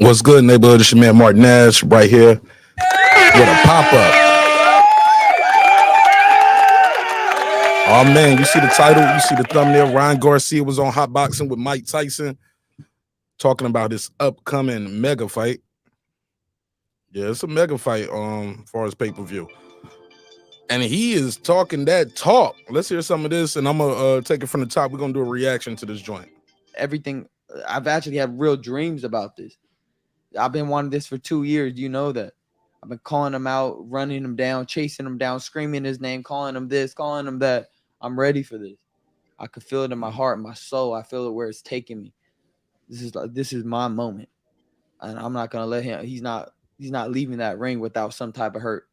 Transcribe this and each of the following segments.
What's good, neighborhood? It's your man Mark Nash right here with a pop-up. Oh man, you see the title, you see the thumbnail. Ryan Garcia was on Hot Boxing with Mike Tyson talking about his upcoming mega fight. Yeah, it's a mega fight as far as pay-per-view. And he is talking that talk. Let's hear some of this, and I'm gonna take it from the top. We're gonna do a reaction to this joint. Everything I've actually had real dreams about this. I've been wanting this for 2 years. You know that. I've been calling him out, running him down, chasing him down, screaming his name, calling him this, calling him that. I'm ready for this. I can feel it in my heart, my soul. I feel it where it's taking me. This is my moment, and I'm not gonna let him. He's not leaving that ring without some type of hurt.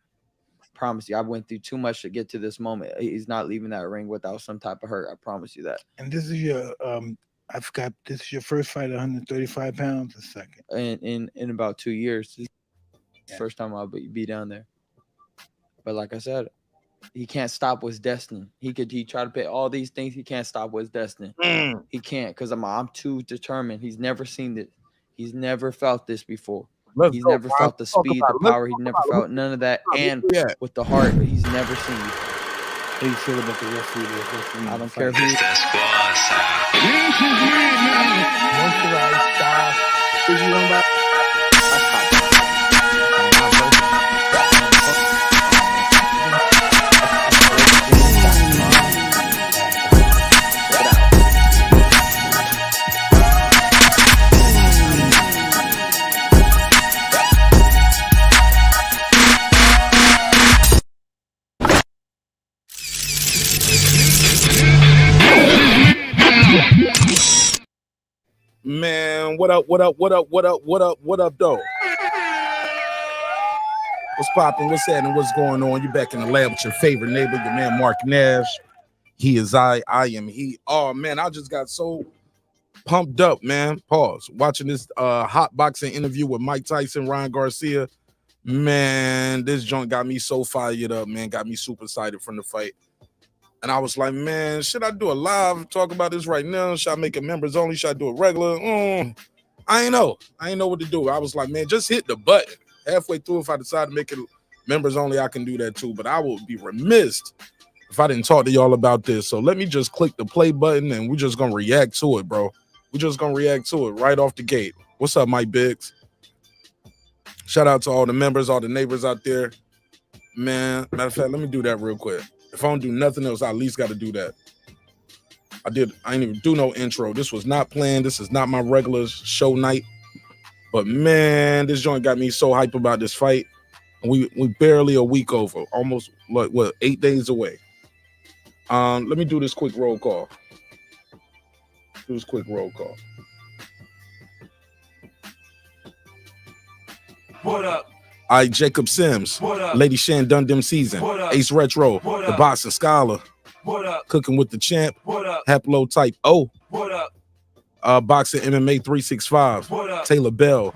Promise you, I went through too much to get to this moment. He's not leaving that ring without some type of hurt. I promise you that. And this is your I forgot, this is your first fight at 135 pounds or second? In about 2 years. This is the first time I'll be down there. But like I said, he can't stop what's destined. He try to pay all these things. He can't stop what's destined. He can't, because I'm too determined. He's never seen this. He's never felt this before. He's never felt the speed, the power. He's never felt none of that. And with the heart, he's never seen it. How do you feel about the referee? I don't care who. Moisturize, stop. Is you on that? Man, what up, though? What's popping? What's happening? What's going on? You back in the lab with your favorite neighbor, your man Mark Nash. He is I am he. Oh man, I just got so pumped up, man. Pause. Watching this hot boxing interview with Mike Tyson, Ryan Garcia. Man, this joint got me so fired up, man. Got me super excited from the fight. And I was like, man, should I do a live talk about this right now? Should I make it members only? Should I do it regular? I ain't know. I ain't know what to do. I was like, man, just hit the button. Halfway through, if I decide to make it members only, I can do that too. But I would be remiss if I didn't talk to y'all about this. So let me just click the play button and we're just going to react to it, bro. We're just going to react to it right off the gate. What's up, Mike Biggs? Shout out to all the members, all the neighbors out there. Man, matter of fact, let me do that real quick. If I don't do nothing else, I at least got to do that. I ain't even do no intro. This was not planned. This is not my regular show night. But man, this joint got me so hype about this fight. We barely a week over, almost like what, 8 days away. Let me do this quick roll call. What up? All right, Jacob Sims, Lady Shan Dundam Season, Ace Retro, The Boxing Scholar, Cooking with the Champ, Haplo Type O, Boxing MMA 365, Taylor Bell,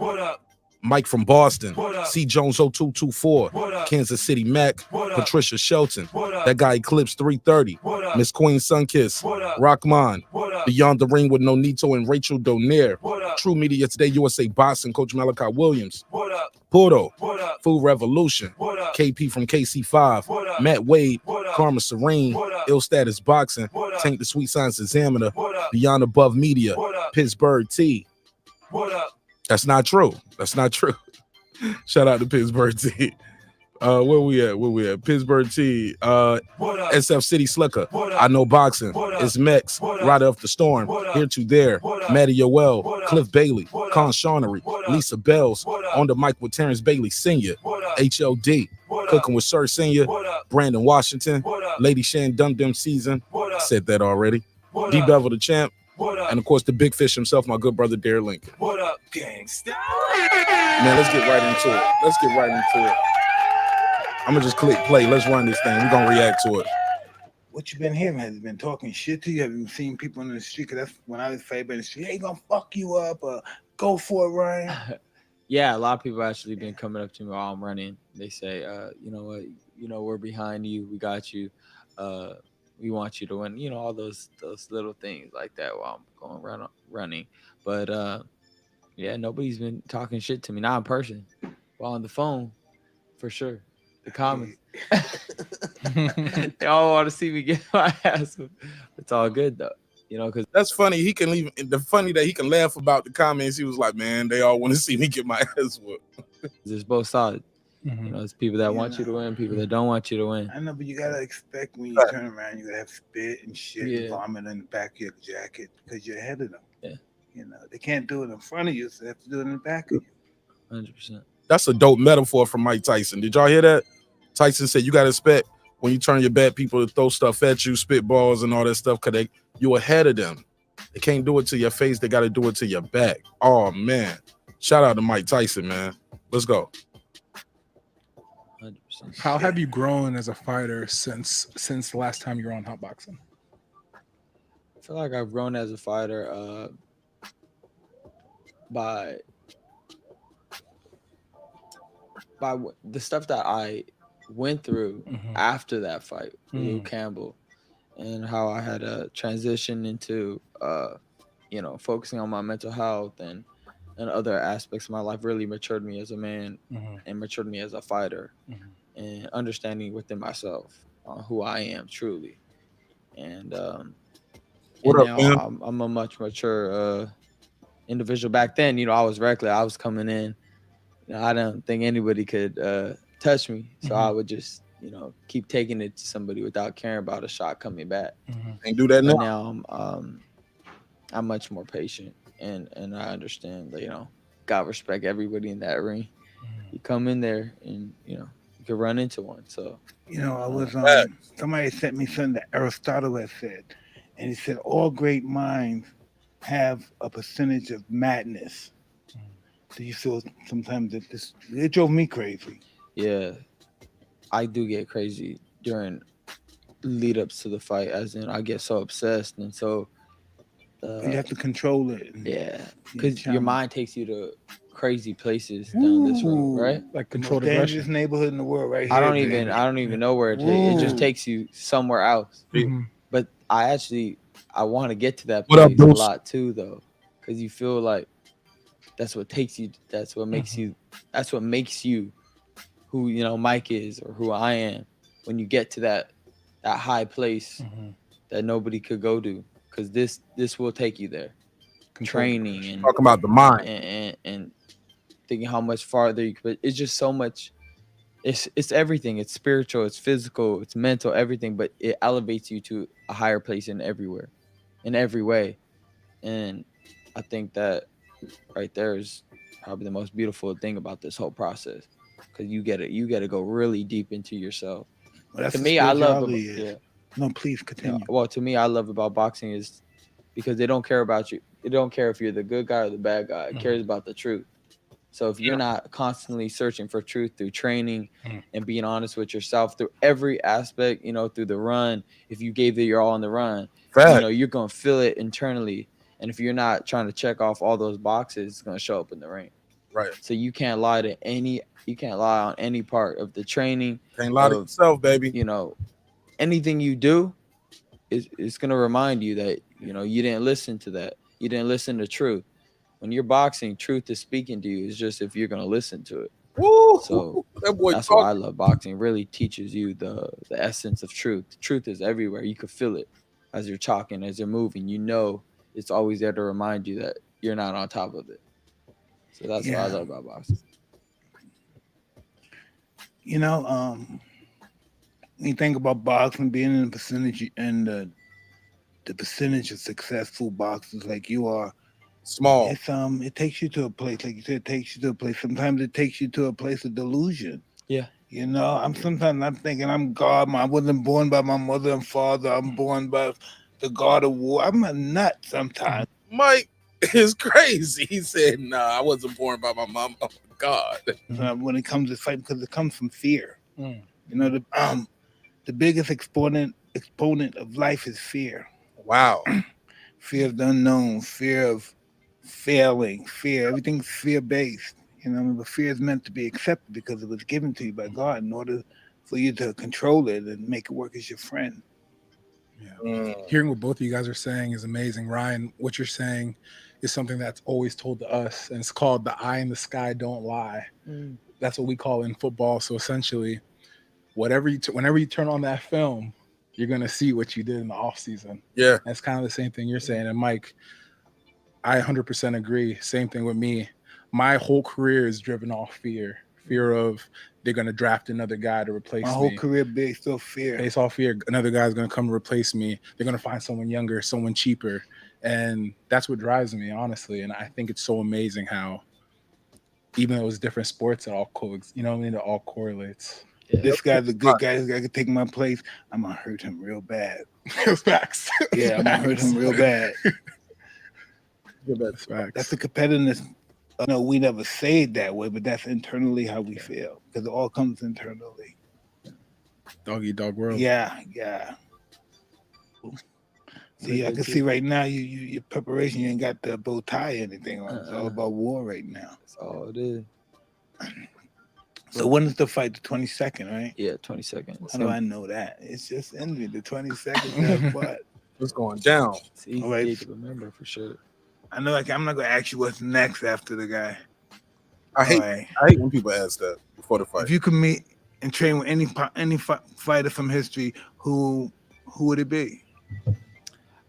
Mike from Boston, C Jones 0224, Kansas City Mac, Patricia Shelton, that guy Eclipse 330, Miss Queen Sunkiss, Rockman, Beyond the Ring with Nonito and Rachel Donaire, True Media Today USA Boxing, Coach Malachi Williams, Porto, Food Revolution, KP from KC5, Matt Wade, Karma Serene, Ill Status Boxing, Tank the Sweet Science Examiner, Beyond Above Media, Pittsburgh T. That's not true. Shout out to Pittsburgh T. Where we at? Pittsburgh T. SF City Slicker. I Know Boxing. It's Mex. Rider of the Storm. Here to There. Maddie Yoel. Cliff Bailey. Con Shawnery. Lisa Bells. On the mic with Terrence Bailey Sr. HLD. Cooking with Sir Senior. Brandon Washington. Lady Shan Dundam Season. Said that already. D Bevel the Champ. And of course the big fish himself, my good brother Derek Lincoln. What up, gangsta? Man, let's get right into it. I'm gonna just click play. Let's run this thing. We're gonna react to it. What you been hearing? Has it been talking shit to you? Have you seen people in the street? Because that's when I was fighting in the street. Hey, gonna fuck you up or go for it, Ryan. Yeah, a lot of people actually been coming up to me while I'm running. They say, you know what, we're behind you. We got you. We want you to win. All those little things like that while I'm going running. But Yeah, nobody's been talking shit to me, not in person, but on the phone, for sure. The comments, they all want to see me get my ass whipped. It's all good though, you know, because That's funny. He can leave. The funny that he can laugh about the comments. He was like, "Man, they all want to see me get my ass whooped." there's both sides. You know, it's people that want you to win, people that don't want you to win. I know, but you gotta expect when you turn around, you gotta have spit and shit and vomit in the back of your jacket because you're ahead of them. Yeah. You know, they can't do it in front of you, so they have to do it in the back of you. 100%. That's a dope metaphor from Mike Tyson. Did y'all hear that? Tyson said you gotta expect when you turn your back, people to throw stuff at you, spit balls and all that stuff, because you ahead of them. They can't do it to your face. They got to do it to your back. Oh, man. Shout out to Mike Tyson, man. Let's go. 100%. How have you grown as a fighter since the last time you were on Hot Boxing? I feel like I've grown as a fighter by the stuff that I went through after that fight with Luke Campbell, and how I had a transition into you know, focusing on my mental health and other aspects of my life really matured me as a man and matured me as a fighter and understanding within myself who I am truly. And What up, now man? I'm a much mature individual. Back then, you know, I was reckless. I was coming in, you know, I don't think anybody could touch me, so I would just, you know, keep taking it to somebody without caring about a shot coming back. Ain't do that But now. now I'm much more patient, and I understand that, you know, God respect everybody in that ring. You come in there and, you know, you can run into one. So, You know, I was somebody sent me something that Aristotle had said, and he said all great minds have a percentage of madness. So you feel sometimes that it drove me crazy. yeah, I do get crazy during lead ups to the fight, as in I get so obsessed and so you have to control it. Yeah, because your mind takes you to crazy places down this road, right? Like controlled Most dangerous aggression. neighborhood in the world, right I here. don't even know where it takes. It just takes you somewhere else. But I want to get to that What up, place a Bruce? lot too, though, because you feel like that's what takes you. That's what makes you. That's what makes you who, you know, Mike is, or who I am. When you get to that high place that nobody could go to, because this will take you there. Training and talking about the mind and thinking how much farther you could. It's just so much. It's everything. It's spiritual, it's physical, it's mental, everything. But it elevates you to a higher place in every way. And I think that right there is probably the most beautiful thing about this whole process, because you get to go really deep into yourself. Well, To me, I love No, please continue. well, to me, I love about boxing is because they don't care about you. They don't care if you're the good guy or the bad guy. It cares about the truth. So if you're not constantly searching for truth through training and being honest with yourself through every aspect, you know, through the run, if you gave it your all on the run, you know, you're going to feel it internally. And if you're not trying to check off all those boxes, it's going to show up in the ring. Right. So you can't lie on any part of the training. Can't lie to yourself, baby. You know, anything you do is going to remind you that, you know, you didn't listen to that. You didn't listen to truth. When you're boxing, truth is speaking to you. It's just if you're going to listen to it. Woo! So that's why I love boxing. It really teaches you the essence of truth. The truth is everywhere. You can feel it as you're talking, as you're moving. You know, it's always there to remind you that you're not on top of it. So that's what I love about boxing. You know, when you think about boxing being in the percentage and the percentage of successful boxers like you are, small. It's it takes you to a place, like you said, it takes you to a place. Sometimes it takes you to a place of delusion. Yeah. You know, I'm thinking I'm God. I wasn't born by my mother and father. I'm born by the God of war. I'm a nut sometimes. Mike is crazy. He said, "Nah, I wasn't born by my mom. Oh, God." When it comes to fighting, because it comes from fear. You know, the biggest exponent of life is fear. Wow. Fear of the unknown, fear of failing, fear. Everything's fear-based. You know, but fear is meant to be accepted because it was given to you by God in order for you to control it and make it work as your friend. Yeah. Hearing what both of you guys are saying is amazing. Ryan, what you're saying is something that's always told to us, and it's called the eye in the sky don't lie. That's what we call in football. So essentially, whenever you turn on that film, you're gonna see what you did in the off season. Yeah. That's kind of the same thing you're saying. And Mike, I 100% agree. Same thing with me. My whole career is driven off fear of they're gonna draft another guy to replace me. My whole career based off fear. Based off fear, another guy's gonna come to replace me. They're gonna find someone younger, someone cheaper, and that's what drives me, honestly. And I think it's so amazing how, even though it's different sports, it all it all correlates. Yeah. This guy's a good guy. This guy can take my place. I'm gonna hurt him real bad. It's facts. Yeah, I'm gonna hurt him real bad. That's facts. That's the competitiveness. No, we never say it that way, but that's internally how we feel because it all comes internally. Dog eat dog world. Yeah. See, I can see right now your preparation. You ain't got the bow tie or anything on. It's all about war right now. That's all it is. So when is the fight? The 22nd, right? Yeah, 22nd. How do I know that? It's just envy. The 22nd. What? It's going down. It's easy All right. to remember for sure. I know. Like, I'm not gonna ask you what's next after the guy. I hate when people ask that before the fight. If you could meet and train with any fighter from history, who would it be?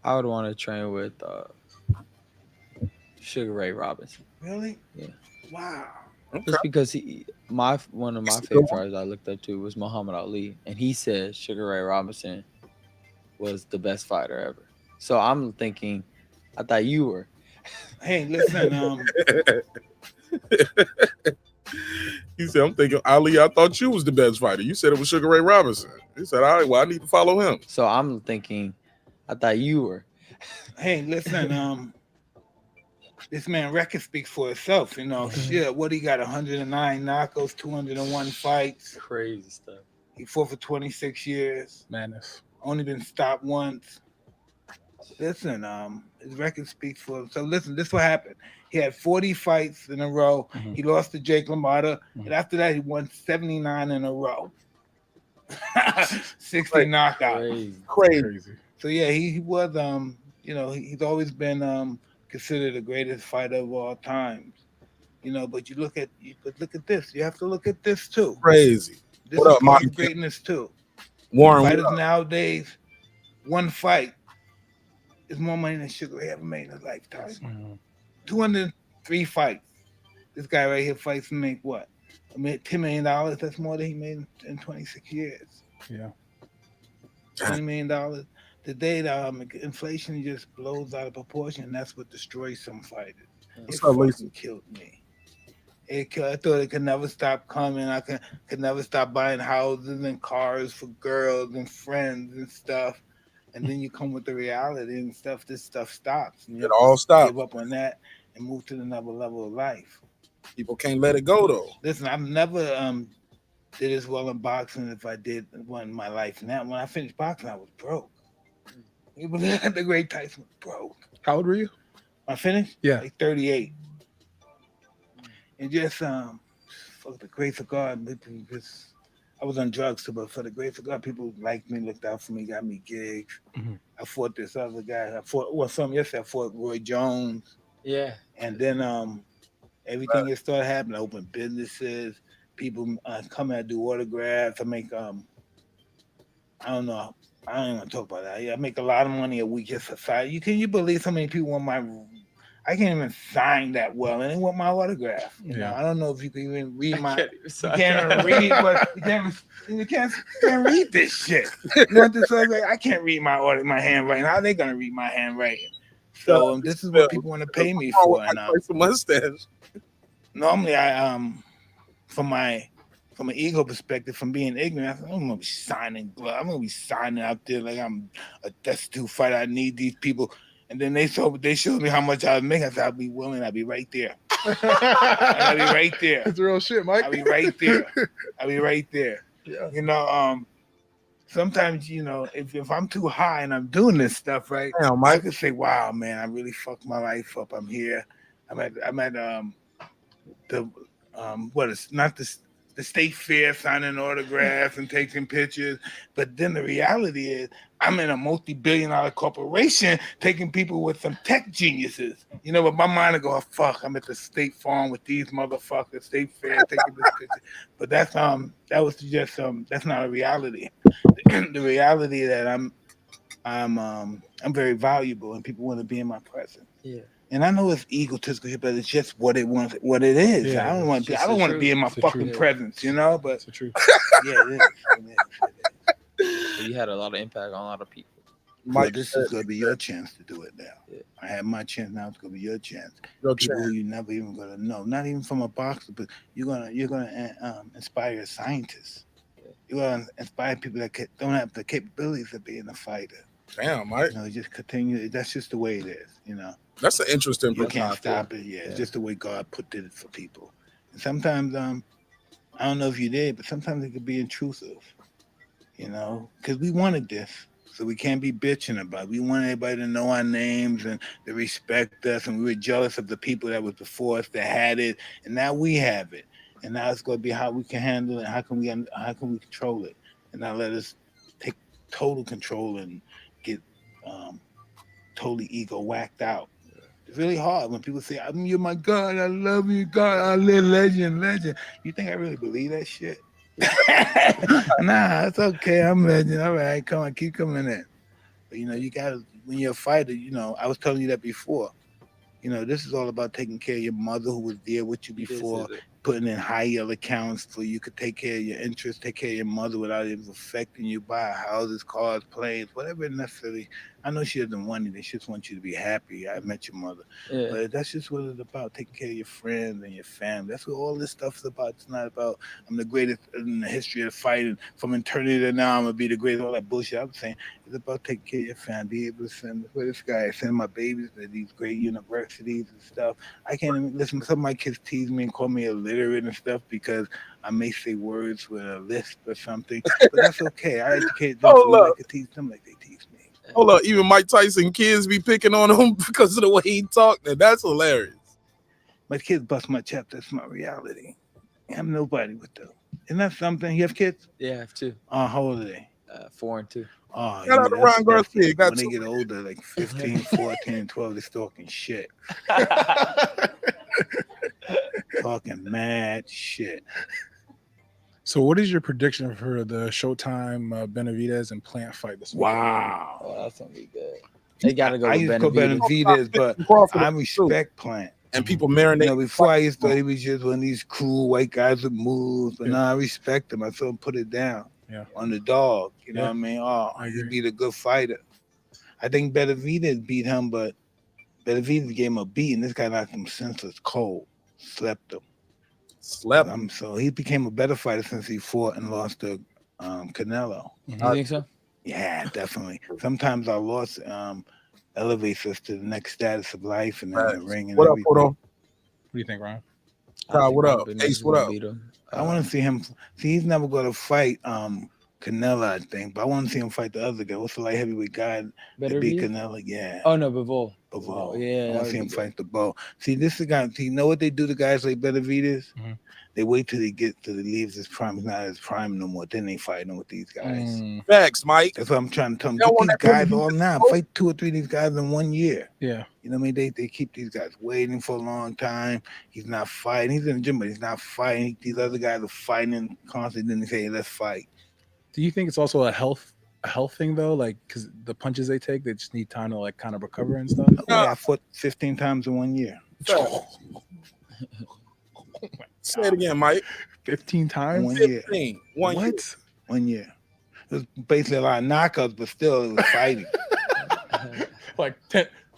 I would want to train with Sugar Ray Robinson. Really? Yeah. Wow. Just because one of my favorite fighters I looked up to was Muhammad Ali, and he said Sugar Ray Robinson was the best fighter ever. So I'm thinking, I thought you were. Hey, listen. He said, I'm thinking, Ali, I thought you was the best fighter. You said it was Sugar Ray Robinson. He said, all right, well, I need to follow him. So I'm thinking, I thought you were. Hey, listen. This man record speaks for itself. You know, shit. What he got? 109 knockouts, 201 fights. Crazy stuff. He fought for 26 years. Madness. Only been stopped once. Listen, his record speaks for him. So listen, this is what happened. He had 40 fights in a row. Mm-hmm. He lost to Jake LaMotta, and after that, he won 79 in a row. 60 knockouts. Crazy. So yeah, he was he's always been considered the greatest fighter of all times. You know, but look at this. You have to look at this too. Crazy. This What is up, Mike? greatness too. Warren, Fighters nowadays, one fight is more money than Sugar Ray ever made in his lifetime. Mm-hmm. 203 fights. This guy right here fights to make what? $10 million. That's more than he made in 26 years. Yeah. $20 million. Today, inflation just blows out of proportion, and that's what destroys some fighters. It fucking killed me. I thought it could never stop coming. I could never stop buying houses and cars for girls and friends and stuff. And then you come with the reality and stuff. This stuff stops. And it all stops. Give up on that and move to another level of life. People can't let it go though. Listen, I've never did as well in boxing if I did one in my life. Now, when I finished boxing, I was broke. You believe the great Tyson was broke. How old were you? I finished? Yeah. Like 38. And just for the grace of God, just I was on drugs too, but for the grace of God, people liked me, looked out for me, got me gigs. Mm-hmm. I fought this other guy. I fought Roy Jones. Yeah. And then everything that started happening. I opened businesses. People come and do autographs. I make I don't know. I don't even want to talk about that. I make a lot of money a week just for sign. Can you believe so many people want my? I can't even sign that well, and they want my autograph. You know, I don't know if you can even read my. You can't even read, but you can't read this shit. You know what this is? Like, I can't read my handwriting. How are they gonna read my handwriting? So this is what people want to pay me for. And mustache. Normally, I from an ego perspective, from being ignorant, I'm gonna be signing gloves. I'm gonna be signing out there like I'm a destitute fighter. I need these people. And then they showed me how much I was making. I said, I'll be willing. I'll be right there. I'll be right there. It's real shit, Mike. I'll be right there. Yeah. You know, sometimes, you know, if I'm too high and I'm doing this stuff, right, I could say, wow, man, I really fucked my life up. I'm here. I'm at the what is not this the state fair signing autographs and taking pictures. But then the reality is I'm in a multi-billion-dollar corporation taking people with some tech geniuses. You know, but my mind will go, oh, fuck, I'm at the State Farm with these motherfuckers, state fair taking this picture. But that's that was just that's not a reality. The reality that I'm very valuable and people want to be in my presence. Yeah. And I know it's egotistical, but it's just what it is. Yeah, I don't want to be. I don't want to be in my fucking presence, you know. But It's the truth. yeah, it is. So you had a lot of impact on a lot of people. Mike, this is gonna be your chance to do it now. Yeah. I have my chance now. It's gonna be your chance. Your People chance. who you never even gonna know, not even from a boxer, but you're gonna inspire scientists. You're gonna inspire people that don't have the capabilities of being a fighter. Damn, Mike. You know, just continue. That's just the way it is. You know. That's an interesting You can't perspective. stop it. Yeah, it's just the way God put it for people. And sometimes, I don't know if you did, but sometimes it could be intrusive. You know, because we wanted this, so we can't be bitching about it. We want everybody to know our names and to respect us, and we were jealous of the people that was before us that had it, and now we have it. And now it's going to be how we can handle it. How can we control it, and not let us take total control and get totally ego whacked out. It's really hard when people say, "You're my God, I love you, God, I live legend." You think I really believe that shit? Nah, it's okay. I'm legend. All right, come on, keep coming in. But you know, you gotta when you're a fighter. You know, I was telling you that before. You know, this is all about taking care of your mother who was there with you before, putting in high yield accounts so you could take care of your interests, take care of your mother without it affecting you, buy houses, cars, planes, whatever necessarily. I know she doesn't want you. They just want you to be happy. I met your mother. Yeah. But that's just what it's about, taking care of your friends and your family. That's what all this stuff is about. It's not about, I'm the greatest in the history of fighting. From eternity to now, I'm going to be the greatest, all that bullshit I'm saying. It's about taking care of your family, be able to send this guy, send my babies to these great universities and stuff. I can't even listen. Some of my kids tease me and call me illiterate and stuff because I may say words with a lisp or something. But that's okay. I educate them so I can teach them like they teach me. Hold up, even Mike Tyson kids be picking on him because of the way he talked. That's hilarious. My kids bust my chest. That's my reality. I'm nobody with them. Isn't that something? You have kids? Yeah, I have two. How old are they? 4 and 2. Oh, Shout out to Ron Garcia. Got when they two. get older, like 15, 14, 12, they're talking shit. Talking mad shit. So, what is your prediction for the Showtime Benavidez and Plant fight this week? Wow. Oh, that's gonna be good. They gotta go I with used to go Benavidez. Benavidez, but I respect Plant. And people marinate. You know, before I used to, he was just one of these cool white guys with moves, but now I respect him. I saw him put it down on the dog. You know what I mean? Oh, he'd be the good fighter. I think Benavidez beat him, but Benavidez gave him a beat, and this guy knocked him senseless cold, slept him. So he became a better fighter since he fought and lost to Canelo. You think so? Yeah, definitely. Sometimes our loss elevates us to the next status of life and then the ring and what everything. up, Poto? What do you think, Ryan? Kyle, what up? Ace, what up? I want to see him. See, he's never going to fight Canelo, I think, but I want to see him fight the other guy. What's the light heavyweight guy that beat Canelo? Yeah. Oh no, Bivol. Bivol. Yeah. I want to see him fight the Bo. See, this is the guy. See, you know what they do to guys like Benavidez? Mm-hmm. They wait till he leaves his prime. He's not his prime no more. Then they fight him with these guys. Facts, Mike. That's what I'm trying to tell them. Get these guys all now. Fight 2 or 3 of these guys in 1 year. Yeah. You know what I mean? They keep these guys waiting for a long time. He's not fighting. He's in the gym, but he's not fighting. These other guys are fighting constantly. Then they say, hey, let's fight. Do you think it's also a health thing though? Like, because the punches they take, they just need time to like kind of recover and stuff. I fought 15 times in 1 year. Say it again, Mike. 15 times? 1 year. 15. 1 year. 1 year. It was basically a lot of knockouts, but still it was fighting. Like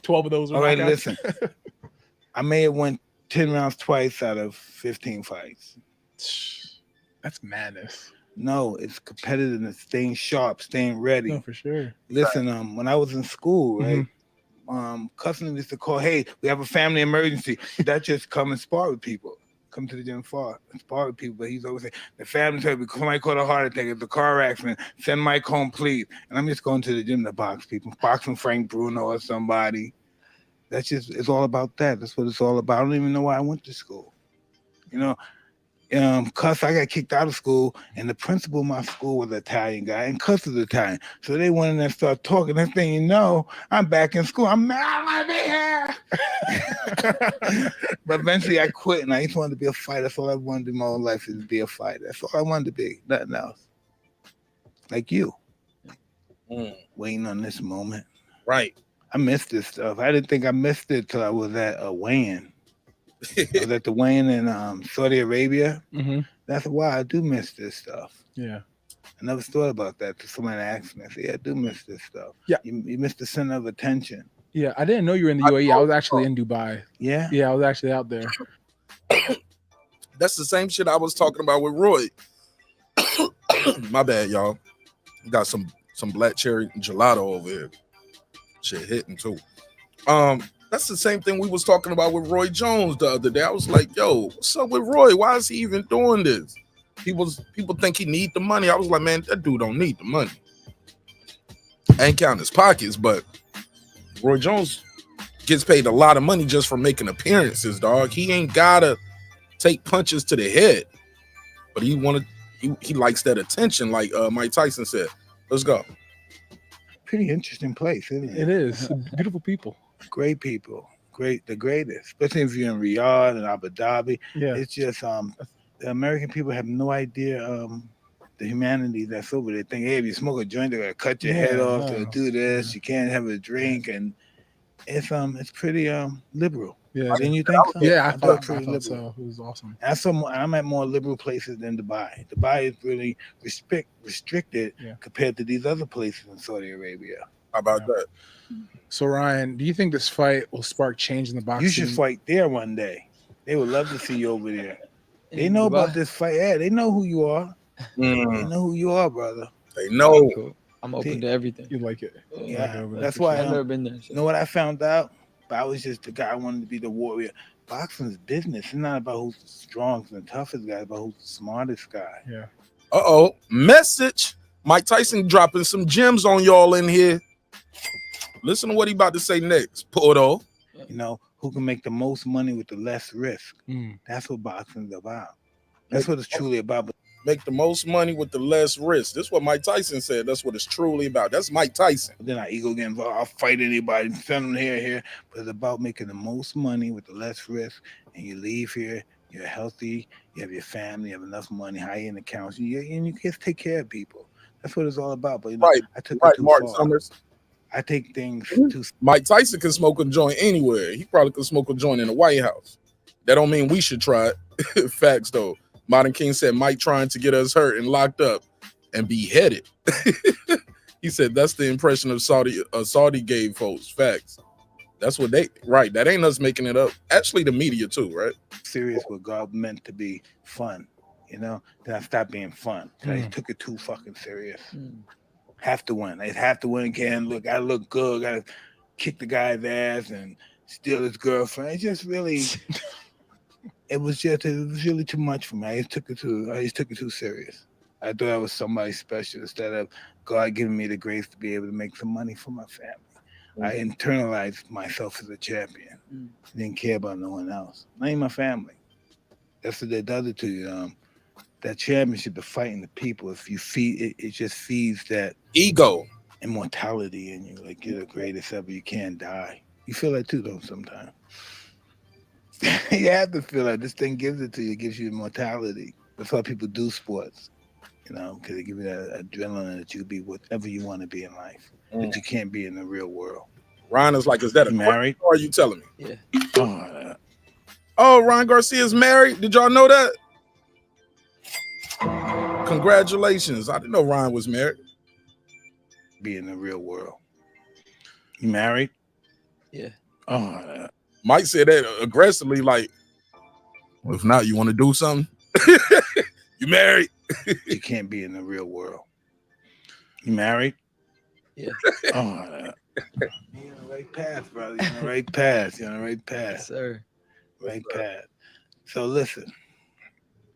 12 of those were all right, knockouts? listen. I may have won 10 rounds twice out of 15 fights. That's madness. No, it's competitiveness, staying sharp, staying ready. No, for sure. Listen, when I was in school, right? Cousin used to call, hey, we have a family emergency. That just come and spar with people. Come to the gym and spar with people. But he's always saying, the family's hurt, somebody caught a heart attack, it's a car accident, send Mike home, please. And I'm just going to the gym to box people, boxing Frank Bruno or somebody. It's all about that. That's what it's all about. I don't even know why I went to school. You know, Cuss, I got kicked out of school, and the principal of my school was an Italian guy, and Cuss was Italian. So they went in there and started talking. Next thing you know, I'm back in school. I'm mad, I want to be here. But eventually I quit, and I just wanted to be a fighter. That's all I wanted to do my whole life, is to be a fighter. That's all I wanted to be, nothing else. Like you, waiting on this moment. Right. I missed this stuff. I didn't think I missed it till I was at a weigh-in. I was at the weigh-in in Saudi Arabia. That's why I do miss this stuff. Yeah. I never thought about that till somebody asked me. I said, yeah, I do miss this stuff. Yeah. You miss the center of attention. Yeah, I didn't know you were in the UAE. I was actually in Dubai. Yeah? Yeah, I was actually out there. That's the same shit I was talking about with Roy. My bad, y'all. Got some black cherry gelato over here. Shit hitting too. That's the same thing we was talking about with Roy Jones the other day. I was like, yo, what's up with Roy? Why is he even doing this? People think he need the money. I was like, man, that dude don't need the money. I ain't counting his pockets, but Roy Jones gets paid a lot of money just for making appearances, dog. He ain't gotta take punches to the head, but he likes that attention, like Mike Tyson said. Let's go. Pretty interesting place, isn't it? It is. Beautiful people. Great people. The greatest. Especially if you're in Riyadh and Abu Dhabi. Yeah. It's just the American people have no idea the humanity that's over there. Think, hey, if you smoke a joint, they're gonna cut your head off, they'll do this, you can't have a drink, and it's pretty liberal. Yeah. Didn't you think so? Yeah, I thought liberal. so. It was awesome. I'm at more liberal places than Dubai. Dubai is really restricted compared to these other places in Saudi Arabia. How about that? So Ryan, do you think this fight will spark change in the boxing? You should fight there one day. They would love to see you over there. They know about this fight. Yeah, they know who you are. They know who you are, brother. They know. Cool. I'm open to everything. You like it? Yeah, that's why I've never been there. You know what I found out? But I was just the guy I wanted to be the warrior. Boxing's business. It's not about who's the strongest and toughest guy, it's about who's the smartest guy. Yeah. Message. Mike Tyson dropping some gems on y'all in here. Listen to what he about to say next. Porto. You know, who can make the most money with the less risk. That's what boxing's about. That's what it's truly about. Make the most money with the less risk. This is what Mike Tyson said. That's what it's truly about. That's Mike Tyson. Then our ego get involved. I'll fight anybody, send them here. But it's about making the most money with the less risk. And you leave here, you're healthy, you have your family, you have enough money, high-end accounts, and you can take care of people. That's what it's all about. But you know, I took it too Mark far. Summers. I take things too. Mike Tyson can smoke a joint anywhere. He probably could smoke a joint in the White House. That don't mean we should try it. Facts though. Modern King said Mike trying to get us hurt and locked up and beheaded. He said that's the impression of Saudi gave folks. Facts. That's what right. That ain't us making it up. Actually, the media too, right? Serious what God meant to be fun, you know. Then I stopped being fun. I took it too fucking serious. Have to win. I have to win again. Look, I look good. Gotta kick the guy's ass and steal his girlfriend. It just really. It was really too much for me. I just took it too serious. I thought I was somebody special instead of God giving me the grace to be able to make some money for my family. I internalized myself as a champion. Didn't care about no one else. Not even my family. That's what that does it to you. That championship, the fighting the people, if you feed it, it just feeds that ego, immortality in you. Like you're the greatest ever. You can't die. You feel that too, though, sometimes. You have to feel that. This thing gives it to you. It gives you immortality. That's why people do sports, you know, because they give you that adrenaline that you be whatever you want to be in life, that you can't be in the real world. Ryan is like, is that a married? Or are you telling me? Yeah. Oh, Ryan Garcia is married. Did y'all know that? Congratulations. I didn't know Ryan was married. Be in the real world. You married? Yeah. Mike said that aggressively, like, well, if not, you want to do something? You married? You can't be in the real world. You married? Yeah. You're on the right path, brother. You're on the right path. You're on the right path. Yes, sir. Right path. So listen.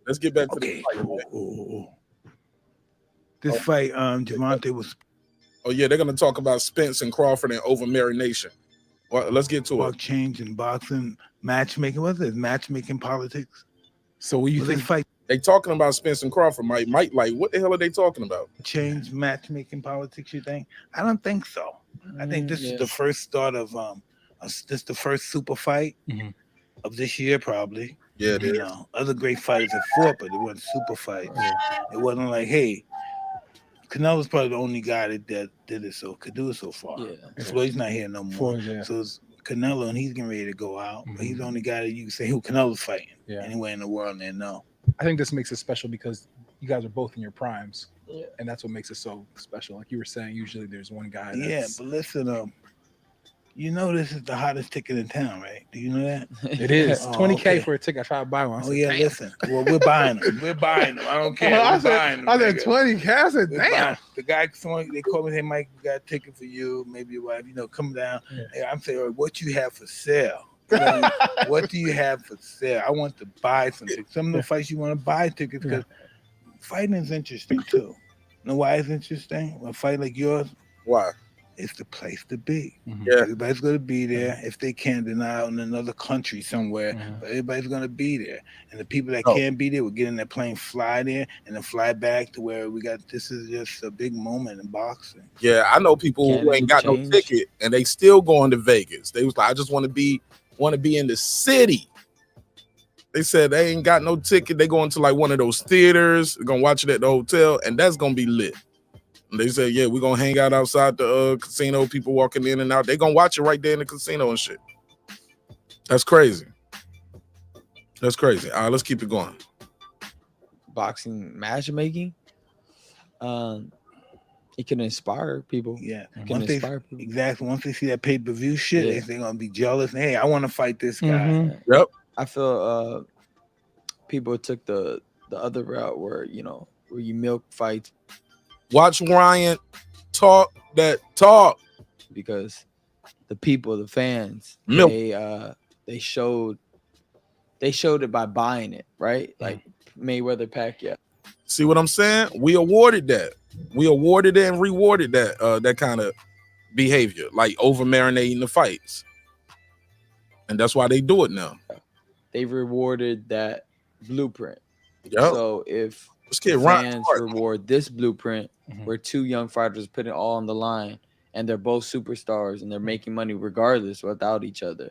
Let's get back to the fight. This fight, Gervonta was. Oh yeah, they're gonna talk about Spence and Crawford and over marination. Well, let's get to it. Change in boxing, matchmaking. What's it? Matchmaking politics. So what you think? This fight They talking about Spence and Crawford. Mike, like, what the hell are they talking about? Change matchmaking politics, you think? I don't think so. I think this is the first start of this the first super fight of this year, probably. Yeah, You know, other great fighters have fought, but it wasn't super fights. It wasn't like, hey, Canelo's probably the only guy that did it could do it so far. Yeah. Floyd's not here no more. Floyd, yeah. So it's Canelo, and he's getting ready to go out. But he's the only guy that you can say who Canelo's fighting anywhere in the world, and they know. I think this makes it special because you guys are both in your primes, and that's what makes it so special. Like you were saying, usually there's one guy. But listen, you know this is the hottest ticket in town, right? Do you know that? It is $20K for a ticket. I tried to buy one. Listen. Well, we're buying them. We're buying them. I don't care. I said $20K. I said, damn. The guy, they called me. Hey, Mike, we got a ticket for you. Maybe your wife. You know, come down. Hey, I'm saying, what you have for sale? What do you have for sale? I want to buy some tickets. Some of the fights you want to buy tickets because fighting is interesting too. You know why it's interesting? When a fight like yours, why? It's the place to be. Yeah. Everybody's going to be there. If they can, they're not out in another country somewhere. But everybody's going to be there. And the people that can't be there will get in their plane, fly there, and then fly back to where we got. This is just a big moment in boxing. Yeah, I know people who ain't got no ticket and they still going to Vegas. They was like, I just want to be in the city. They said they ain't got no ticket. They going to like one of those theaters. They're gonna watch it at the hotel, and that's gonna be lit. And they said, yeah, we're gonna hang out outside the casino, people walking in and out. They're gonna watch it right there in the casino and shit. That's crazy. That's crazy. All right, let's keep it going. Boxing matchmaking. It can inspire people. Yeah. It can inspire people. Exactly. Once they see that pay-per-view shit, they're gonna be jealous. Hey, I want to fight this guy. Yep. I feel people took the other route where you milk fights. Watch Ryan talk that talk because the people, the fans, milk. they showed it by buying it, right? Like Mayweather Pacquiao. See what I'm saying? We awarded that. We awarded it and rewarded that kind of behavior, like over marinating the fights. And that's why they do it now. They rewarded that blueprint. Yep. So if fans reward this blueprint where two young fighters put it all on the line and they're both superstars and they're making money regardless without each other.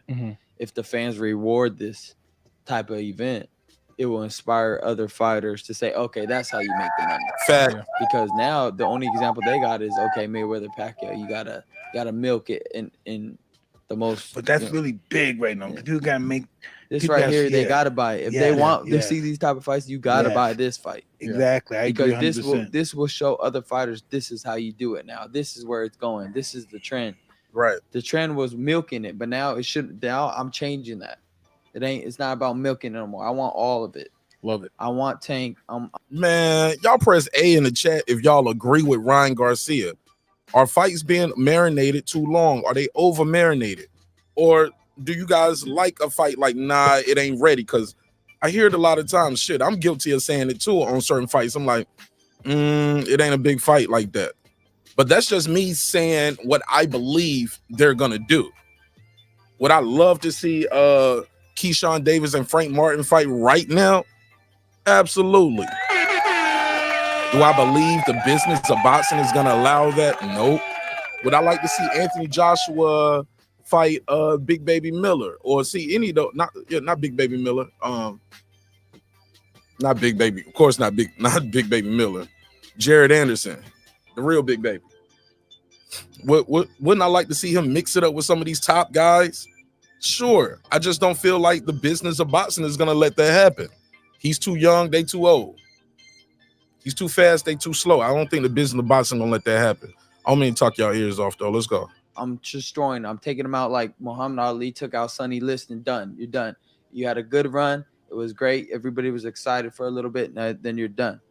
If the fans reward this type of event, it will inspire other fighters to say, okay, that's how you make the money. Fact. Because now the only example they got is, okay, Mayweather Pacquiao, you gotta milk it in the most. But that's really big right now. You gotta make this right here. They gotta buy it if they want to see these type of fights. You gotta buy this fight. Exactly. I agree 100%. Because this will show other fighters this is how you do it. Now this is where it's going. This is the trend. Right. The trend was milking it, but now it should. Now I'm changing that. It's not about milking no more. I want all of it. Love it. I want Tank. Man, y'all press A in the chat if y'all agree with Ryan Garcia. Are fights being marinated too long? Are they over marinated? Or do you guys like a fight like, nah, it ain't ready? Because I hear it a lot of times. Shit, I'm guilty of saying it too on certain fights. I'm like, it ain't a big fight like that. But that's just me saying what I believe they're gonna do. Would I love to see Keyshawn Davis and Frank Martin fight right now? Absolutely. Do I believe the business of boxing is gonna allow that? Nope. Would I like to see Anthony Joshua fight Big Baby Miller or see any though? Not Big Baby Miller. Not Big Baby. Of course, not Big Baby Miller. Jared Anderson, the real Big Baby. Wouldn't I like to see him mix it up with some of these top guys? Sure. I just don't feel like the business of boxing is gonna let that happen. He's too young, they too old. He's too fast, they too slow. I don't think the business of boxing gonna let that happen. I don't mean to talk y'all ears off though. Let's go. I'm destroying. I'm taking him out like Muhammad Ali took out Sonny Liston. Done. You're done. You had a good run. It was great. Everybody was excited for a little bit. Now, then you're done.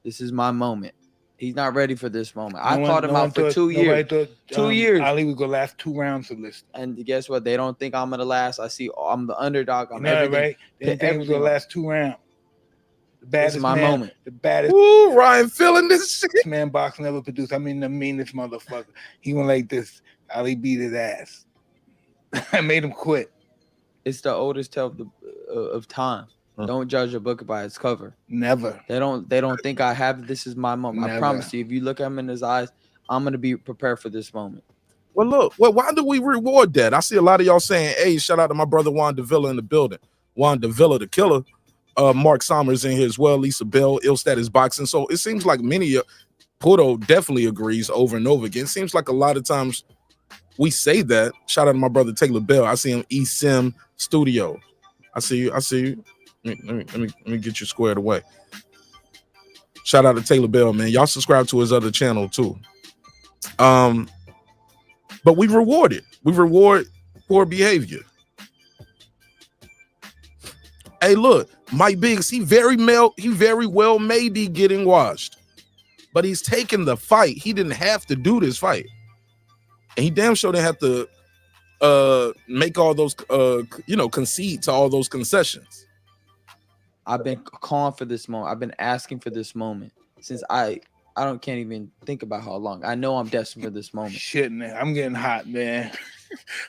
This is my moment. He's not ready for this moment. I called him out for 2 years. Thought, 2 years. Ali was gonna last 2 rounds of Liston. And guess what? They don't think I'm gonna last. I see. I'm the underdog. I'm right. They think it was gonna last 2 rounds. The baddest this is my moment. The baddest. Ooh, Ryan feeling this shit. Man boxing ever produced. I mean, the meanest motherfucker. He went like this. Ali beat his ass. I made him quit. It's the oldest tale of time. Don't judge a book by its cover. Never. They don't think I have this is my moment. Never. I promise you, if you look at him in his eyes, I'm gonna be prepared for this moment. Well, look, why do we reward that? I see a lot of y'all saying, hey, shout out to my brother Juan Davila in the building. Juan Davila, the killer. Mark Sommers in here as well. Lisa Bell, Ill Status Boxing. So it seems like Puerto definitely agrees over and over again. It seems like a lot of times we say that. Shout out to my brother Taylor Bell. I see him eSim Studio. I see you. Let me get you squared away. Shout out to Taylor Bell, man. Y'all subscribe to his other channel too. But we reward it. We reward poor behavior. Hey, look, Mike Biggs, he very well may be getting washed, but he's taking the fight. He didn't have to do this fight, and he damn sure didn't have to make all those concede to all those concessions. I've been calling for this moment. I've been asking for this moment since I can't even think about how long. I know I'm destined for this moment. Shit, man. I'm getting hot, man.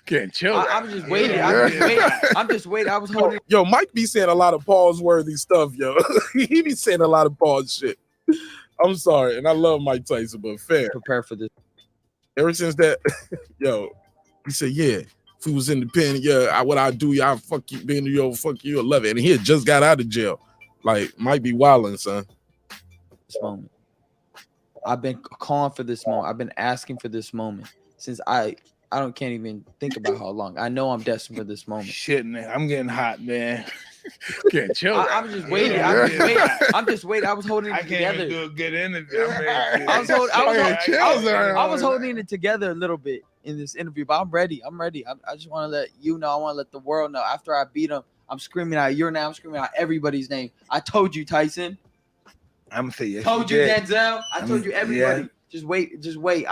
Getting chilled. I'm just waiting. I'm just waiting. I was holding. Yo, Mike be saying a lot of pause-worthy stuff, yo. He be saying a lot of pause shit. I'm sorry, and I love Mike Tyson, but fair. Prepare for this. Ever since that, yo, he said, yeah, if we was independent, yeah, what I do, y'all fuck you, being yo, fuck you, I love it. And he had just got out of jail. Like, might be wilding, son. This moment. I've been calling for this moment. I've been asking for this moment since I can't even think about how long. I know I'm destined for this moment. Shit, man. I'm getting hot, man. Getting chilled. I'm just waiting. I'm just waiting. I was holding it together. I can't even do a good interview. I was holding it together a little bit in this interview, but I'm ready. I just want to let you know. I want to let the world know. After I beat him, I'm screaming out your name. I'm screaming out everybody's name. I told you, Tyson. I'm gonna say yes. Told you, Denzel. I told you, everybody. Yeah. Just wait.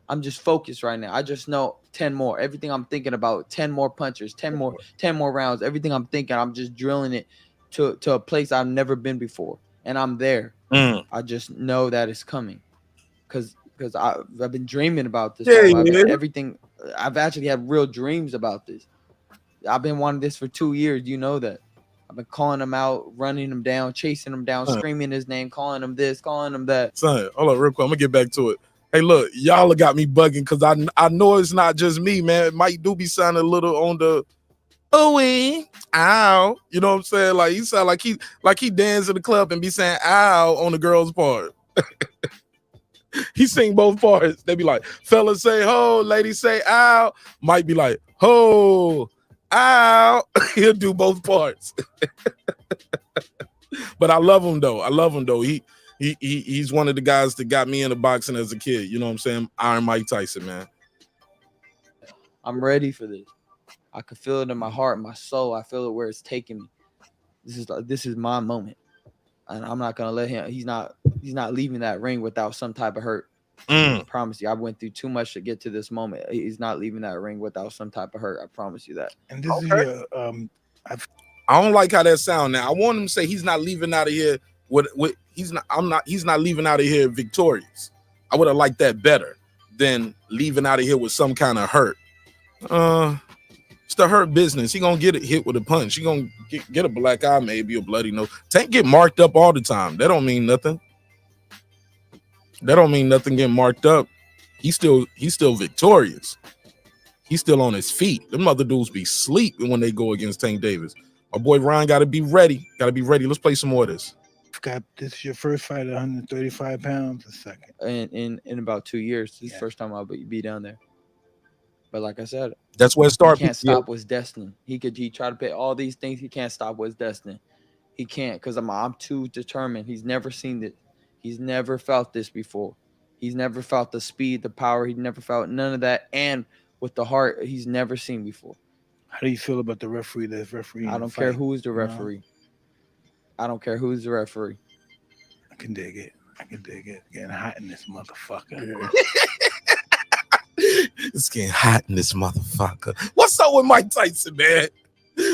I'm just focused right now. I just know 10 more. Everything I'm thinking about, 10 more punches, 10 more rounds. Everything I'm thinking, I'm just drilling it to a place I've never been before, and I'm there. I just know that it's coming, because I've been dreaming about this. Everything. I've actually had real dreams about this. I've been wanting this for 2 years. You know that. I've been calling him out, running him down, chasing him down, screaming his name, calling him this, calling him that. Son, hold on real quick. I'm gonna get back to it. Hey, look, y'all got me bugging because I know it's not just me, man. It might do be sounding a little on the ow. You know what I'm saying? Like he sound like he dance in the club and be saying ow on the girl's part. He sing both parts. They be like, fellas say ho, ladies say ow. Might be like ho, ow. He'll do both parts. But I love him though. He's one of the guys that got me into boxing as a kid. You know what I'm saying? Iron Mike Tyson, man. I'm ready for this. I can feel it in my heart, my soul. I feel it where it's taking me. This is my moment, and I'm not gonna let him. He's not leaving that ring without some type of hurt. I promise you. I went through too much to get to this moment. He's not leaving that ring without some type of hurt. I promise you that. And this is your I don't like how that sound now. I want him to say he's not leaving out of here he's not leaving out of here victorious. I would have liked that better than leaving out of here with some kind of hurt. It's the hurt business. He gonna get it hit with a punch. He gonna get a black eye, maybe a bloody nose. Tank get marked up all the time. That don't mean nothing. Getting marked up. He's still victorious. He's still on his feet. Them other dudes be sleeping when they go against Tank Davis. My boy Ryan gotta be ready. Let's play some more of this. This is your first fight at 135 pounds a second. In about 2 years. This is the first time I'll be down there. But like I said, that's where it started. He can't stop what's destined. He tried to pay all these things. He can't stop what's destined. He can't, because I'm too determined. He's never seen it. He's never felt this before. He's never felt the speed, the power. He's never felt none of that. And with the heart, he's never seen before. How do you feel about the referee that's refereeing? I don't care who's the referee. I don't care who's the referee. I can dig it. Getting hot in this motherfucker. It's getting hot in this motherfucker. What's up with Mike Tyson, man?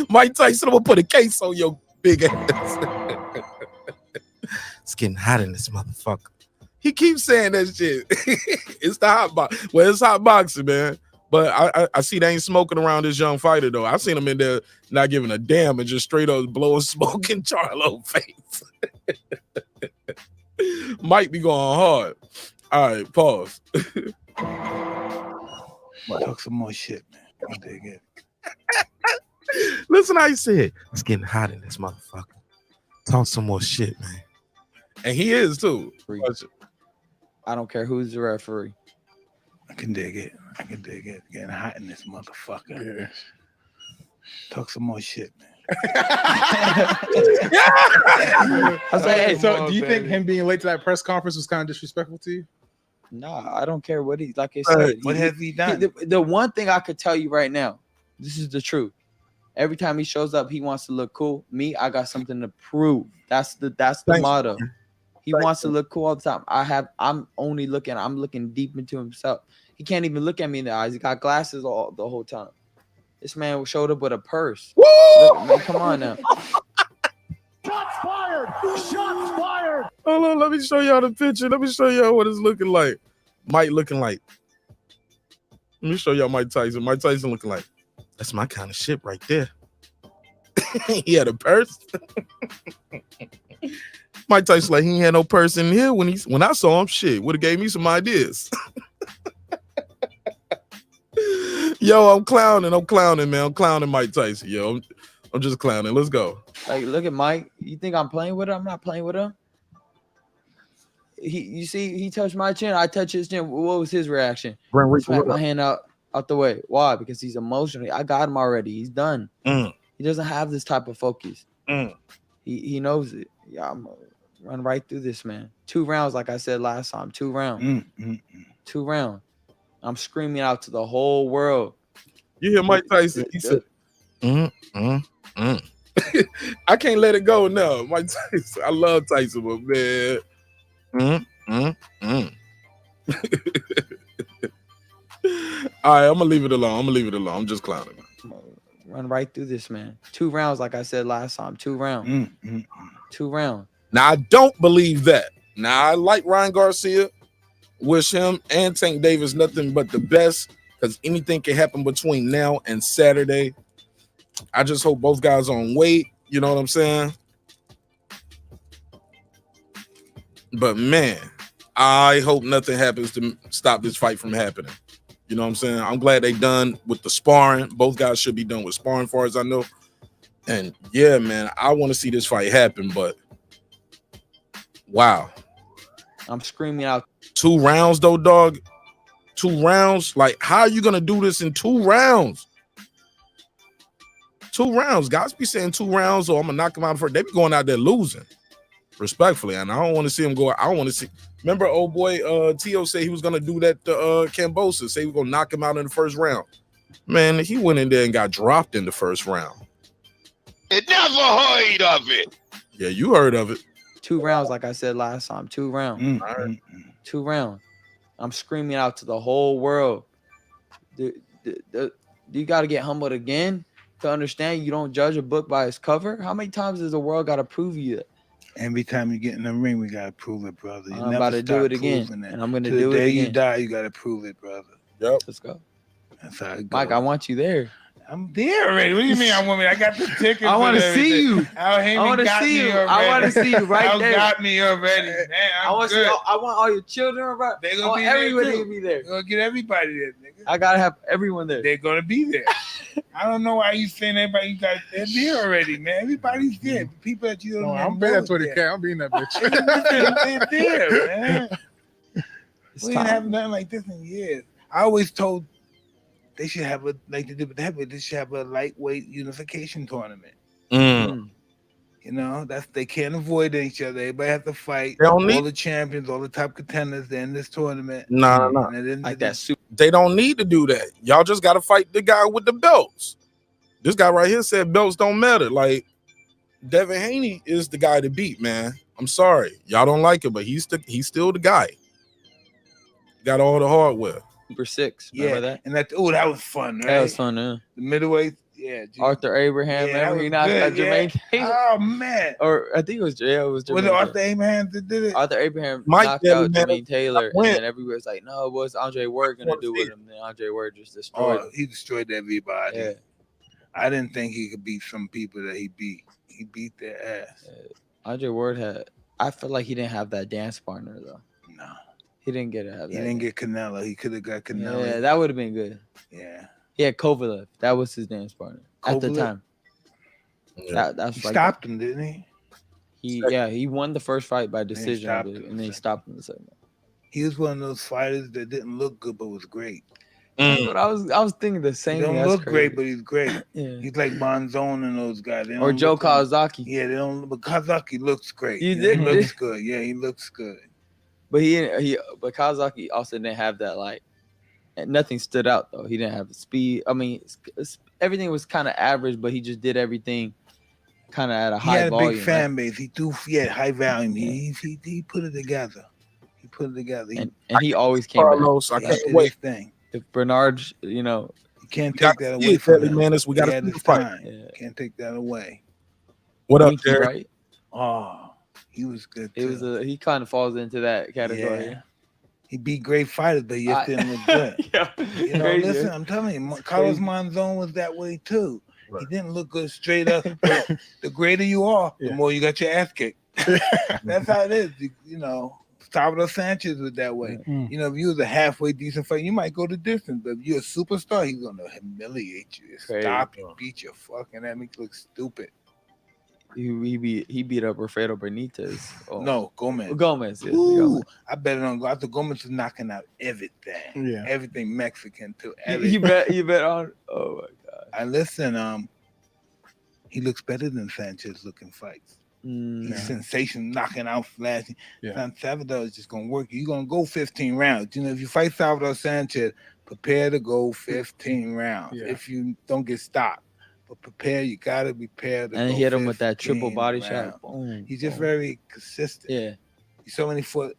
Mike Tyson, I'm gonna put a case on your big ass. It's getting hot in this motherfucker. He keeps saying that shit. It's the hot box. Well, it's hot boxing, man. But I see they ain't smoking around this young fighter though. I seen him in there not giving a damn and just straight up blowing smoke in Charlo face. Might be going hard. All right, pause. Talk some more shit, man. I dig it. Listen how he said, it's getting hot in this motherfucker. Talk some more shit, man. And he is too. I don't care who's the referee. I can dig it. I can dig it. Getting hot in this motherfucker. Yeah. Talk some more shit, man. I was like, hey, So do you think him being late to that press conference was kind of disrespectful to you? Nah, I don't care what like I said. What has he done? The one thing I could tell you right now, this is the truth. Every time he shows up, he wants to look cool. Me, I got something to prove. That's the motto. He wants to look cool all the time. I'm looking deep into himself. He can't even look at me in the eyes. He got glasses the whole time. This man showed up with a purse. Look, man, come on now. Shots fired! Shots fired! Hold on, let me show y'all the picture. Let me show y'all what it's looking like. Mike looking like. Let me show y'all Mike Tyson. Mike Tyson looking like. That's my kind of shit right there. He had a purse. Mike Tyson like he ain't had no purse in here when I saw him. Shit, would have gave me some ideas. Yo, I'm clowning, man. I'm clowning Mike Tyson. Yo, I'm just clowning. Let's go. Like, look at Mike. You think I'm playing with him? I'm not playing with him. You see, he touched my chin. I touched his chin. What was his reaction? Smack my hand out the way. Why? Because he's emotional. I got him already. He's done. He doesn't have this type of focus. He knows it. Yeah, I'm gonna run right through this, man. 2 rounds, like I said last time. 2 rounds. 2 rounds. I'm screaming out to the whole world. You hear Mike Tyson? He said, I can't let it go now. Mike Tyson. I love Tyson, but man. All right, I'm gonna leave it alone. I'm just clowning. Run right through this, man. 2 rounds, like I said last time. 2 rounds. 2 rounds. Now I don't believe that. Now I like Ryan Garcia. Wish him and Tank Davis nothing but the best, because anything can happen between now and Saturday. I just hope both guys are on weight. You know what I'm saying? But man, I hope nothing happens to stop this fight from happening. You know what I'm saying? I'm glad they done with the sparring. Both guys should be done with sparring, as far as I know. And yeah, man, I want to see this fight happen, but wow. I'm screaming out. 2 rounds though, dog. 2 rounds. Like, how are you gonna do this in 2 rounds? 2 rounds. Guys be saying 2 rounds, or I'm gonna knock him out first. They be going out there losing, respectfully, and I don't want to see him go. I don't want to see. Remember, old boy Tio said he was gonna do that to Cambosa. Say he was gonna knock him out in the first round. Man, he went in there and got dropped in the first round. I never heard of it. Yeah, you heard of it. 2 rounds, like I said last time. 2 rounds. 2 rounds. I'm screaming out to the whole world. You got to get humbled again to understand you don't judge a book by its cover. How many times does the world got to prove you that? Every time you get in the ring, we gotta prove it, brother. I'm about to do it again, and I'm gonna do it again. The day you die, you gotta prove it, brother. Yep. Let's go. That's how it goes. Mike, I want you there. I'm there already. What do you mean I want me? I got the tickets. I want to see you. I want to see you. I want to see you right there. Got me already, man. I want all your children right. They're gonna be everybody to be there. We're gonna get everybody there, nigga. I gotta have everyone there. They're gonna be there. I don't know why you saying everybody. You guys, they're there already, man. Everybody's there. The people that you don't know. I'm betting that's what it can. I'm being that bitch. They're there, man. We ain't having nothing like this in years. I always told they should have like they did with the heavyweight. They should have a lightweight unification tournament. You know, they can't avoid each other. Everybody has to fight. All the champions, all the top contenders. They're in this tournament. No. Like that super. They don't need to do that. Y'all just got to fight the guy with the belts. This guy right here said belts don't matter. Like, Devin Haney is the guy to beat, man. I'm sorry. Y'all don't like it, but he's still the guy. Got all the hardware. Super 6. Remember that? And that was fun, right? That was fun, yeah. The middleweight, Arthur Abraham. Yeah, Remember he that was knocked out good, yeah. Jermaine Taylor? Oh man. Or I think it was Jermaine Was it Taylor. Arthur Abraham that did it? Arthur Abraham Mike knocked Taylor, out man, Jermaine Taylor, and went. then everybody's like, "No, what's Andre Ward gonna do with him?" And then Andre Ward just destroyed him. He destroyed everybody. Yeah. I didn't think he could beat some people that he beat. He beat their ass. Andre Ward had. I feel like he didn't have that dance partner though. No, He didn't get to have that. he didn't get Canelo. He could have got Canelo. Yeah, that would have been good. Yeah. He had Kovalev. That was his dance partner at the Kovalev? time. Yeah. That's He like stopped him, didn't he? he won the first fight by decision, I stopped believe, him. and then he stopped in the second. He was one of those fighters that didn't look good but was great. But I was thinking the He same. don't thing. That's look crazy. great, but he's great. Yeah. He's like Bonzone and those guys. They Or don't Joe look like- Kawasaki. Yeah, they don't. But Kawasaki looks great. You Yeah, did? He looks good. Yeah, he looks good. But but Kawasaki also didn't have that like. And nothing stood out though. He didn't have the speed. I mean, everything was kind of average, but he just did everything kind of at a He high had a volume. big fan base. He had high volume. He put it together. He put it together. And he always came back. Carlos, I He can't did wait. his thing. If Bernard, You can't We take got that to see away it, from Deadly him. Menace. We got He to had see his the fight. time. Yeah. Can't take that away. What up, Winky, Jared? right? Oh, he was good too. He kind of falls into that category. Yeah. He beat great fighters, but he just didn't look good. Yeah. You know, Crazy. listen, I'm telling you, Carlos crazy. Monzon was that way too. Right. He didn't look good straight up. But the greater you are, the Yeah. more you got your ass kicked. That's how it is. You know, Salvador Sanchez was that way. Mm. You know, if you was a halfway decent fighter, you might go the distance. But if you're a superstar, he's gonna humiliate you, Crazy. stop you, beat your fucking ass, make you look stupid. He beat up Alfredo Benitez. Oh. No, Gomez. Gomez. Yes, Ooh, Gomez. I bet it on. I thought Gomez was knocking out everything. Yeah. Everything Mexican too. You bet on. Oh my god. I listen. He looks better than Sanchez looking fights. Mm. He's sensational, knocking out, flashing. Yeah. Salvador is just gonna work. You're gonna go 15 rounds. You know, if you fight Salvador Sanchez, prepare to go 15 rounds. Yeah. If you don't get stopped, but prepare. You gotta prepare to. And go he hit him with that triple 15 body rounds. shot. Boom, He's just boom. very consistent. Yeah. He so many foot.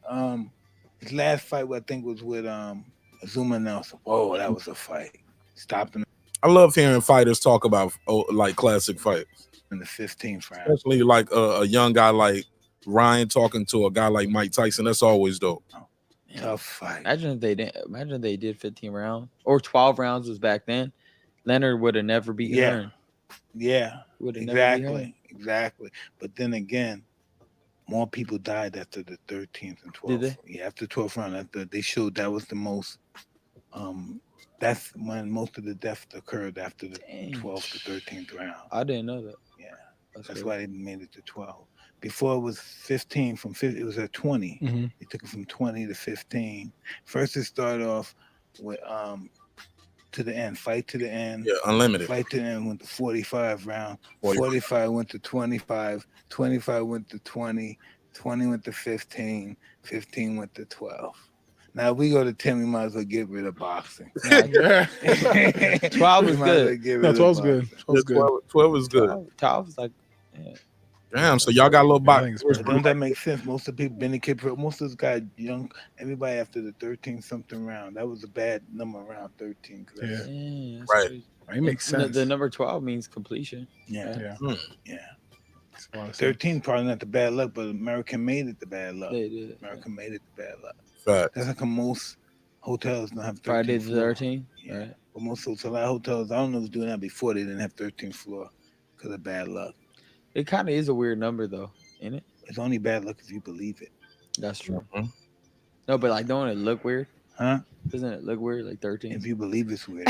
His last fight, I think, was with Azuma Nelson. Whoa, that was a fight. Stopped him I love hearing fighters talk about like classic fights, in the 15th round. especially like a young guy like Ryan talking to a guy like Mike Tyson. That's always dope. Tough fight. Imagine if they didn't. Imagine if they did 15 rounds or 12 rounds was back then. Leonard would have never beat Yeah. Hearn. Yeah, Would have never beat Hearn. exactly. But then again, more people died after the 13th and 12th. Did they? Yeah, after 12th round. After they showed that was the most. That's when most of the deaths occurred after the Dang. 12th to 13th round. I didn't know that. Yeah, That's that's crazy. why they made it to 12. Before it was 15. From 50, it was at 20. Mhm. They took it from 20 to 15. First, it started off with to the end, fight to the end. Yeah, unlimited. Fight to the end went to 45 round. 45. 45 went to 25. 25 went to 20. 20 went to 15. 15 went to 12. Now if we go to 10, we might as well get rid of boxing. 12 We was might as well good. get rid No, of 12's boxing. good. 12's good. 12 is good. 12 was like, yeah. Damn, so y'all got a little Yeah, I think box. it's But don't that make sense? Most of the people, Benny Kid, most of those guys, young, everybody after the 13 something round. That was a bad number around 13. 'cause Yeah. that's- Yeah, that's Right. crazy. It makes The- sense. The number 12 means completion. Yeah. Yeah. Yeah. Makes a lot of sense. 13 probably not the bad luck, but American made it the bad luck. They did. American made it the bad luck. Fact. That's like most hotels don't have 13th Friday the floor. 13th. Yeah. Right. But most of a lot of hotels, I don't know who's doing that before they didn't have 13th floor because of bad luck. It kind of is a weird number though, isn't it? It's only bad luck if you believe it. That's true. Mhm. No, but like, don't it look weird? Huh? Doesn't it look weird? Like 13. If you believe it's weird.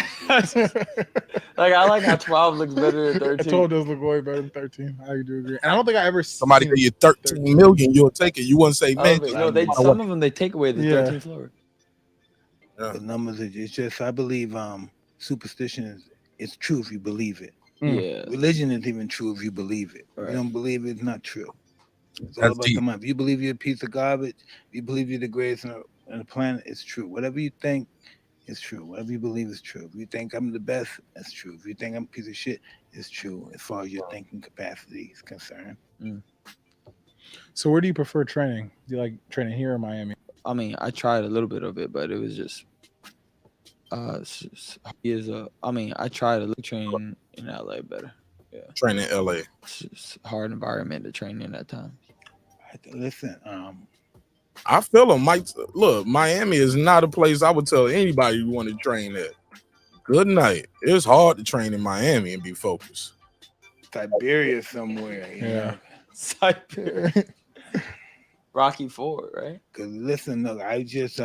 Like I like how 12 looks better than 13. 12 does look way better than 13. I do agree. And I don't think I ever Somebody seen give you 13 million, you'll take it. You wouldn't say, Oh, man, but no, I some of them they take away the Yeah. 13th floor. The numbers, it's just, I believe superstition is true if you believe it. Mm. Yeah. Religion is even true if you believe it. If Right. you don't believe it, it's not true. It's all That's about deep. the mind. If you believe you're a piece of garbage, if you believe you're the greatest on the planet, it's true. Whatever you think is true. Whatever you believe is true. If you think I'm the best, that's true. If you think I'm a piece of shit, it's true as far as your thinking capacity is concerned. So where do you prefer training? Do you like training here or Miami? I mean, I tried a little bit of it, but it was just He is a. I mean, I try to train in LA better. Yeah, Train in LA. it's a hard environment to train in at times. Listen, I feel him. Look, Miami is not a place I would tell anybody you want to train at. Good night. It's hard to train in Miami and be focused. Siberia somewhere. Yeah. Siberia. Rocky Ford, right? Cause listen, look, I just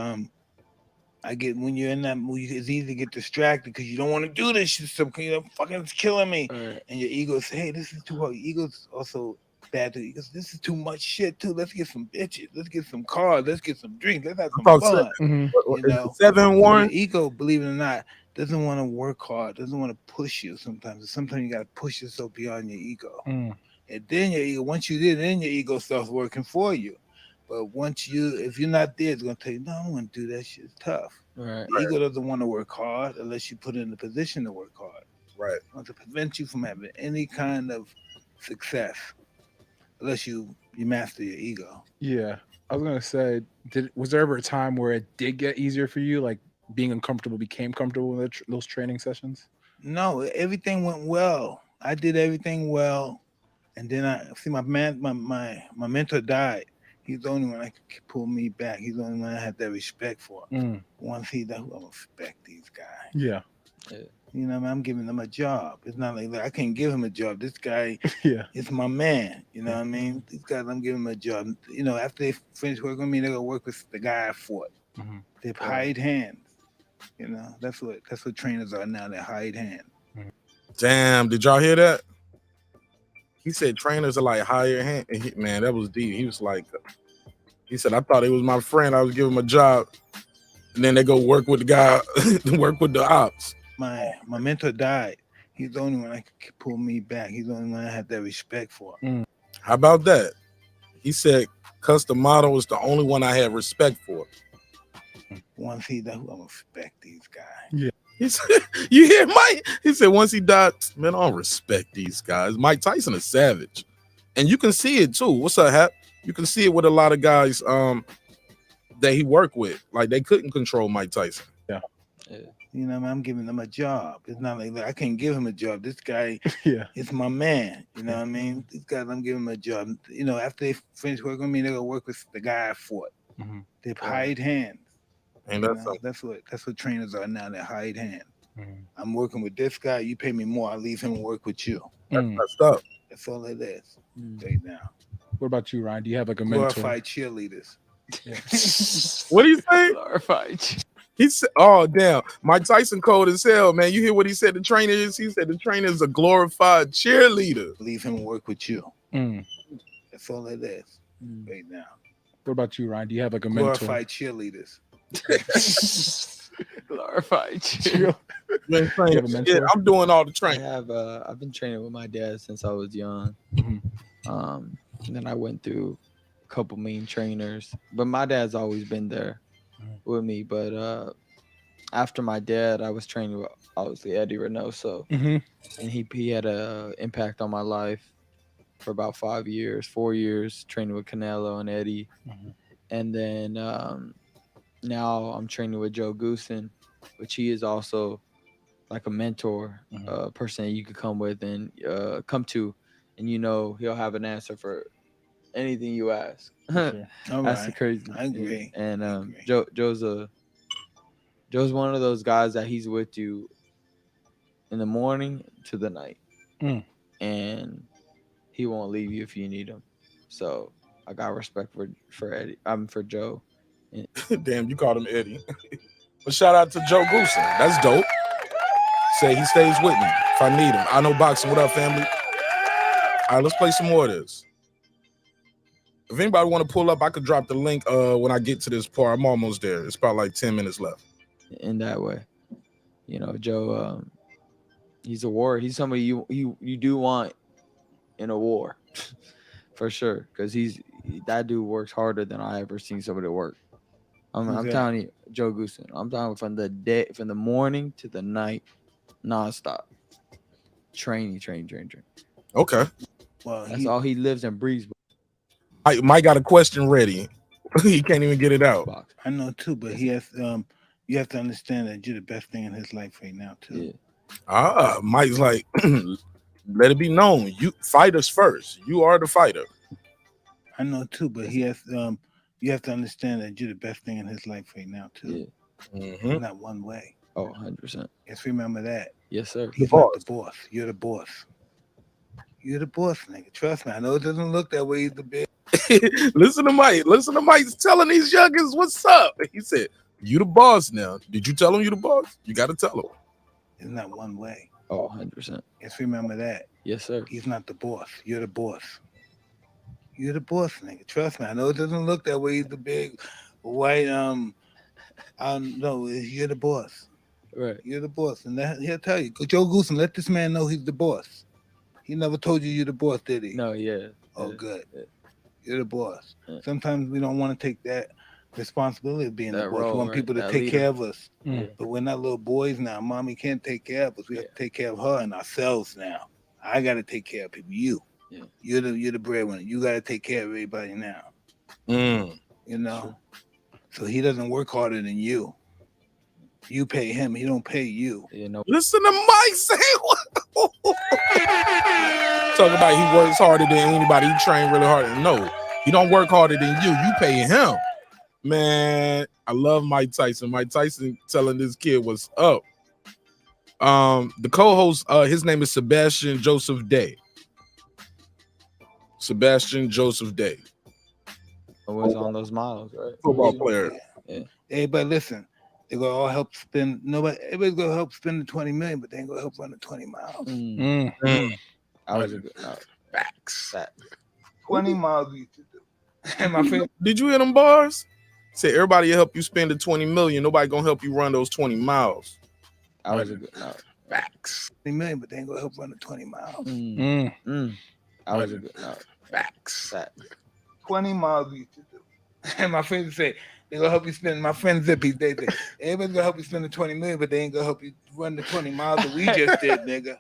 I get when you're in that mood, it's easy to get distracted because you don't want to do this shit. So you know, fucking it's killing me. Right. And your ego says, hey, this is too hard. Your ego's also bad too. Because this is too much shit too. Let's get some bitches. Let's get some cars. Let's get some drinks. Let's have some fun. You know, 7 Warren. Your ego, believe it or not, doesn't want to work hard. Doesn't want to push you. Sometimes you gotta push yourself beyond your ego. And then your ego, once you did, then your ego starts working for you. But if you're not there, it's gonna tell you, no, I don't want to do that shit. It's tough. Right. The ego doesn't want to work hard unless you put it in the position to work hard. Right. It wants to prevent you from having any kind of success unless you master your ego. Yeah, I was gonna say, was there ever a time where it did get easier for you, like being uncomfortable became comfortable in those training sessions? No, everything went well. I did everything well, and then I see my mentor died. He's the only one that could pull me back. He's the only one I had that respect for. Once he died, I'm gonna respect these guys. Yeah. You know, I'm giving them a job. It's not like I can't give him a job. This guy, is my man. You know what I mean? These guys, I'm giving them a job. You know, after they finish working with me, they're gonna work with the guy I fought. They've hired hands. You know, that's what trainers are now. They're hired hands. Damn, did y'all hear that? He said trainers are like hired hand. Man, that was deep. He was like, he said, I thought it was my friend. I was giving him a job, and then they go work with the guy, work with the ops. My mentor died. He's the only one that could pull me back. He's the only one I had that respect for. How about that? He said Custom Model was the only one I had respect for. Once he died, I'm gonna respect these guys. Yeah. He said, you hear Mike? He said once he died, man, I don't respect these guys. Mike Tyson is savage. And you can see it too. What's up, Hap? You can see it with a lot of guys that he worked with. Like they couldn't control Mike Tyson. Yeah. You know, I'm giving them a job. It's not like I can't give him a job. This guy, is my man. You know what I mean? These guys, I'm giving them a job. You know, after they finish working with me, they're gonna work with the guy I fought. They've hired hands. And that's what trainers are now. They're hired hands. I'm working with this guy. You pay me more. I leave him and work with you. That's messed up. That's all it is right now. What about you, Ryan? Do you have like a mentor? Glorified cheerleaders. What do you say? Glorified. He said, "Oh damn, Mike Tyson cold as hell, man. You hear what he said? The trainer is. He said the trainer is a glorified cheerleader. Leave him and work with you. That's all it is right now. What about you, Ryan? Do you have like a mentor? Glorified cheerleaders. Glorified cheerleader. Yeah, I'm doing all the training. I've been training with my dad since I was young. And then I went through a couple mean trainers, but my dad's always been there with me. But after my dad, I was training with obviously Eddie Reynoso, and he had an impact on my life for about 4 years, training with Canelo and Eddie, and then now I'm training with Joe Goosen, which he is also like a mentor, person that you could come with and come to, and you know he'll have an answer for anything you ask. That's the crazy. I agree. And Joe's one of those guys that he's with you in the morning to the night, and he won't leave you if you need him. So I got respect for Eddie. For Joe. Damn, you called him Eddie. But shout out to Joe Goosen. That's dope. Say he stays with me if I need him. I know boxing. What up, family? All right, let's play some more of this. If anybody want to pull up, I could drop the link when I get to this part. I'm almost there. It's about like 10 minutes left. In that way, you know, Joe, he's a warrior. He's somebody you do want in a war, for sure. Because that dude works harder than I ever seen somebody work. I'm telling you, Joe Goosen. I'm talking from the morning to the night, nonstop. Training. Okay. Well, that's all he lives and breathes. Mike got a question ready. He can't even get it out. I know too, but he has You have to understand that you're the best thing in his life right now too. Yeah. Mike's like, let it be known, you fighters first. You are the fighter. I know too, but he has. You have to understand that you're the best thing in his life right now too. Yeah. It's not one way. Oh, 100%. Just remember that. Yes, sir. He's not the boss. You're the boss. You're the boss, nigga. Trust me. I know it doesn't look that way. He's the big. Listen to Mike. Listen to Mike's telling these youngins what's up. He said, "You the boss now." Did you tell him you the boss? You got to tell him. It's not one way. Oh, 100%. Just remember that. Yes, sir. He's not the boss. You're the boss. You're the boss, nigga. Trust me. I know it doesn't look that way. He's the big white. I don't know. You're the boss. Right. You're the boss, and he'll tell you. Joe Goosen, let this man know he's the boss. He never told you you're the boss, did he? No, yeah. Oh, yeah, good. yeah. You're the boss. Yeah. Sometimes we don't want to take that responsibility of being the That boss. We role, want right? people to That take leader. care of us. Yeah. But we're not little boys now. Mommy can't take care of us. We have to take care of her and ourselves now. I got to take care of people. You. Yeah. You're the breadwinner. You got to take care of everybody now. Mm. You know? So he doesn't work harder than you. You pay him. He don't pay you. You know. Listen to Mike say what? Talk about he works harder than anybody. He train really hard. No, he don't work harder than you. You pay him. Man, I love Mike Tyson. Mike Tyson telling this kid what's up. The co-host, his name is Sebastian Joseph Day. Sebastian Joseph Day. Always on those miles, right? Football player. Yeah. Hey, but listen, they're gonna all help spend. Everybody's gonna help spend the 20 million, but they ain't gonna help run the 20 miles. I was a good Facts. 20 miles we used to do. And my friend, Did you hear them bars? Say everybody will help you spend the 20 million. Nobody gonna help you run those 20 miles. I was a good Facts. 20 million, but they ain't gonna help run the 20 miles. I was a good Facts. 20 miles we used to do. And my friends say they're gonna help you spend. My friend Zippy, they say everybody's gonna help you spend the 20 million, but they ain't gonna help you run the 20 miles that we just did, nigga.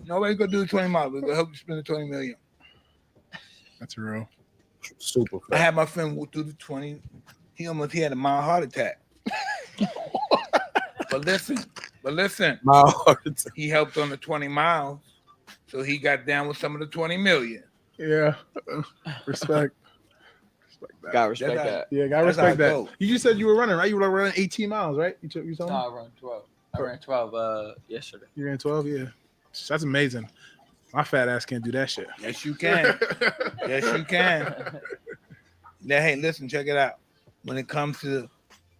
Nobody's gonna do the 20 miles. We're gonna help you spend the 20 million. That's real. Super. I had my friend do the 20. He had a mild heart attack. But listen. Mild heart attack. He helped on the 20 miles, so he got down with some of the 20 million. Yeah. Respect. Gotta respect That's that. Yeah, gotta That's how respect it that. goes. You just said you were running, right? You were running 18 miles, right? You told No, me? I ran 12. I ran 12 yesterday. You ran 12, yeah. That's amazing. My fat ass can't do that shit. Yes, you can. Yes, you can. Now, hey, listen, check it out. When it comes to,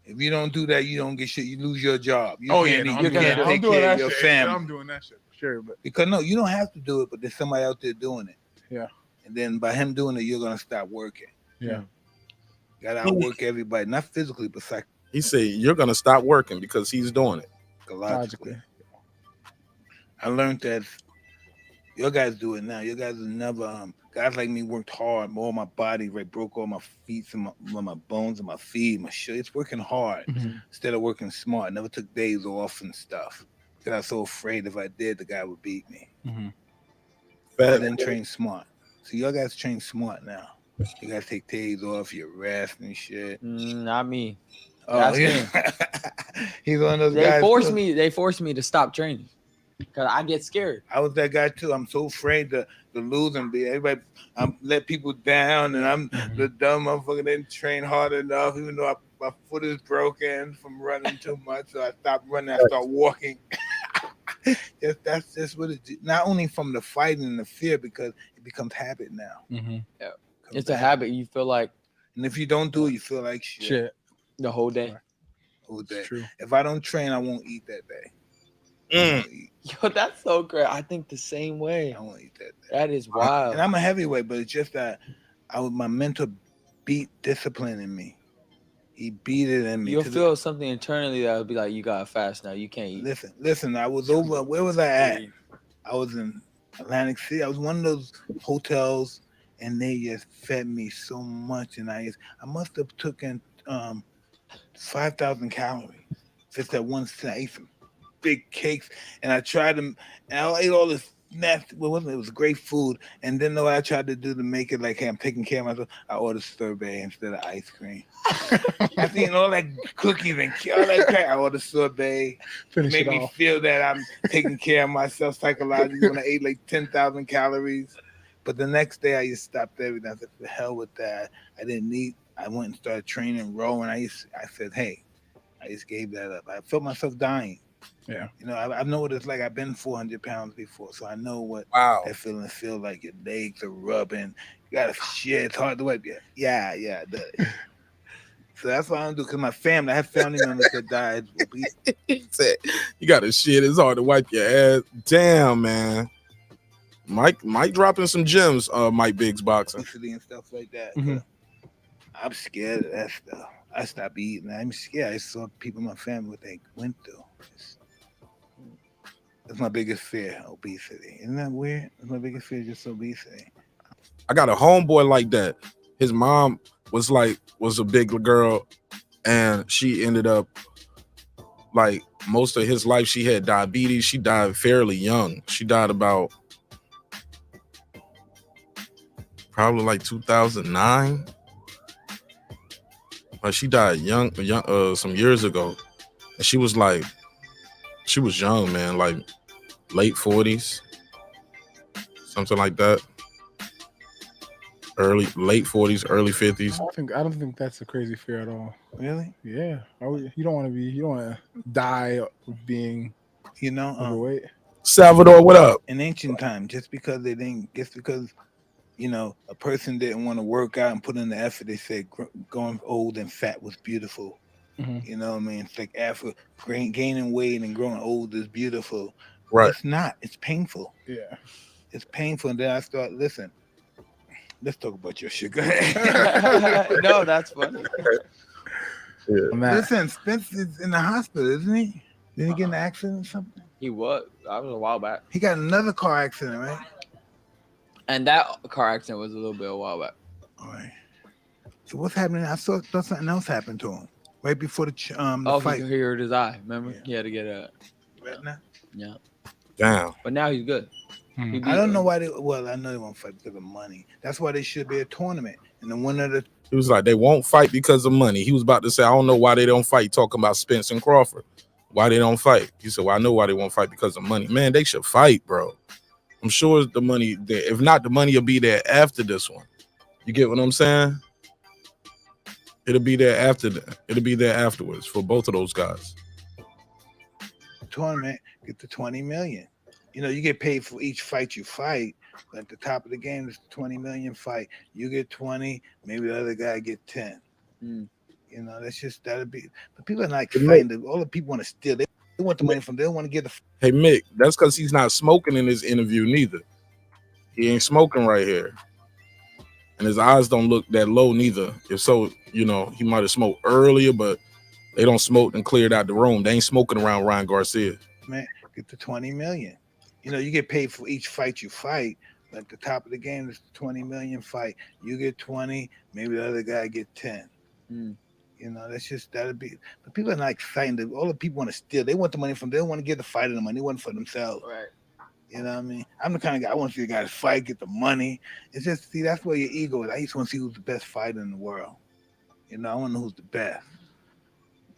if you don't do that, you don't get shit. You lose your job. You can't I'm you doing can't that. take I'm doing care that of your shit. family. I'm doing that shit for sure. But Because no, you don't have to do it, but there's somebody out there doing it. Yeah. And then by him doing it, you're gonna stop working. yeah. You gotta outwork everybody, not physically, but He said you're gonna stop working because he's doing it. psychologically. I learned that your guys do it now. Your guys have never guys like me worked hard, all my body, right, broke all my feet and my bones and my feet, my shit. It's working hard instead of working smart. Never took days off and stuff. Because I was so afraid if I did, the guy would beat me. I didn't train smart. So y'all guys train smart now. You guys take days off, you rest and shit. Not me. Oh, That's yeah. He's one of those They guys. forced me to stop training because I get scared. I was that guy too. I'm so afraid to lose and be everybody. I'm let people down, and I'm the dumb motherfucker. Didn't train hard enough, even though my foot is broken from running too much. So I stopped running. I start walking. That's just what it. Not only from the fighting and the fear, because it becomes habit now. Yeah, it's a habit. You feel like, and if you don't do it, you feel like shit the whole day. Whole day. True. If I don't train, I won't eat that day. Yo, that's so great. I think the same way. I won't eat that day. That is wild. And I'm a heavyweight, but it's just that my mentor beat discipline in me. He beat it in me. You'll feel something internally that will be like, you gotta fast now. You can't eat. Listen. I was over. Where was I at? I was in Atlantic City. I was one of those hotels, and they just fed me so much, and I must have taken 5,000 calories just that one. I ate some big cakes, and I tried them, and I ate all this nasty. What was it? It was great food. And then what I tried to do to make it like, hey, I'm taking care of myself, I ordered sorbet instead of ice cream. After eating all that cookies and all that crap, I ordered sorbet. Finish Make it me off. feel that I'm taking care of myself psychologically when I ate like 10,000 calories. But the next day I just stopped everything. I said, the hell with that. I didn't need. I went and started training, rowing. I said, hey, I just gave that up. I felt myself dying. Yeah. You know, I know what it's like. I've been 400 pounds before, so I know what Wow. that feeling feel like. Your legs are rubbing. You got to shit. It's hard to wipe. Yeah, it does. So that's what I don't do, because my family, I have family members that died. He said, you got to shit. It's hard to wipe your ass. Damn, man. Mike dropping some gems, Mike Biggs boxing. Obesity and stuff like that. Mhm. I'm scared of that stuff. I stopped eating. I'm scared. I saw people in my family what they went through. That's my biggest fear, obesity. Isn't that weird? That's my biggest fear, just obesity. I got a homeboy like that. His mom was a big girl, and she ended up, like, most of his life she had diabetes. She died fairly young. She died about probably like 2009. Like, she died young, some years ago, and she was young, man, like late 40s, something like that. Late 40s, early 50s. I don't think that's a crazy fear at all. Really? Yeah. You don't want to die of being, overweight. Salvador, what up? In ancient time, just because a person didn't want to work out and put in the effort, they said going old and fat was beautiful. Mm-hmm. You know what I mean? It's like after gaining weight and growing old is beautiful. Right. It's not. It's painful. Yeah. It's painful. And then I start, listen, let's talk about your sugar. No, that's funny. Yeah. Listen, Spence is in the hospital, isn't he? Did he get in an accident or something? He was. That was a while back. He got another car accident, right? And that car accident was a little bit a while back. All right. So what's happening? I thought something else happened to him right before the fight. He hurt his eye. Remember? Yeah. He had to get a Retina? Yeah. Damn. But now he's good. He beat I don't know him. why I know they won't fight because of money. That's why they should be a tournament. And the winner of the He was like, they won't fight because of money. He was about to say, I don't know why they don't fight, talking about Spence and Crawford. Why they don't fight? He said, well, I know why they won't fight, because of money. Man, they should fight, bro. I'm sure the money there. If not, the money will be there after this one. You get what I'm saying? It'll be there afterwards for both of those guys. tournament, get the 20 million. You know, you get paid for each fight you fight. But at the top of the game, it's 20 million fight. You get 20, maybe the other guy get 10. Mm. You know, that'll be. But people are not fighting. All the people want to steal. They want the money from. They don't want to get the. Hey Mick, that's because he's not smoking in this interview neither. He ain't smoking right here, and his eyes don't look that low neither. If so, you know, he might have smoked earlier, but they don't smoke and cleared out the room. They ain't smoking around Ryan Garcia. Man, get the 20 million. You know, you get paid for each fight you fight. But at the top of the game, it's 20 million fight. You get 20, maybe the other guy get 10. Mm. You know, that'll be. But people are not fighting. All the people want to steal. They want the money from. They don't want to give the fighter the money. They want it for themselves. Right. You know what I mean? I'm the kind of guy. I want to see the guys fight, get the money. It's just, see, that's where your ego is. I just want to see who's the best fighter in the world. You know, I want to know who's the best.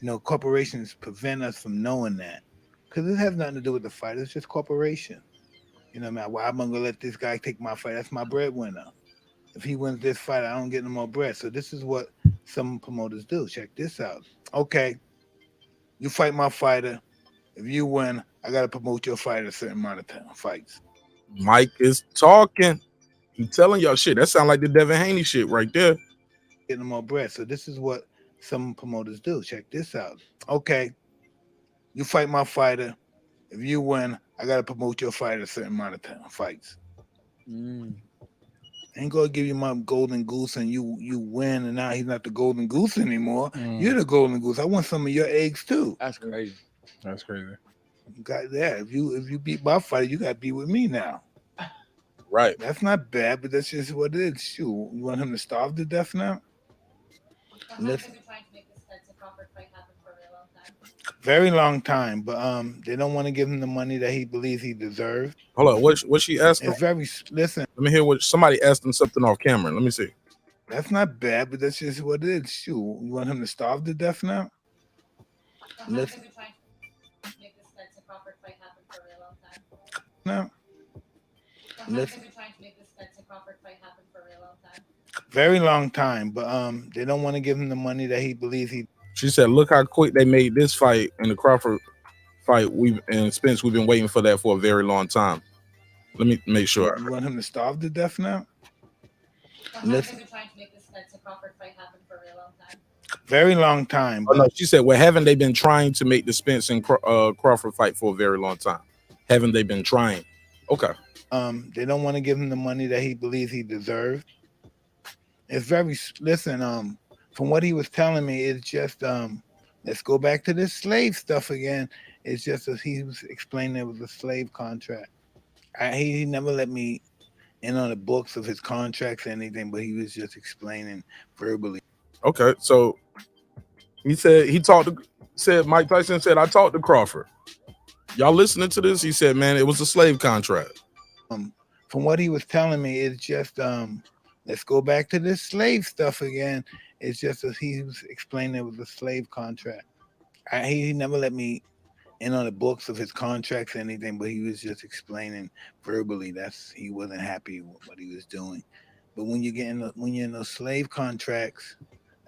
You know, corporations prevent us from knowing that. Because it has nothing to do with the fight. It's just corporation. You know what I mean? Why am I going to let this guy take my fight? That's my breadwinner. If he wins this fight, I don't get no more bread. So this is what some promoters do. Check this out. Okay, you fight my fighter. If you win, I got to promote your fight a certain amount of time, fights. Mike is talking. He telling y'all shit. That sound like the Devin Haney shit right there. Get no more bread. So this is what some promoters do. Check this out. Okay, you fight my fighter. If you win, I got to promote your fight a certain amount of time, fights. Mm. I ain't gonna give you my golden goose and you win, and now he's not the golden goose anymore. You're the golden goose. I want some of your eggs too. That's crazy. That's crazy. You got that. If you beat my fighter, you gotta be with me now. Right. That's not bad, but that's just what it is. Shoot, you want him to starve to death now? Listen. Very long time, but they don't want to give him the money that he believes he deserves. Hold on, what she asked him? It's very listen. Let me hear what somebody asked him something off camera. Let me see. That's not bad, but that's just what it is. Shoot, you want him to starve to death now? Listen. No. Listen. Very long time, but they don't want to give him the money that he believes he. She said, "Look how quick they made this fight in the Crawford fight. And Spence, we've been waiting for that for a very long time." Let me make sure. You want him to starve to death now? Listen. Very long time. Oh, no, she said, "Well, haven't they been trying to make the Spence and Crawford fight for a very long time? Haven't they been trying?" Okay. They don't want to give him the money that he believes he deserves. It's very listen. From what he was telling me, it's just let's go back to this slave stuff again. It's just as he was explaining, it was a slave contract. He never let me in on the books of his contracts or anything, but he was just explaining verbally. Okay, so he said Mike Tyson said, "I talked to Crawford." Y'all listening to this? He said, "Man, it was a slave contract." From what he was telling me, it's just let's go back to this slave stuff again. It's just as he was explaining, it was a slave contract. He never let me in on the books of his contracts or anything, but he was just explaining verbally. He wasn't happy with what he was doing. But when you're in those slave contracts,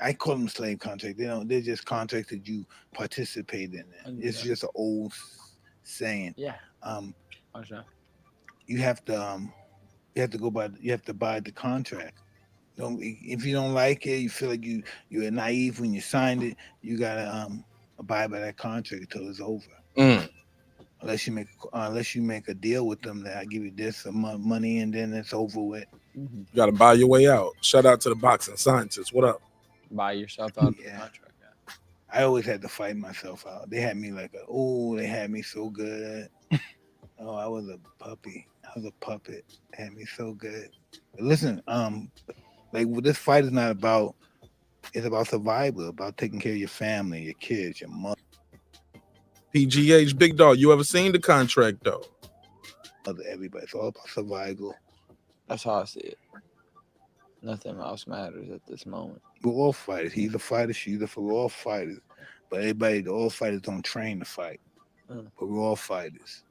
I call them slave contracts. They're just contracts that you participate in. It's just an old saying. Yeah. You have to buy the contract. If you don't like it, you feel like you're naive when you signed it, you gotta abide by that contract until it's over. Unless you make a deal with them that I give you this money and then it's over with. You gotta buy your way out. Shout out to the boxing scientists. What up? Buy yourself out of the contract. Yeah. I always had to fight myself out. They had me they had me so good. Oh, I was a puppy. I was a puppet. They had me so good. But listen, this fight is not about. It's about survival, about taking care of your family, your kids, your mother. PGH, big dog. You ever seen the contract though? Everybody. It's all about survival. That's how I see it. Nothing else matters at this moment. We're all fighters. He's a fighter. She's we're all fighters. But all fighters don't train to fight. But we're all fighters.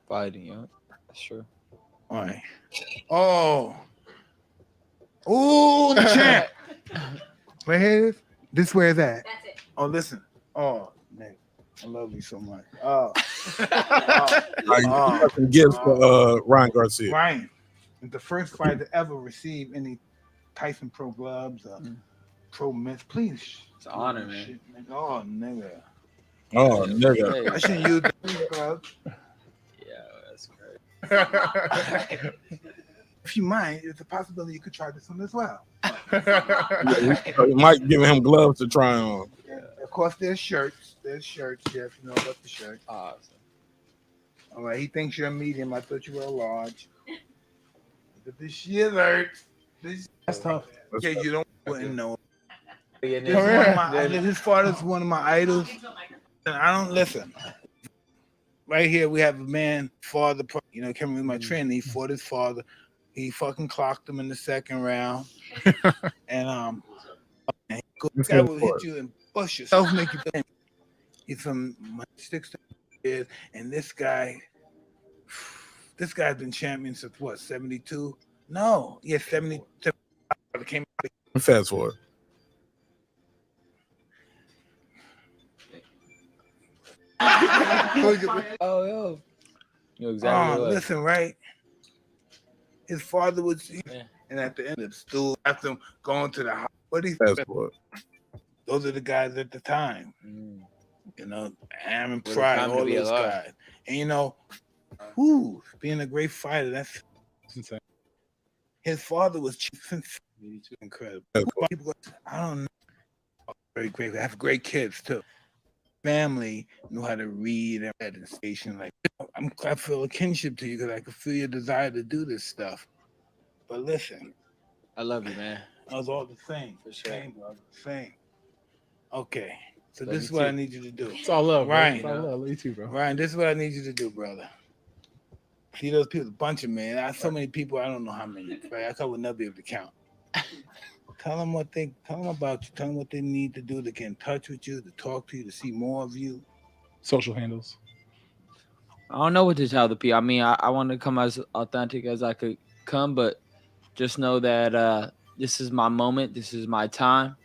Fighting, yeah. That's true. All right. Oh, the champ. Right here. This where it's at. That's it. Oh, listen. Oh, man. I love you so much. Gifts for Ryan Garcia. Ryan is the first fighter to ever receive any Tyson Pro gloves or Pro mitts. Please. It's an honor, man. Shit, oh, nigga. Oh, nigga. I shouldn't use the gloves. Yeah, that's great. If you mind, there's a possibility you could try this one as well. You might give him gloves to try on. Yeah, of course, there's shirts. Yes, you know about the shirt. Awesome. All right, he thinks you're a medium. I thought you were a large. But this shit hurts. That's tough. Yeah, you wouldn't know. His father's one of my idols. And I don't listen. Right here, we have a man, father, came with my trainer. He fought his father. He fucking clocked him in the second round. And this guy will hit you and bust yourself, make you play. He's from 6 years, and this guy's been champion since what, 72? No, 70. Came out. Fast forward. Oh, yo. Exactly. Listen, right? His father was, and at the end of the stool, after going to the house, fast forward. Those are the guys at the time. Aaron Pride, all those guys. And being a great fighter, that's insane. His father was incredible. I don't know. Very great. I have great kids too. Family knew how to read and at the station. I feel a kinship to you because I can feel your desire to do this stuff. But listen, I love you, man. I was all the same. For sure. Same, brother. Same. Okay. So Love this you is what I too. need you to do. It's all love, bro. Ryan, It's all love. Love you too, bro. Ryan, this is what I need you to do, brother. See those people, a bunch of men. I have so many people, I don't know how many. Right? I would never be able to count. Tell them about you. Tell them what they need to do to get in touch with you, to talk to you, to see more of you. Social handles. I don't know what to tell the people. I mean, I want to come as authentic as I could come, but just know that this is my moment. This is my time.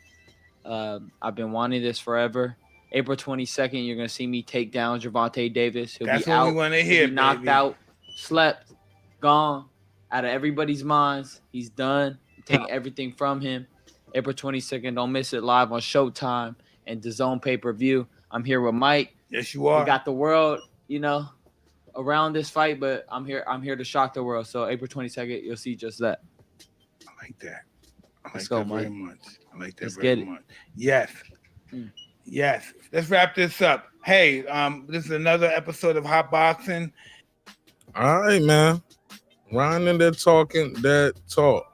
I've been wanting this forever. April 22nd, you're gonna see me take down Gervonta Davis. He'll That's be what out. we want to He'll hear, be knocked baby. out, slept, gone, out of everybody's minds. He's done. I'm taking everything from him. April 22nd, don't miss it, live on Showtime and DAZN pay-per-view. I'm here with Mike. Yes, you are. We got the world, around this fight, but I'm here to shock the world. So April 22nd, you'll see just that. I like that. I Let's like go, that very Mike. much. I like that Let's very get it. much. Yes. Mm. Yes. Let's wrap this up. Hey, this is another episode of Hot Boxing. All right, man. Ryan in there talking that talk.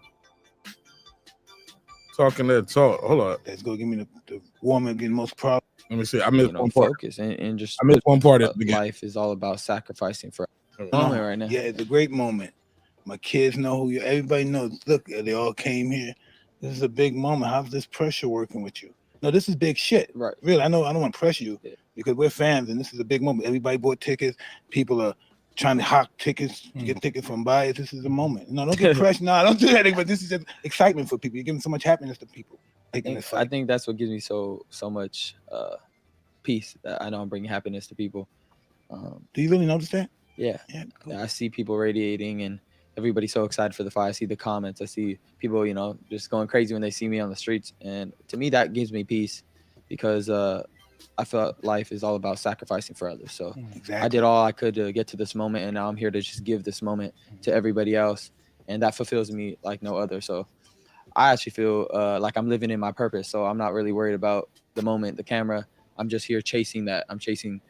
Talking that talk. Hold on. Let's go give me the woman getting most proud. Let me see. I missed one part. Focus and just I missed one part at the beginning. life is all about sacrificing for moment right now. Yeah, it's a great moment. My kids know who you. Everybody knows. Look, they all came here. This is a big moment. How's this pressure working with you? No, this is big shit. Right. Really, I know. I don't want to pressure you Yeah. because we're fans, and this is a big moment. Everybody bought tickets. People are trying to hawk tickets, get tickets from buyers. This is a moment. No, don't get pressure. No, don't do that. But this is just excitement for people. You're giving so much happiness to people. I think that's what gives me so much peace. That I know I'm bringing happiness to people. Do you really notice that? Yeah. Cool. I see people radiating and everybody's so excited for the fight. I see the comments. I see people, just going crazy when they see me on the streets. And to me, that gives me peace because I felt life is all about sacrificing for others. So Exactly. I did all I could to get to this moment. And now I'm here to just give this moment to everybody else. And that fulfills me like no other. So I actually feel like I'm living in my purpose. So I'm not really worried about the moment, the camera. I'm just here chasing that. I'm chasing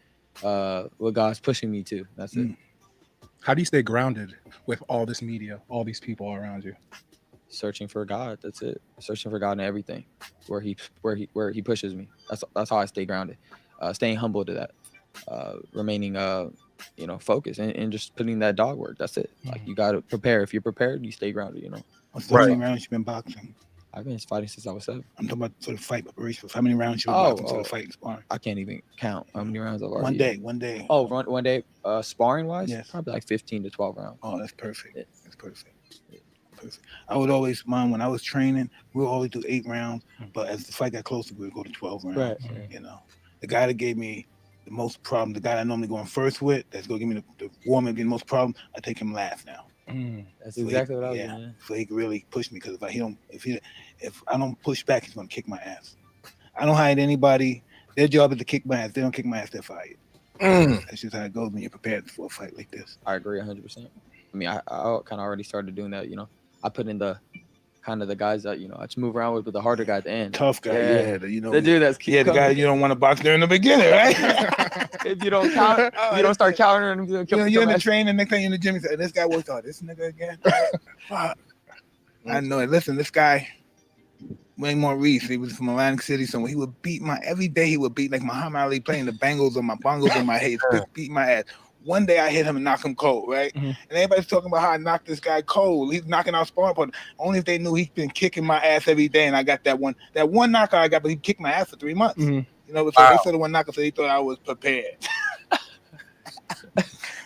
what God's pushing me to. That's it. How do you stay grounded with all this media, all these people around you? Searching for God. That's it. Searching for God in everything, where he pushes me. That's how I stay grounded. Staying humble to that. Remaining focused and just putting that dog work. That's it. Like you gotta prepare. If you're prepared, you stay grounded. How many rounds you been boxing? I've been fighting since I was 7. I'm talking about for the fight preparation. How many rounds you been boxing for the fight sparring? I can't even count how many rounds I've already. One day. Oh, one day. Sparring wise, Yes. probably like 15 to 12 rounds. Oh, that's perfect. Yeah. That's perfect. Perfect. I would always mind when I was training. We would always do 8 rounds, but as the fight got closer, we would go to 12 rounds. Right. The guy that gave me the most problem, the guy I normally going first with, that's gonna give me the woman getting the most problem. I take him last now. That's exactly what I was doing. Yeah, so he can really push me because if I don't push back, he's gonna kick my ass. I don't hide anybody. Their job is to kick my ass. They don't kick my ass, they're fired. That's just how it goes when you're prepared for a fight like this. I agree 100%. I mean, I kind of already started doing that. I put in the kind of the guys that I just move around with the harder guy at the end. Tough guy, the dude that's the guy you don't want to box there in the beginning, right? If you don't count, you don't start countering him. You're in the train, and next time you're in the gym, you say, "This guy worked out. This nigga again." I know it. Listen, this guy, Wayne Maurice, he was from Atlantic City, so he would beat every day. He would beat like Muhammad Ali playing the bangles on my bongos on my head, beat my ass. One day I hit him and knock him cold, right? And everybody's talking about how I knocked this guy cold. He's knocking out sparring partners. Only if they knew he's been kicking my ass every day, and I got that one knockout I got, but he kicked my ass for 3 months. So they said the one knockout, so he thought I was prepared.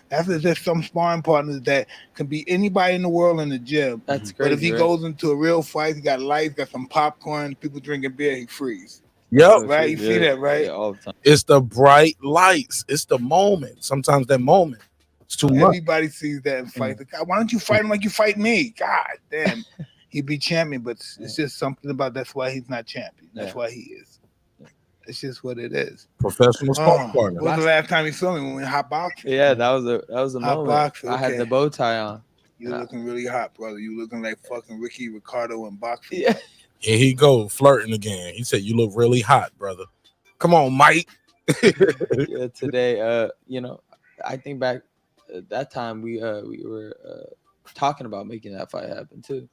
That's just some sparring partners that can be anybody in the world in the gym. That's crazy. But if he goes into a real fight, he got lights, got some popcorn, people drinking beer, he freeze. Yep. Right? You see that, right? Yeah, all the time. It's the bright lights. It's the moment. Sometimes that moment is too much. Everybody sees that in fights. God, why don't you fight him like you fight me? God damn. He'd be champion, but it's just something about that's why he's not champion. That's why he is. It's just what it is. Professional sparring partner. When was the last time you saw me when we hot boxing? Yeah, that was a Hot moment. boxing, I had the bow tie on. You're looking really hot, brother. You looking like fucking Ricky Ricardo in boxing. Yeah. Here he go flirting again. He said, "You look really hot, brother. Come on, Mike." Yeah, today, I think back at that time we were talking about making that fight happen too.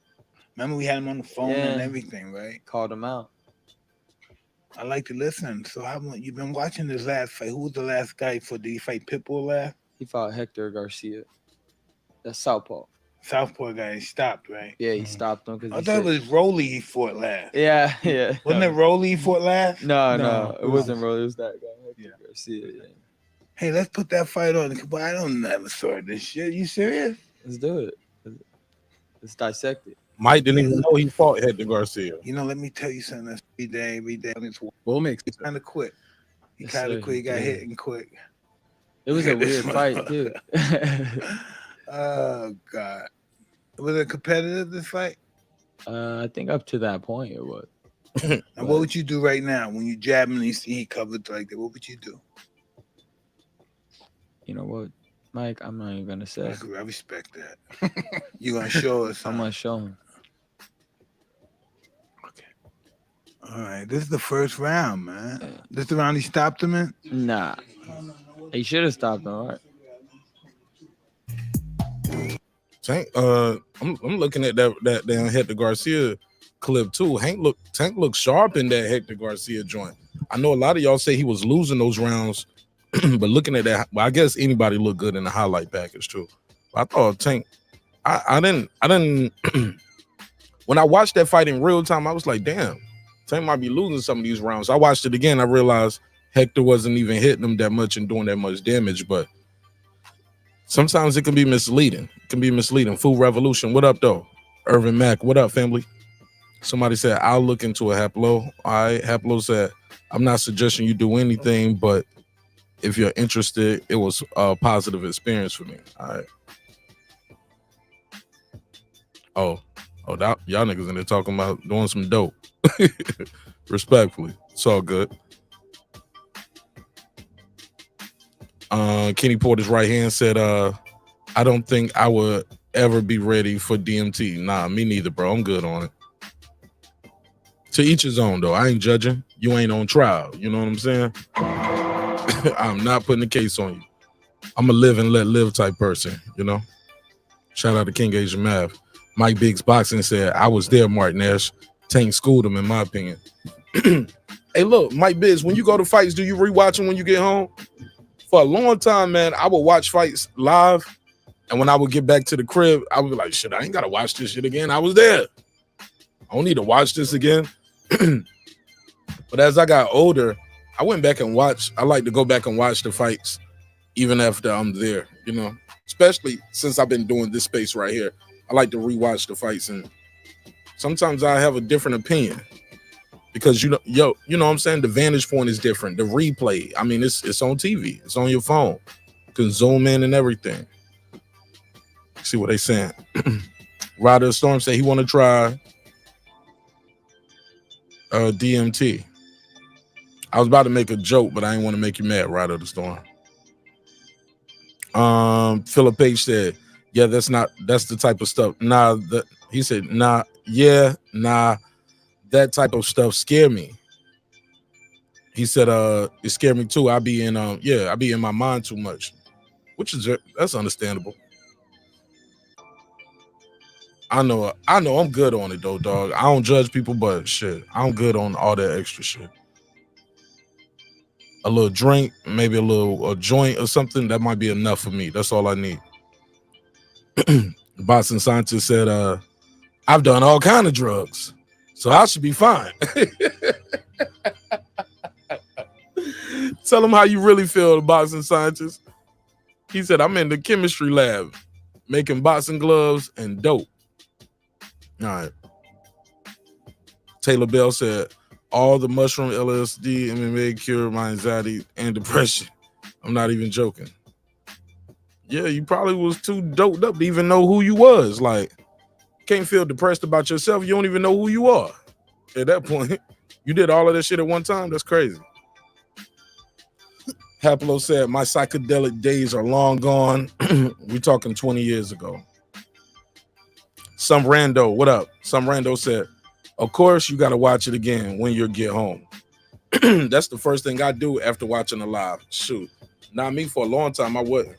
Remember we had him on the phone and everything, right? Called him out. I like to listen. So how long you've been watching this last fight? Who was the last guy did he fight Pitbull last? He fought Hector Garcia. That's Southpaw. Southpaw guy, he stopped, right? Yeah, he stopped him because I thought it was Rolly he fought last. Yeah. Wasn't it Rolly he fought last? No, it wasn't Rolly. It was that guy, Hector Garcia. Yeah. Hey, let's put that fight on. But I don't never saw this shit. You serious? Let's do it. Let's dissect it. Mike didn't even know he fought Hector Garcia. You know, let me tell you something. That's every day. We'll make He kind of quit. He Yes, kind sir. of quit. He got hit and quick. It was a weird fight, too. Oh God. Was it competitive, this fight? I think up to that point it was. And what would you do right now when you jab him and you see he covered like that? What would you do? You know what, Mike? I'm not even gonna say. I respect that. You're gonna show us. I'm gonna show him. All right, this is the first round, man. This is the round he stopped him in? Nah, he should have stopped him. All right. Tank, I'm looking at that damn Hector Garcia clip too. Tank looked sharp in that Hector Garcia joint. I know a lot of y'all say he was losing those rounds, but looking at that, well, I guess anybody looked good in the highlight package too. I thought Tank, I didn't. When I watched that fight in real time, I was like, damn, Tank might be losing some of these rounds. I watched it again. I realized Hector wasn't even hitting him that much and doing that much damage, but sometimes it can be misleading. It can be misleading. Food Revolution, what up, though? Irvin Mack, what up, family? Somebody said, I'll look into a Haplo. Haplo said, I'm not suggesting you do anything, but if you're interested, it was a positive experience for me. All right. Oh, y'all niggas in there talking about doing some dope. Respectfully. It's all good. Kenny Porter's right hand said, I don't think I would ever be ready for DMT. Nah, me neither, bro. I'm good on it. To each his own, though. I ain't judging. You ain't on trial. You know what I'm saying? I'm not putting a case on you. I'm a live and let live type person, you know? Shout out to King Asian Mav. Mike Biggs Boxing said, I was there, Mark Nash. Tank schooled him, in my opinion. Hey, look, Mike Biggs, when you go to fights, do you rewatch them when you get home? For a long time, man, I would watch fights live, and when I would get back to the crib, I would be like, shit, I ain't got to watch this shit again. I was there. I don't need to watch this again. But as I got older, I went back and watched. I like to go back and watch the fights even after I'm there, you know, especially since I've been doing this space right here. I like to rewatch the fights, and sometimes I have a different opinion because, you know what I'm saying? The vantage point is different. The replay, I mean, it's on TV. It's on your phone. You can zoom in and everything. See what they saying. Ryder Storm said he want to try DMT. I was about to make a joke, but I didn't want to make you mad, Ryder the Storm. Philip H said, yeah, that's the type of stuff. He said, that type of stuff scare me. He said, it scared me too. I be in my mind too much, that's understandable. I know I'm good on it though, dog. I don't judge people, but shit, I'm good on all that extra shit. A little drink, maybe a joint or something, that might be enough for me. That's all I need. Boston scientist said, I've done all kind of drugs, so I should be fine. Tell him how you really feel, the boxing scientist. He said, I'm in the chemistry lab making boxing gloves and dope. All right. Taylor Bell said, all the mushroom, LSD, MMA cure my anxiety and depression. I'm not even joking. Yeah, you probably was too doped up to even know who you was. Like, can't feel depressed about yourself. You don't even know who you are. At that point, you did all of that shit at one time. That's crazy. Haplo said, my psychedelic days are long gone. We talking 20 years ago. Some rando, what up? Some rando said, of course, you got to watch it again when you get home. That's the first thing I do after watching it live. Shoot. Not me for a long time, I wouldn't.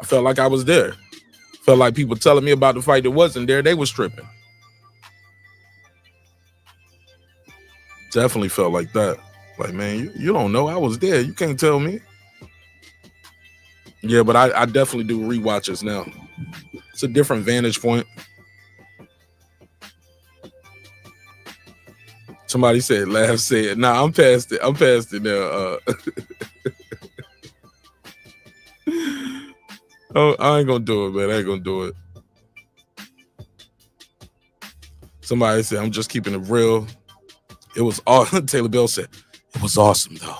I felt like I was there. Felt like people telling me about the fight that wasn't there, they was tripping. Definitely felt like that. Like, man, you don't know. I was there. You can't tell me. Yeah, but I definitely do rewatches now. It's a different vantage point. Somebody said, laugh said, nah, I'm past it. I'm past it now. Oh, I ain't gonna do it, man. I ain't gonna do it. Somebody said, I'm just keeping it real. It was awesome. Taylor Bell said, it was awesome, though.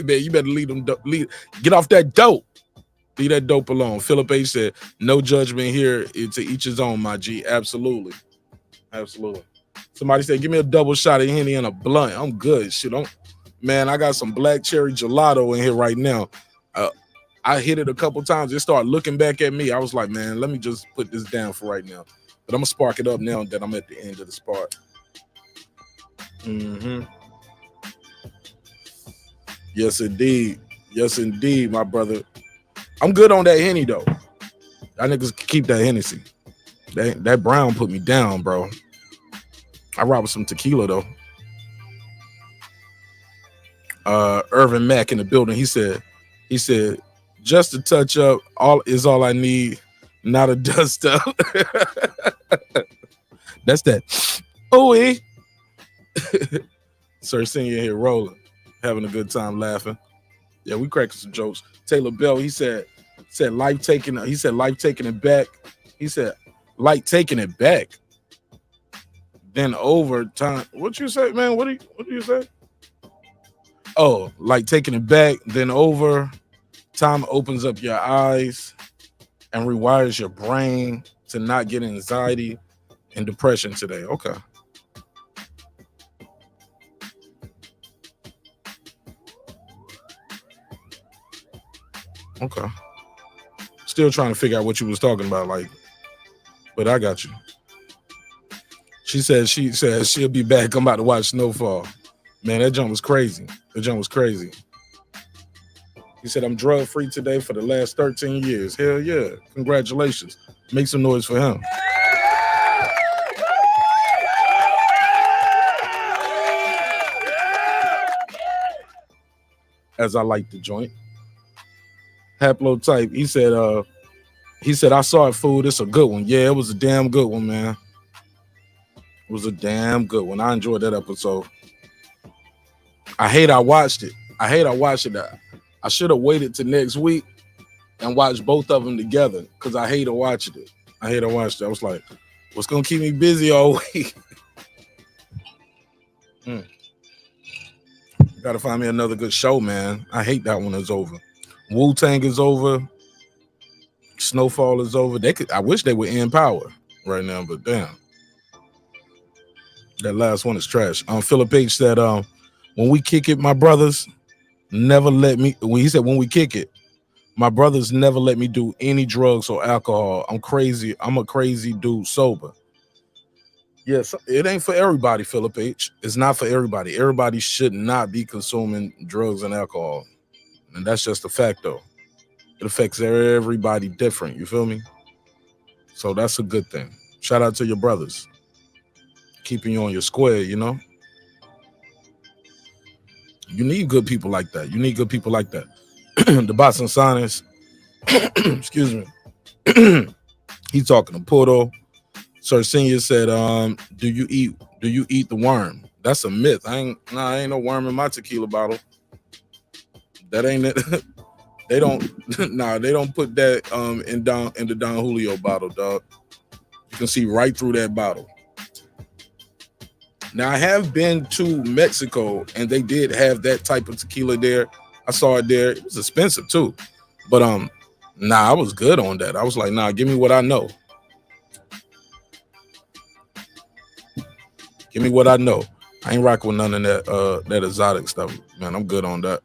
Man, you better get off that dope. Leave that dope alone. Philip H said, no judgment here. To each his own, my G. Absolutely. Absolutely. Somebody said, give me a double shot of Henny and a blunt. I'm good. Shit, man, I got some black cherry gelato in here right now. I hit it a couple times. It started looking back at me. I was like, man, let me just put this down for right now. But I'm going to spark it up now that I'm at the end of the spark. Mm-hmm. Yes, indeed. Yes, indeed, my brother. I'm good on that Henny, though. Y'all niggas keep that Hennessy. That brown put me down, bro. I robbed with some tequila, though. Irvin Mack in the building. He said, just a touch up is all I need, not a dust up. That's that. Ooh, Sir Senior here rolling, having a good time laughing. Yeah, we cracking some jokes. Taylor Bell, he said life taking it back. He said light taking it back. Then over time. What you say, man? What do you say? Oh, like taking it back, then over time opens up your eyes and rewires your brain to not get anxiety and depression today. Okay. Okay. Still trying to figure out what you was talking about, like, but I got you. She said she'll be back. I'm about to watch Snowfall. Man, that jump was crazy. He said, I'm drug-free today for the last 13 years. Hell yeah. Congratulations. Make some noise for him. As I like the joint. Haplotype, he said, I saw it, food. It's a good one. Yeah, it was a damn good one, man. It was a damn good one. I enjoyed that episode. I hate I watched it. I should have waited till next week and watched both of them together because I hated watching it. I was like, what's going to keep me busy all week? Got to find me another good show, man. I hate that one is over. Wu-Tang is over. Snowfall is over. I wish they were in power right now, but damn. That last one is trash. Philip H said, when we kick it, my brothers never let me, when we kick it, my brothers never let me do any drugs or alcohol. I'm crazy. I'm a crazy dude sober. Yes, it ain't for everybody, Philip H. It's not for everybody. Everybody should not be consuming drugs and alcohol. And that's just a fact, though. It affects everybody different. You feel me? So that's a good thing. Shout out to your brothers. Keeping you on your square, you know? You need good people like that. The Boston Sonnets, excuse me. He's talking to Porto. Sir Senior said, do you eat the worm? That's a myth. Ain't no worm in my tequila bottle. That ain't it. They don't put that in the Don Julio bottle, dog. You can see right through that bottle. Now, I have been to Mexico, and they did have that type of tequila there. I saw it there. It was expensive, too. But, I was good on that. I was like, give me what I know. Give me what I know. I ain't rocking with none of that exotic stuff, man. I'm good on that.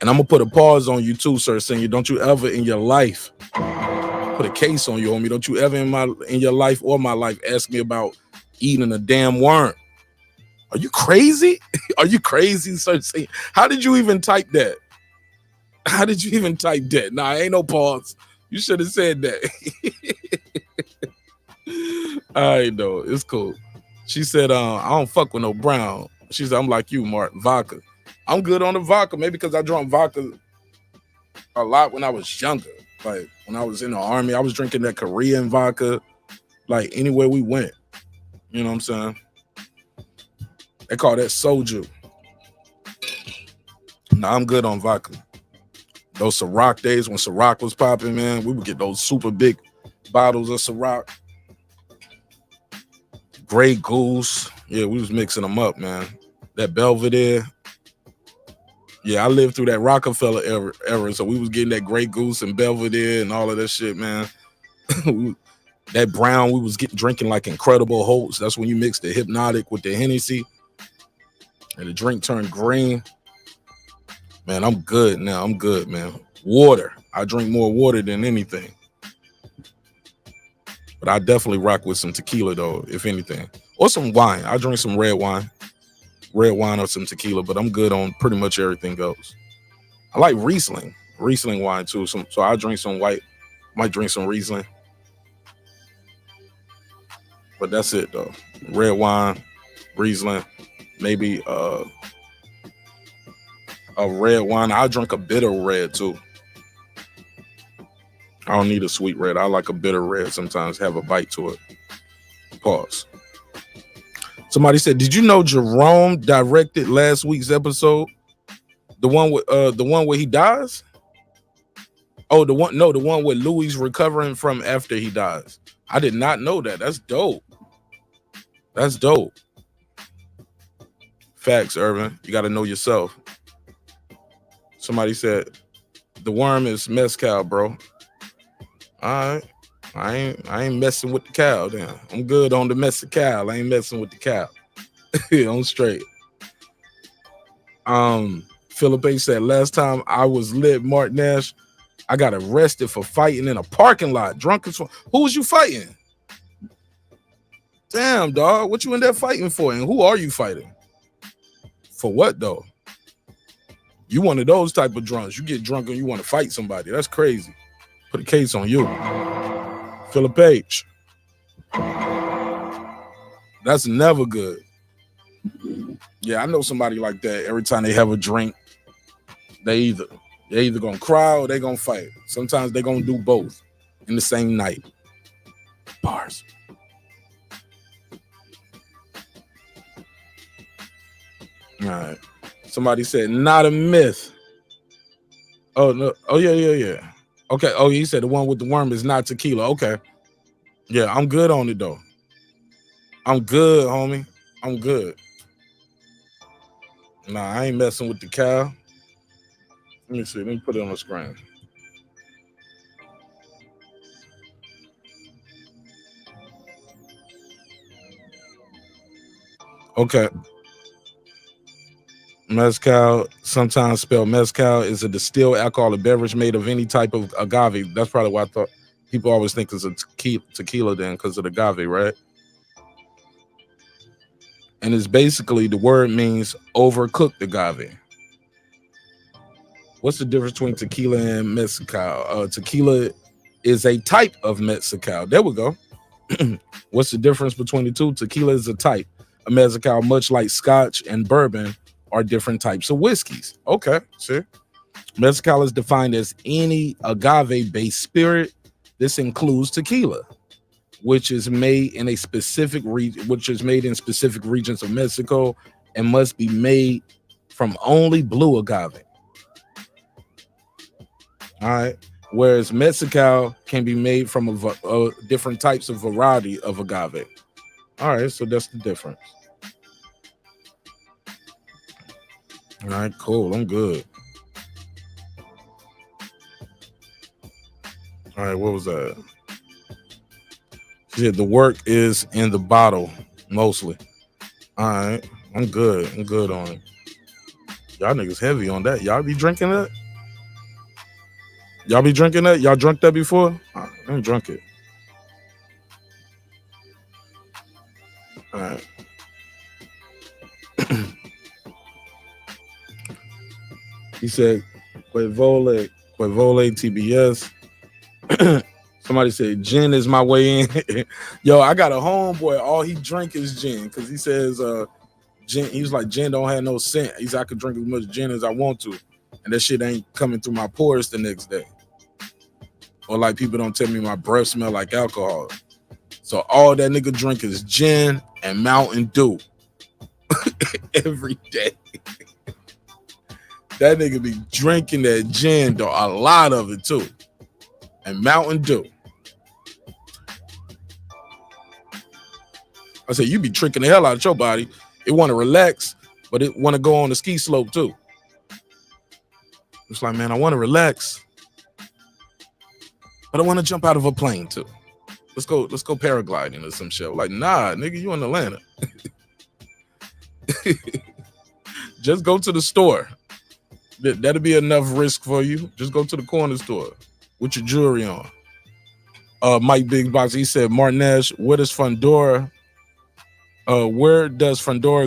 And I'm going to put a pause on you, too, Sir Senior. Don't you ever in your life put a case on you, homie. Don't you ever in your life or my life ask me about eating a damn worm. Are you crazy? Are you crazy, Sir Senior? How did you even type that? Nah, ain't no pause. You should have said that. I know. It's cool. She said, I don't fuck with no brown. She said, I'm like you, Mark, vodka. I'm good on the vodka, maybe because I drank vodka a lot when I was younger. Like when I was in the army, I was drinking that Korean vodka, like anywhere we went. You know what I'm saying? They call that soju. Nah, I'm good on vodka. Those Ciroc days when Ciroc was popping, man, we would get those super big bottles of Ciroc. Grey Goose. Yeah, we was mixing them up, man. That Belvedere. Yeah, I lived through that Rockefeller era, so we was getting that Grey Goose and Belvedere and all of that shit, man. That brown, we was drinking like Incredible Holts. That's when you mix the Hypnotic with the Hennessy and the drink turned green. Man, I'm good now. I'm good, man. Water. I drink more water than anything. But I definitely rock with some tequila, though, if anything. Or some wine. I drink some red wine. Red wine or some tequila, but I'm good on pretty much everything else. I like Riesling. Riesling wine, too. So I drink some white. Might drink some Riesling. But that's it, though. Red wine, Riesling, maybe a red wine. I drink a bitter red, too. I don't need a sweet red. I like a bitter red sometimes, have a bite to it. Pause. Somebody said, did you know Jerome directed last week's episode? The one where he dies? Oh, the one where Louis recovering from after he dies. I did not know that. That's dope. That's dope. Facts, Irvin. You got to know yourself. Somebody said, the worm is mezcal, bro. All right. I ain't messing with the cow then. I'm good on the mezcal. I ain't messing with the cow. I'm straight. Philippe said, last time I was lit, Mark Nash, I got arrested for fighting in a parking lot. Drunk as fuck. Who was you fighting? Damn, dog. What you in there fighting for? And who are you fighting? For what, though? You one of those type of drunks. You get drunk and you want to fight somebody. That's crazy. Put a case on you. Philip H. That's never good. Yeah, I know somebody like that. Every time they have a drink, they either gonna cry or they gonna fight. Sometimes they gonna do both in the same night. Bars. All right. Somebody said not a myth. Oh no. Oh yeah. Okay. Oh, he said the one with the worm is not tequila. Okay. Yeah, I'm good on it though. I'm good, homie. I'm good. Nah, I ain't messing with the cow. Let me see. Let me put it on the screen. Okay. Mezcal, sometimes spelled mezcal, is a distilled alcoholic beverage made of any type of agave. That's probably why I thought people always think it's a tequila then because of the agave, right? And it's basically, the word means overcooked agave. What's the difference between tequila and mezcal? Tequila is a type of mezcal. There we go. What's the difference between the two? Tequila is a type. A mezcal, much like scotch and bourbon, are different types of whiskeys. Okay, see. Mezcal is defined as any agave-based spirit. This includes tequila, which is made in specific regions of Mexico and must be made from only blue agave. All right. Whereas mezcal can be made from different types of variety of agave. All right, so that's the difference. All right, cool. I'm good. All right, what was that? Yeah, the work is in the bottle mostly. All right, I'm good. I'm good on it. Y'all niggas heavy on that. Y'all be drinking that? Y'all be drinking that? Y'all drunk that before? I ain't drunk it. All right. He said, Quevole TBS. Somebody said gin is my way in. Yo, I got a homeboy. All he drink is gin because he says gin. He was like, gin don't have no scent. He said I could drink as much gin as I want to, and that shit ain't coming through my pores the next day. Or like people don't tell me my breath smell like alcohol. So all that nigga drink is gin and Mountain Dew every day. That nigga be drinking that gin, though, a lot of it too, and Mountain Dew. I said, you be tricking the hell out of your body. It want to relax, but it want to go on the ski slope too. It's like, man, I want to relax, but I want to jump out of a plane too. Let's go paragliding or some shit. Like, nah, nigga, you in Atlanta. Just go to the store. That'll be enough risk for you. Just go to the corner store with your jewelry on. Mike Big Box, he said, Martin Nash, where does Fundora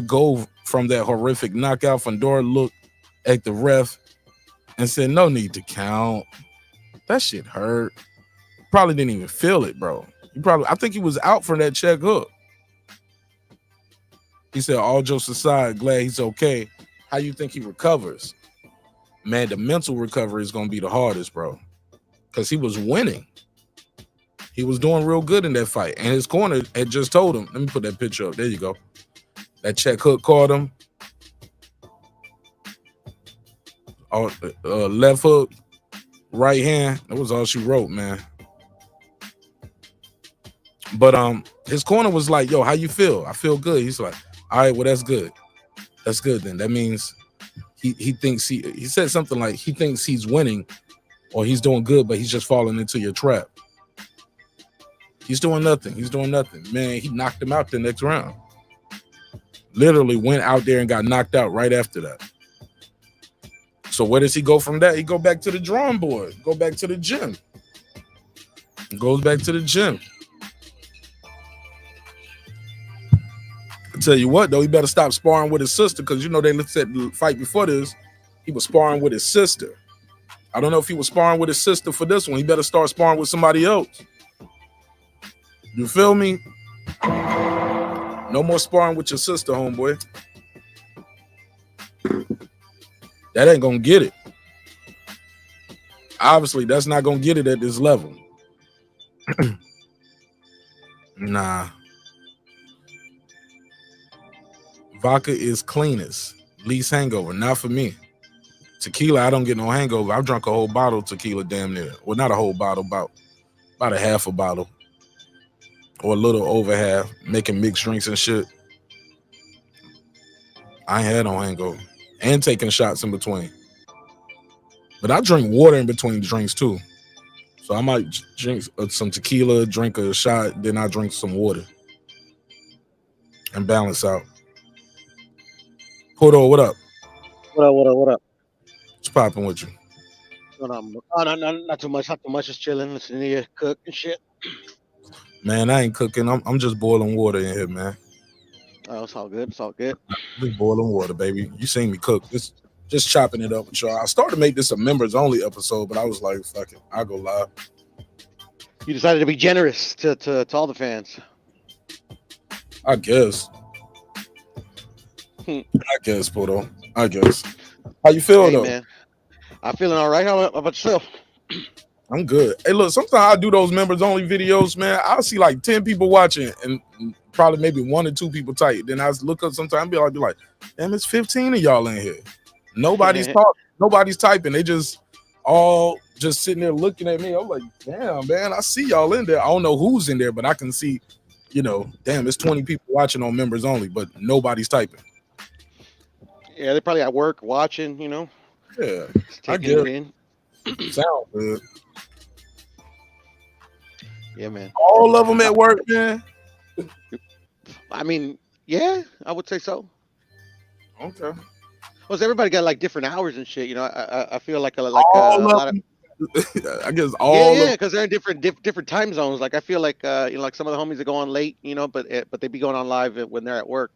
go from that horrific knockout? Fundora looked at the ref and said, no need to count. That shit hurt. Probably didn't even feel it, bro. I think he was out for that check hook. He said, all jokes aside, glad he's okay. How you think he recovers? Man, the mental recovery is going to be the hardest, bro. Because he was winning. He was doing real good in that fight. And his corner had just told him, let me put that picture up. There you go. That check hook caught him. Left hook, right hand. That was all she wrote, man. But his corner was like, yo, how you feel? I feel good. He's like, all right, well, that's good. That's good then. That means he thinks he said something like he thinks he's winning or he's doing good, but he's just falling into your trap. He's doing nothing. He's doing nothing. Man, he knocked him out the next round. Literally went out there and got knocked out right after that. So where does he go from that? He go back to the drawing board. Go back to the gym. Goes back to the gym. I tell you what, though, he better stop sparring with his sister because, you know, they looked at the fight before this. He was sparring with his sister. I don't know if he was sparring with his sister for this one. He better start sparring with somebody else. You feel me? No more sparring with your sister, homeboy. That ain't gonna get it. Obviously, that's not gonna get it at this level. Nah. Vodka is cleanest. Least hangover. Not for me. Tequila, I don't get no hangover. I've drunk a whole bottle of tequila damn near. Well, not a whole bottle, about a half a bottle. Or a little over half. Making mixed drinks and shit. I ain't had no hangover. And taking shots in between. But I drink water in between the drinks too. So I might drink some tequila, drink a shot, then I drink some water. And balance out. Porto, what up? What up? What's popping with you? Not too much. Just chilling, listening to you cook and shit. Man, I ain't cooking. I'm just boiling water in here, man. Oh, it's all good. Just boiling water, baby. You seen me cook. Just chopping it up with y'all. I started to make this a members only episode, but I was like, fuck it. I'll go live. You decided to be generous to all the fans. I guess. Porto. I guess. How you feel though? Man. I'm feeling all right. How about yourself? I'm good. Hey, look, sometimes I do those members only videos, man. I'll see like 10 people watching and probably maybe 1 or 2 people type. Then I look up sometimes and be like, damn, it's 15 of y'all in here. Nobody's talking, nobody's typing. They just all just sitting there looking at me. I'm like, damn, man, I see y'all in there. I don't know who's in there, but I can see, you know, damn, it's 20 people watching on members only, but nobody's typing. Yeah, they're probably at work watching, you know. Yeah, I get it. Sound good. Yeah, man. All of them at work, man. I mean, yeah, I would say so. Okay. Well, everybody got like different hours and shit, you know. I feel like a lot of. I guess all. Yeah, because they're in different time zones. Like I feel like you know, like some of the homies that go on late, you know, but they be going on live when they're at work.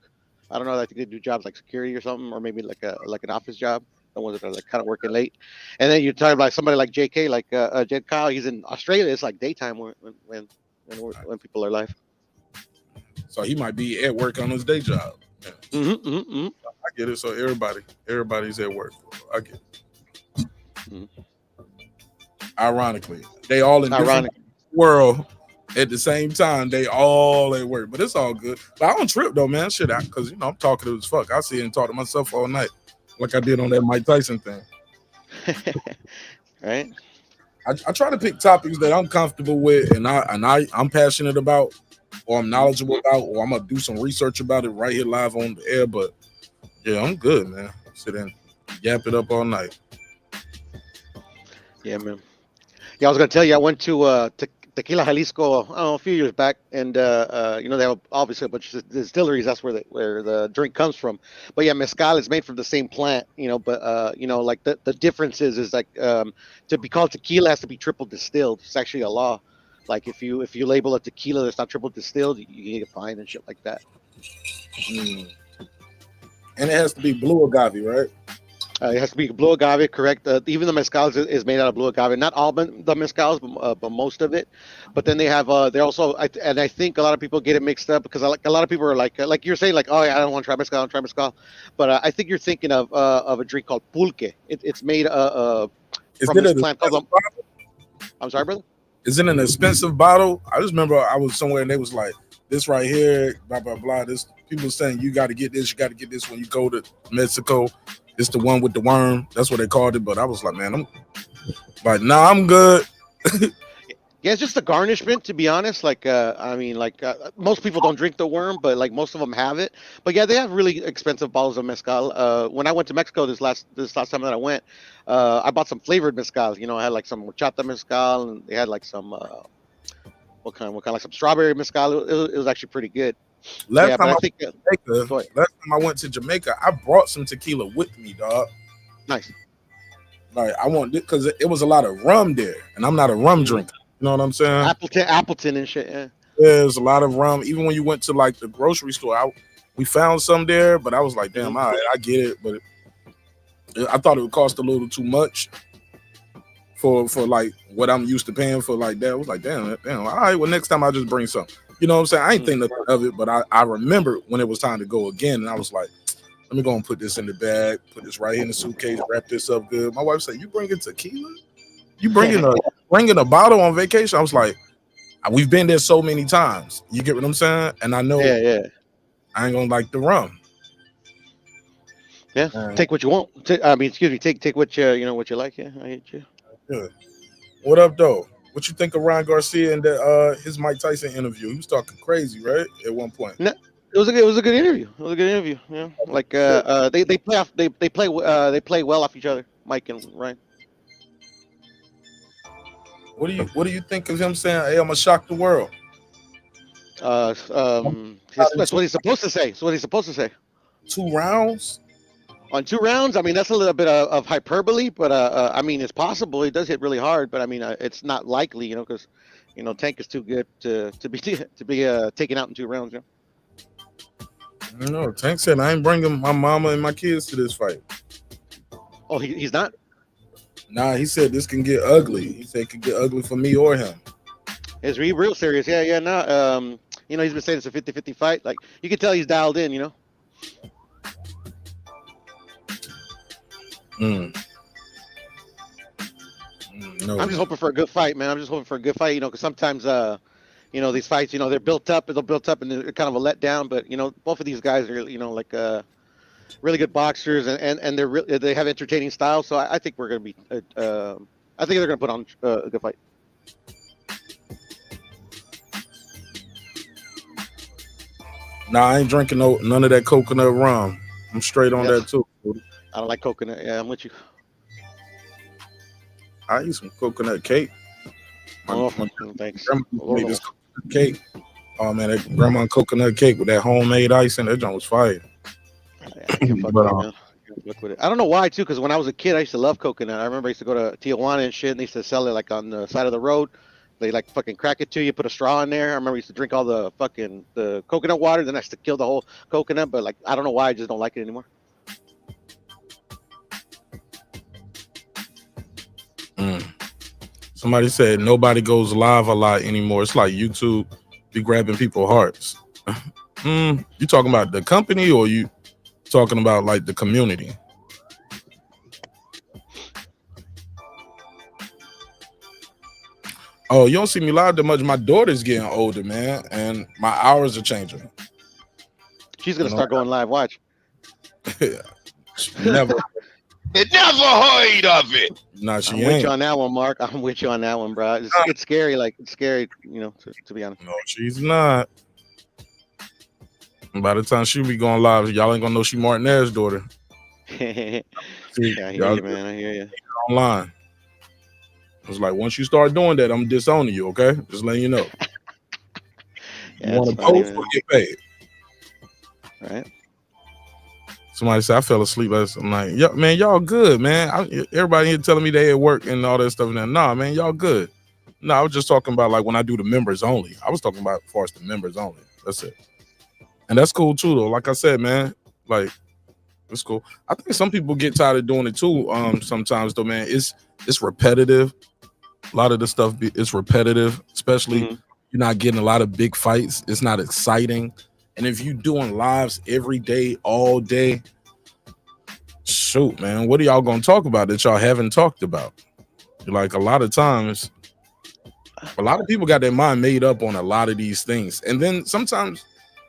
I don't know, like they do jobs like security or something, or maybe like an office job. the ones that are like kind of working late. And then you're talking about somebody like JK, like Jed Kyle. He's in Australia. It's like daytime when people are live. So he might be at work on his day job. Yeah. I get it. So everybody's at work. I get it. Ironically, they all in different world at the same time. They all at work, but it's all good. But I don't trip though, man. Shit, because I'm talkative as fuck. I sit and talk to myself all night, like I did on that Mike Tyson thing. Right. I try to pick topics that I'm comfortable with, and I'm passionate about, or I'm knowledgeable about, or I'm gonna do some research about it right here live on the air. But yeah, I'm good, man. Sit and yap it up all night. Yeah, man. Yeah, I was gonna tell you, I went to Tequila Jalisco, I don't know, a few years back, and they have obviously a bunch of distilleries. That's where the drink comes from. But yeah, mezcal is made from the same plant, But like the difference is like to be called tequila has to be triple distilled. It's actually a law. Like if you label a tequila that's not triple distilled, you get fined and shit like that. And it has to be blue agave, right? It has to be blue agave, correct? Even the mezcal is made out of blue agave. Not all the mezcals, but most of it. But then they have they also, and I think a lot of people get it mixed up because a lot of people are like you're saying, like, oh yeah, I don't want to try mezcal, I don't try mezcal. But I think you're thinking of a drink called pulque. It's made from this plant called. I'm sorry, brother. Is it an expensive bottle? I just remember I was somewhere and they was like, this right here, blah blah blah. This people saying you got to get this, when you go to Mexico. It's the one with the worm. That's what they called it. But I was like, man, I'm like, nah, I'm good. Yeah, it's just a garnishment, to be honest. Like, most people don't drink the worm, but like most of them have it. But yeah, they have really expensive bottles of mezcal. When I went to Mexico this last time that I went, I bought some flavored mezcal. I had like some horchata mezcal, and they had like some what kind, like some strawberry mezcal. It was actually pretty good. Last time I went to Jamaica, I brought some tequila with me, dog. Nice. Like I want it because it was a lot of rum there, and I'm not a rum drinker. You know what I'm saying? Appleton and shit. Yeah. There's a lot of rum. Even when you went to like the grocery store, we found some there, but I was like, damn, all right, I get it, but I thought it would cost a little too much for like what I'm used to paying for like that. I was like, damn, all right, well next time I'll just bring some. You know what I'm saying? I ain't think nothing of it, but I remember when it was time to go again, and I was like, let me go and put this in the bag, put this right here in the suitcase, wrap this up good. My wife said, you bringing tequila? You bringing a bottle on vacation? I was like, we've been there so many times. You get what I'm saying? And I know I ain't gonna like the rum. Yeah, take what you want. Take what what you like. Yeah, I hate you. Yeah. What up, though? What you think of Ryan Garcia and his Mike Tyson interview? He was talking crazy, right? At one point. No, it was a good interview. Yeah, like they play well off each other, Mike and Ryan. What do you think of him saying, "Hey, I'm gonna shock the world"? That's what he's supposed to say. 2 rounds. On 2 rounds, I mean that's a little bit of hyperbole, but I mean it's possible. He does hit really hard, but I mean it's not likely, because Tank is too good to be taken out in 2 rounds. I don't know. Tank said I ain't bringing my mama and my kids to this fight. Oh, he's not. Nah, he said this can get ugly. He said it could get ugly for me or him. It's real serious. Yeah. No, he's been saying it's a 50-50 fight. Like you can tell he's dialed in. No, I'm just hoping for a good fight, man. I'm just hoping for a good fight, because sometimes, these fights, they're built up and they're kind of a letdown. But both of these guys are, really good boxers and they have entertaining style. So I think we're gonna be, I think they're gonna put on a good fight. Nah, I ain't drinking none of that coconut rum. I'm straight on that too. I don't like coconut. Yeah, I'm with you. I eat some coconut cake. Thanks. Grandma made this coconut cake. Oh man, that grandma coconut cake with that homemade icing, that joint was fire. I can't fuck with it. I don't know why too, because when I was a kid, I used to love coconut. I remember I used to go to Tijuana and shit, and they used to sell it like on the side of the road. They like fucking crack it to you, put a straw in there. I remember I used to drink all the coconut water, then I used to kill the whole coconut. But like I don't know why, I just don't like it anymore. Somebody said nobody goes live a lot anymore. It's like YouTube be grabbing people's hearts. You talking about the company or you talking about like the community? Oh, you don't see me live that much. My daughter's getting older, man, and my hours are changing. She's gonna start going live. Watch. Never. Never heard of it. Nah, she I'm ain't. with you on that one, Mark. I'm with you on that one, bro. It's scary. Like it's scary, you know, to be honest. No, she's not. And by the time she be going live, y'all ain't gonna know she Martinez's daughter. Yeah, I hear Y'all you, man. I hear you. online. It's like once you start doing that, I'm disowning you. Okay, just letting you know. Yeah, You want to that's funny, post or man. get paid? Right? Somebody said I fell asleep. I'm like, yeah, man, y'all good, man. Everybody here telling me they at work and all that stuff. And nah, man, y'all good. No, I was just talking about like when I do the members only. I was talking about as far as the members only. That's it. And that's cool too, though. Like I said, man, like it's cool. I think some people get tired of doing it too. Sometimes though, man, it's repetitive. A lot of the stuff is repetitive, especially you're not getting a lot of big fights. It's not exciting. And if you doing lives every day, all day, shoot, man, what are y'all gonna talk about that y'all haven't talked about? Like a lot of times, a lot of people got their mind made up on a lot of these things. And then sometimes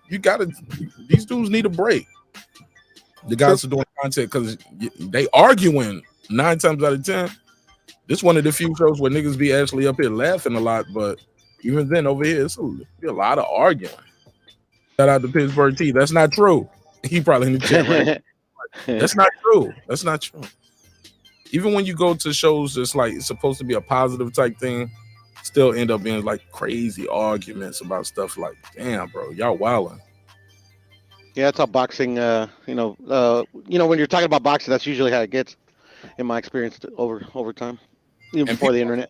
these dudes need a break. The guys are doing content because they arguing 9 times out of 10. This one of the few shows where niggas be actually up here laughing a lot, but even then over here, it's a lot of arguing. Shout out to Pittsburgh T. That's not true. He probably in the chat right. That's not true. That's not true. Even when you go to shows that's like it's supposed to be a positive type thing, still end up being like crazy arguments about stuff like, damn, bro, y'all wilding. Yeah, that's how boxing. When you're talking about boxing, that's usually how it gets, in my experience, over time, even before the internet.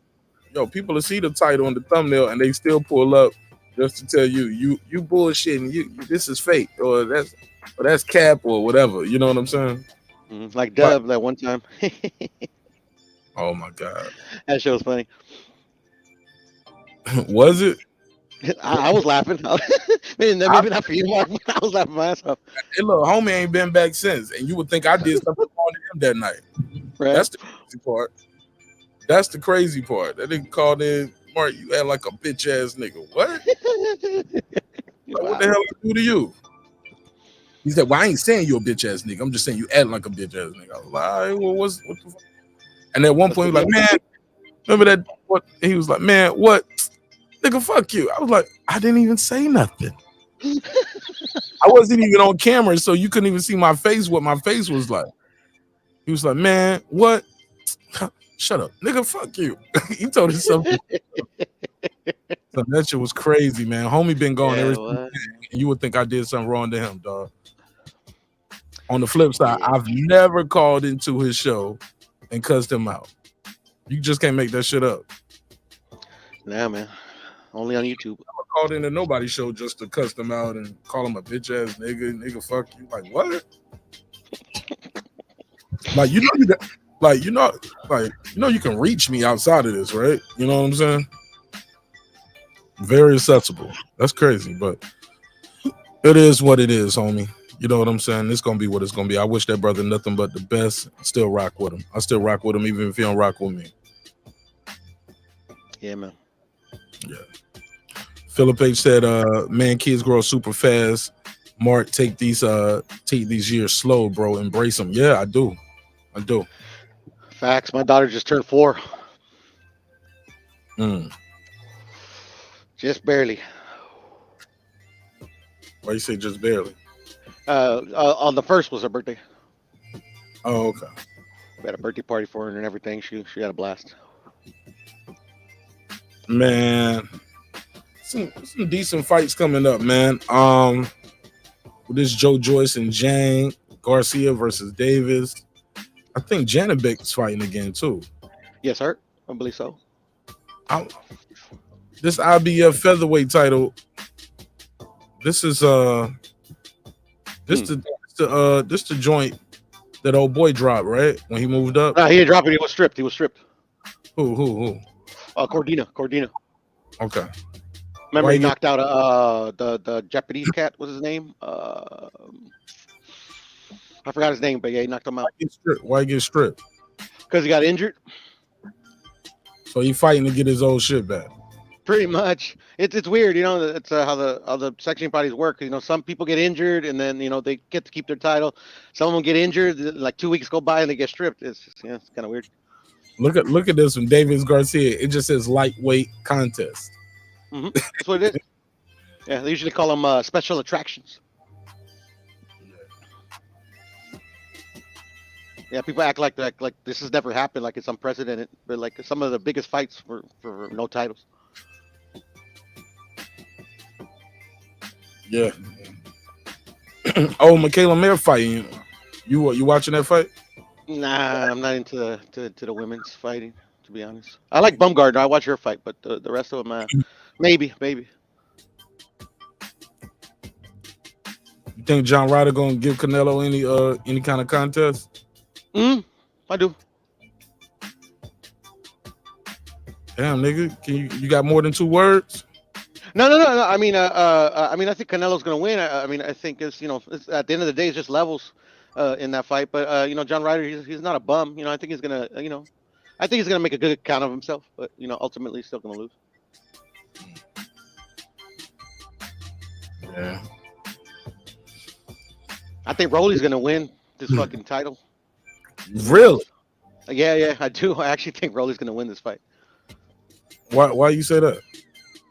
Yo, people will see the title on the thumbnail and they still pull up just to tell you bullshitting. You this is fake or that's cap or whatever. You know what I'm saying? Like Dub that one time. Oh my god, that show was funny. Was it? I was laughing. Maybe not for you, Mark, but I was laughing myself. Hey, look, homie ain't been back since, and you would think I did something wrong to him that night. Right. That's the crazy part. That's the crazy part. That nigga called in, Mark, you act like a bitch ass nigga. What? Like, what the hell I do to you? He said, well, I ain't saying you a bitch ass nigga. I'm just saying you act like a bitch ass nigga. I was like, all right, well, what the fuck? And at one point, he was like, man, remember that? What? He was like, man, what? Nigga, fuck you. I was like, I didn't even say nothing. I wasn't even on camera, so you couldn't even see my face, what my face was like. He was like, man, what? Shut up. Nigga, fuck you. He told himself. So that shit was crazy, man. Homie been gone ever since. You would think I did something wrong to him, dog. On the flip side, I've never called into his show and cussed him out. You just can't make that shit up. Nah, man. Only on YouTube. I called into nobody's show just to cuss them out and call him a bitch ass nigga, fuck you. Like what? Like you can reach me outside of this, right? You know what I'm saying? Very accessible. That's crazy, but it is what it is, homie. You know what I'm saying? It's gonna be what it's gonna be. I wish that brother nothing but the best. Still rock with him. I still rock with him even if he don't rock with me. Yeah, man. Yeah. Philip H said, man, kids grow super fast. Mark, take these years slow, bro. Embrace them. Yeah, I do. Facts. My daughter just turned 4. Just barely. Why you say just barely? On the 1st was her birthday. Oh, okay. We had a birthday party for her and everything. She had a blast. Man, some decent fights coming up, man. With this Joe Joyce and Jang Garcia versus Davis. I think Janabek's fighting again too. Yes, sir. I believe so. This IBF featherweight title. This is this the joint that old boy dropped, right? When he moved up. He didn't drop it. He was stripped. Who? Cordina. Okay. Remember Why he you get- knocked out the Japanese cat. What's his name? I forgot his name, but yeah, he knocked him out Why get stripped? because he got injured. So he fighting to get his old shit back. Pretty much, it's weird, you know. It's how the sanctioning bodies work. You know, some people get injured and then they get to keep their title. Some of them get injured, like 2 weeks go by and they get stripped. It's just, it's kind of weird. Look at this from Davis Garcia. It just says lightweight contest. That's what it is. Yeah, they usually call them special attractions. Yeah, people act like this has never happened, like it's unprecedented. But like some of the biggest fights for no titles. Yeah. Oh, Michaela Mayer fighting. You watching that fight? Nah, I'm not into the women's fighting, to be honest. I like Bumgardner. I watch her fight, but the rest of them, maybe. You think John Ryder gonna give Canelo any kind of contest? I do. Damn, nigga, you got more than 2 words? No. I mean, I think Canelo's gonna win. I think it's at the end of the day, it's just levels in that fight. But John Ryder, he's not a bum. I think he's gonna, I think he's gonna make a good account of himself. But ultimately, he's still gonna lose. Yeah. I think Rolly's gonna win this fucking title. Really? Yeah, I do. I actually think Rolly's gonna win this fight. Why you say that?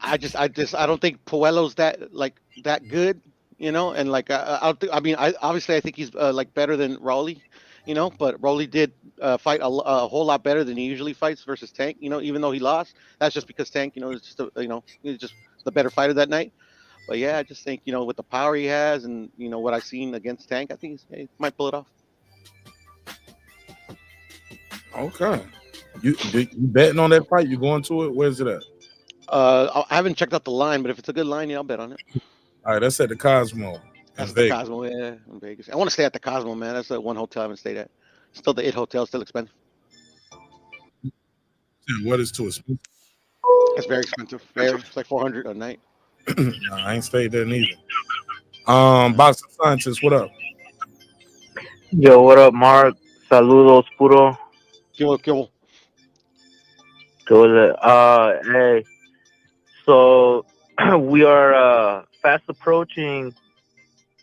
I don't think Puello's that good, and like I obviously I think he's like better than Rolly, but Rolly did fight a whole lot better than he usually fights versus Tank, even though he lost. That's just because Tank, is just he's just the better fighter that night. But yeah, I just think with the power he has and what I've seen against Tank, I think he might pull it off. Okay. You betting on that fight? You going to it? Where's it at? I haven't checked out the line, but if it's a good line, yeah, I'll bet on it. All right, that's at the Cosmo. That's the Cosmo, yeah, in Vegas. I want to stay at the Cosmo, man. That's the one hotel I haven't stayed at. Still the 8 hotel, still expensive. What is too expensive? It's very expensive. It's like $400 a night. Nah, I ain't stayed there neither. Boxing Scientist, what up? Yo, what up, Mark? Saludos, puro. ¿Qué hubo? Hey, so we are fast approaching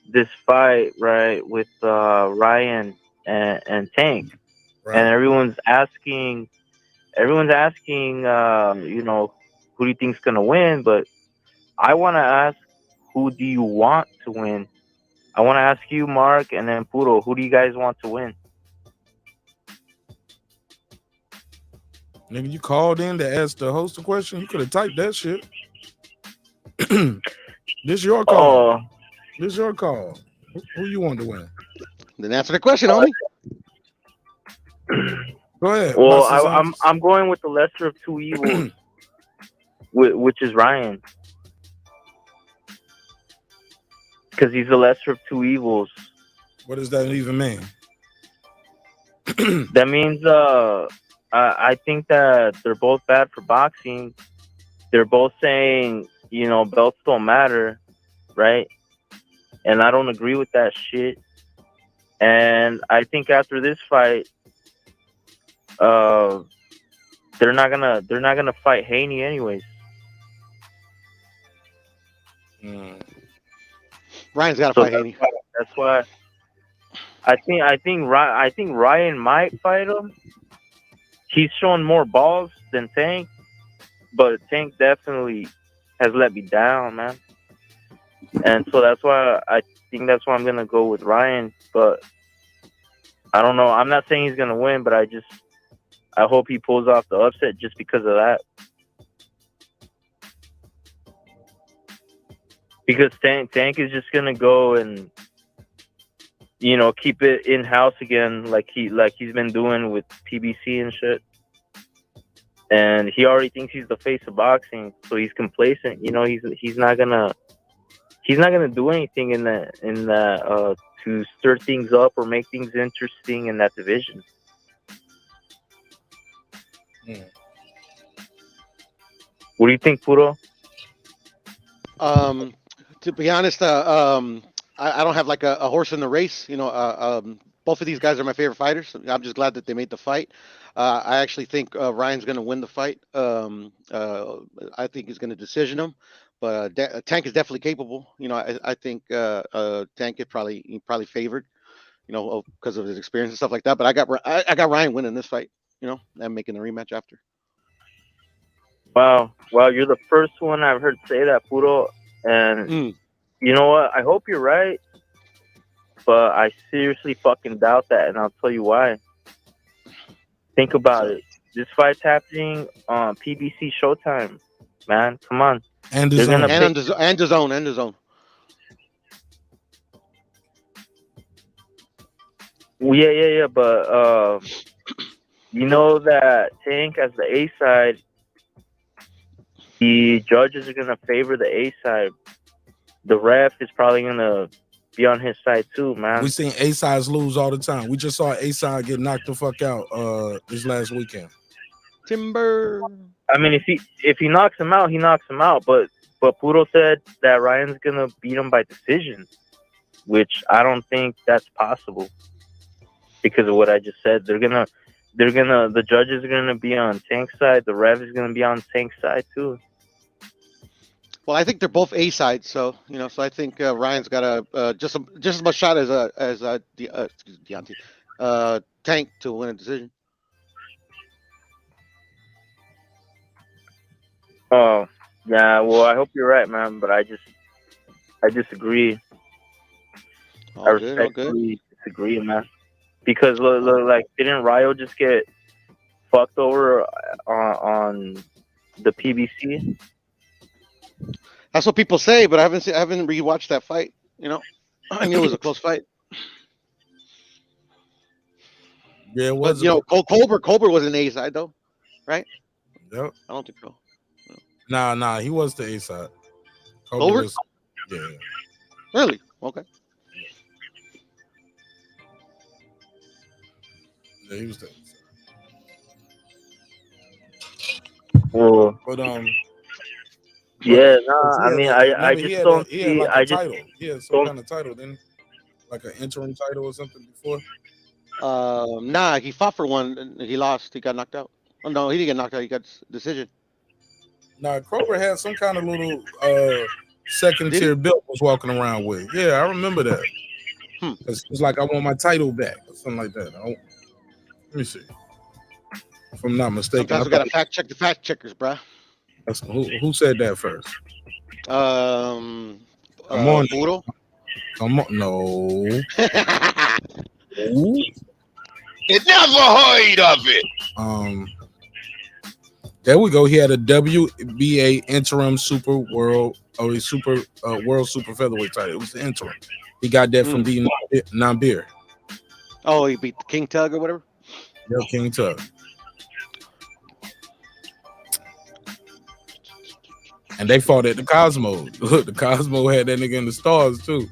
this fight, right, with Ryan and Tank, Right. and everyone's asking, who do you think's gonna win? But I want to ask, who do you want to win? I want to ask you, Mark, and then Puro, who do you guys want to win? Nigga, you called in to ask the host a question. You could have typed that shit. This your call. Oh, This your call. Who you want to win? Then answer the question, homie. Go ahead. well, Boxing Scientist. I'm going with the lesser of two evils, which is Ryan, because he's the lesser of two evils. What does that even mean? That means I think that they're both bad for boxing. They're both saying, belts don't matter, right? And I don't agree with that shit. And I think after this fight, they're not gonna fight Haney anyways. Ryan's got to fight Haney. That's why I think Ryan might fight him. He's shown more balls than Tank, but Tank definitely has let me down, man. And so that's why I'm gonna go with Ryan. But I don't know. I'm not saying he's gonna win, but I hope he pulls off the upset just because of that. Because Tank is just gonna go and keep it in house again, like he's been doing with PBC and shit. And he already thinks he's the face of boxing, so he's complacent. He's not gonna do anything in that to stir things up or make things interesting in that division. What do you think, Puro? To be honest, I don't have like a horse in the race. Both of these guys are my favorite fighters. I'm just glad that they made the fight. I actually think Ryan's going to win the fight. I think he's going to decision him, but Tank is definitely capable. I think Tank is probably favored. Because of his experience and stuff like that. But I got Ryan winning this fight. And making the rematch after. Wow, you're the first one I've heard say that, Puro. And you know what? I hope you're right, but I seriously fucking doubt that, and I'll tell you why. Think about it. This fight's happening on PBC Showtime, man. Come on. And the They're zone. gonna And the zone. Yeah. But you know that Tank as the A side, the judges are gonna favor the A side. The ref is probably gonna be on his side too, man. We seen A sides lose all the time. We just saw A side get knocked the fuck out this last weekend. Timber. I mean, if he knocks him out, he knocks him out. But Puro said that Ryan's gonna beat him by decision, which I don't think that's possible because of what I just said. The judges are gonna be on Tank's side. The ref is gonna be on Tank's side too. Well, I think they're both A sides, so so I think Ryan's got just as much shot as Deontay, Tank to win a decision. Oh yeah, well I hope you're right, man. But I disagree. I respectfully disagree, man. Because like, didn't Ryo just get fucked over on the PBC? That's what people say, but I haven't rewatched that fight. I knew it was a close fight. Yeah, it was. Colbert was an A side though, right? Yep. I don't think so. Nah, he was the A side. Colbert? Yeah. Really? Okay. Yeah, he was the A side. Well, but yeah, I mean, I just don't see. Like I a just title. Yeah, some kind of title, then like an interim title or something before. Nah, he fought for one and he lost. He got knocked out. Oh no, he didn't get knocked out. He got decision. Nah, Kroger had some kind of little second tier belt was walking around with. Yeah, I remember that. It's like I want my title back or something like that. Let me see. If I'm not mistaken. Sometimes we gotta fact check the fact checkers, bruh. Who said that first? Come on. Puro? Come on. No. It never heard of it. There we go. He had a WBA interim world super featherweight title. It was the interim. He got that from D Nambir. Oh, he beat King Tug or whatever. Yeah, King Tug. And they fought at the Cosmo. Look, the Cosmo had that nigga in the stars too.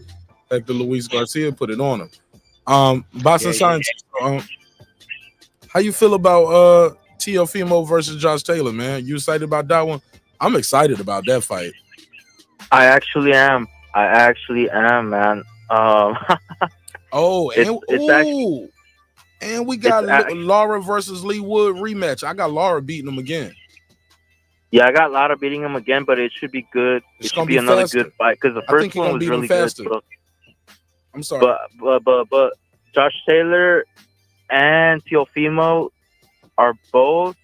Like the Luis Garcia put it on him. Boston Science. How you feel about Teofimo versus Josh Taylor, man? You excited about that one? I'm excited about that fight. I actually am, man. And we got Laura versus Lee Wood rematch. I got Laura beating him again. Yeah, I got Lara beating him again, but it should be good. It should be another good fight because the first one was really good. So. I'm sorry, but Josh Taylor and Teofimo are both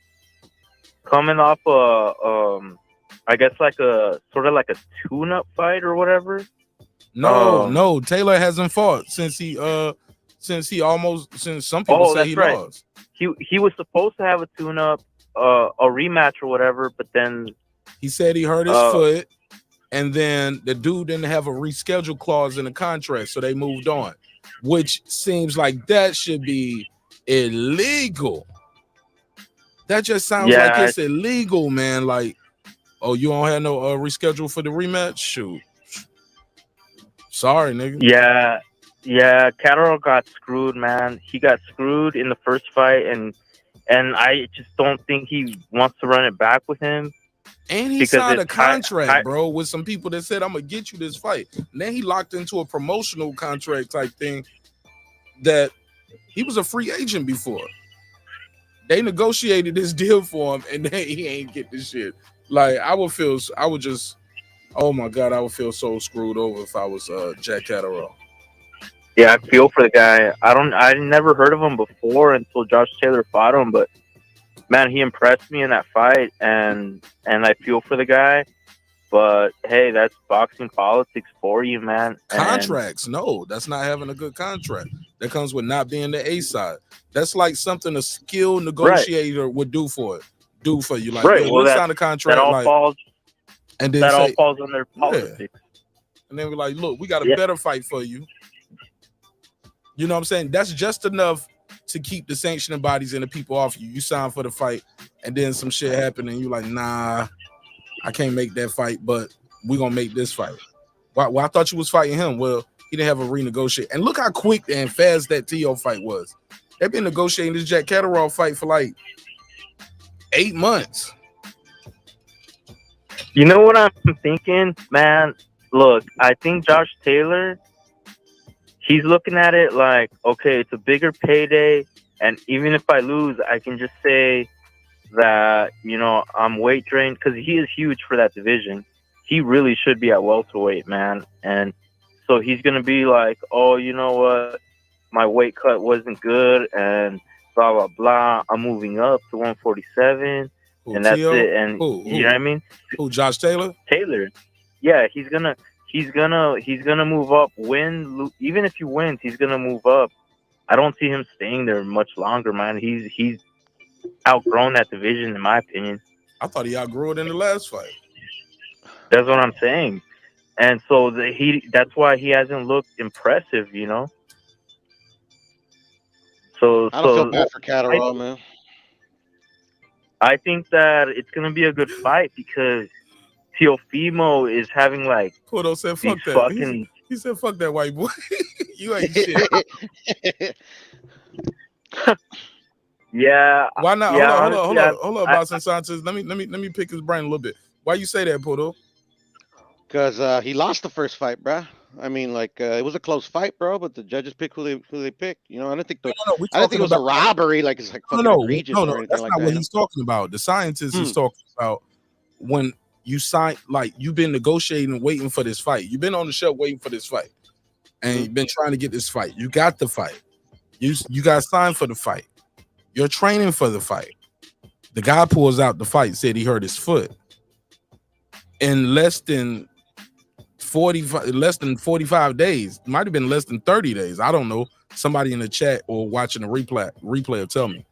coming off I guess like a sort of like a tune-up fight or whatever. No, Taylor hasn't fought since some people say he lost. He was supposed to have a tune-up. A rematch or whatever, but then he said he hurt his foot, and then the dude didn't have a reschedule clause in the contract, so they moved on, which seems like that should be illegal. That just sounds like it's illegal, man. Like, oh, you don't have no reschedule for the rematch? Shoot. Sorry, nigga. Yeah, Catterall got screwed, man. He got screwed in the first fight, and I just don't think he wants to run it back with him. And he Because signed a it's high- contract, bro, with some people that said, I'm gonna get you this fight. And then he locked into a promotional contract type thing that he was a free agent before. They negotiated this deal for him, and then he ain't get this shit. Like, I would just, oh my God, I would feel so screwed over if I was Jack Catterall. Yeah, I feel for the guy. I never heard of him before until Josh Taylor fought him, but man, he impressed me in that fight, and I feel for the guy. But hey, that's boxing politics for you, man. Contracts, no, that's not having a good contract. That comes with not being the A side. That's like something a skilled negotiator would do for you. Like, right. yeah, Well, let's sign a contract. That all like, falls. and then That all say, falls under politics. And then we're like, look, we got a better fight for you. You know what I'm saying? That's just enough to keep the sanctioning bodies and the people off you. You sign for the fight, and then some shit happen, and you're like, nah, I can't make that fight, but we're gonna make this fight. Well, I thought you was fighting him. Well, he didn't have a renegotiate. And look how quick and fast that T.O. fight was. They've been negotiating this Jack Catterall fight for like 8 months. You know what I'm thinking, man? Look, I think Josh Taylor, he's looking at it like, okay, it's a bigger payday, and even if I lose, I can just say that, you know, I'm weight drained, because he is huge for that division. He really should be at welterweight, man. And so he's going to be like, oh, you know what? My weight cut wasn't good, and blah, blah, blah. I'm moving up to 147, and that's T.O.? it. And you know what I mean? Who, Josh Taylor? Taylor. Yeah, he's gonna move up. Even if he wins, he's gonna move up. I don't see him staying there much longer, man. He's outgrown that division, in my opinion. I thought he outgrew it in the last fight. That's what I'm saying. And so that's why he hasn't looked impressive, you know. So I don't feel bad for Catterall, man. I think that it's gonna be a good fight because Teofimo is having like Porto said, "Fuck that." Fucking... He said, "Fuck that white boy. You ain't shit." Yeah. Why not? Yeah, hold on, Boston Sanchez. Let me pick his brain a little bit. Why you say that, Porto? Because he lost the first fight, bruh. I mean, like it was a close fight, bro. But the judges pick who they picked. You know, I don't think I don't think it was a robbery. Like it's like fucking egregious or anything that's like not that. what he's talking about. The scientist is talking about when you sign, like you've been negotiating, waiting for this fight. You've been on the show waiting for this fight, and you've been trying to get this fight. You got the fight. You got signed for the fight. You're training for the fight. The guy pulls out the fight, said he hurt his foot. In less than 45 days, might have been less than 30 days. I don't know. Somebody in the chat or watching the replay will tell me.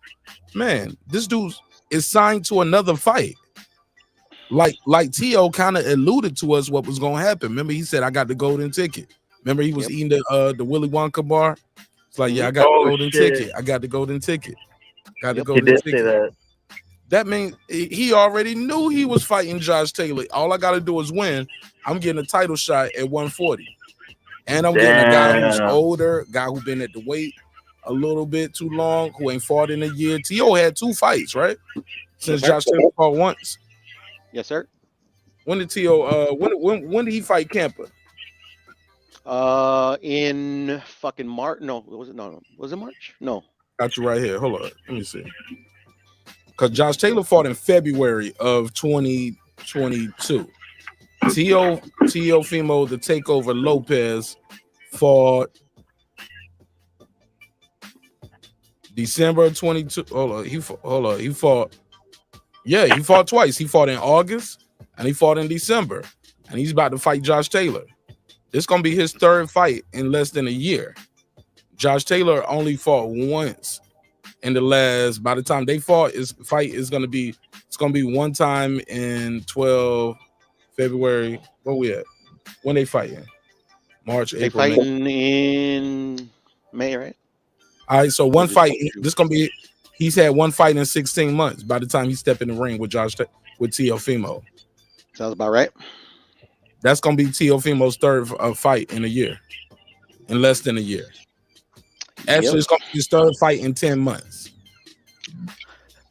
Man, this dude is signed to another fight. Like T.O. kind of alluded to us what was going to happen. Remember, he said, I got the golden ticket. Remember, he was eating the Willy Wonka bar. It's like, yeah, I got the golden ticket. I got the golden ticket. Got the golden ticket. Say that. That means he already knew he was fighting Josh Taylor. All I got to do is win. I'm getting a title shot at 140. And I'm getting a guy who's older, guy who's been at the weight a little bit too long, who ain't fought in a year. T.O. had 2 fights, right? Since Josh Taylor fought once. Yes, sir. When did T.O. When did he fight Camper? In fucking March. No, was it? No. Was it March? No. Got you right here. Hold on. Let me see. Because Josh Taylor fought in February of 2022. Teofimo, the Takeover Lopez, fought December 22. He fought. Yeah, he fought twice. He fought in August and he fought in December. And he's about to fight Josh Taylor. This is gonna be his 3rd fight in less than a year. Josh Taylor only fought once in the last. By the time they fought, his fight is gonna be. It's gonna be one time in 12 February. Where we at? When they fighting? March, they April. Fighting May. In May, right? All right. So one fight. This gonna be. He's had one fight in 16 months. By the time he stepped in the ring with Teofimo. Sounds about right. That's gonna be Teofimo's 3rd fight in a year, in less than a year. Actually, it's gonna be his 3rd fight in 10 months.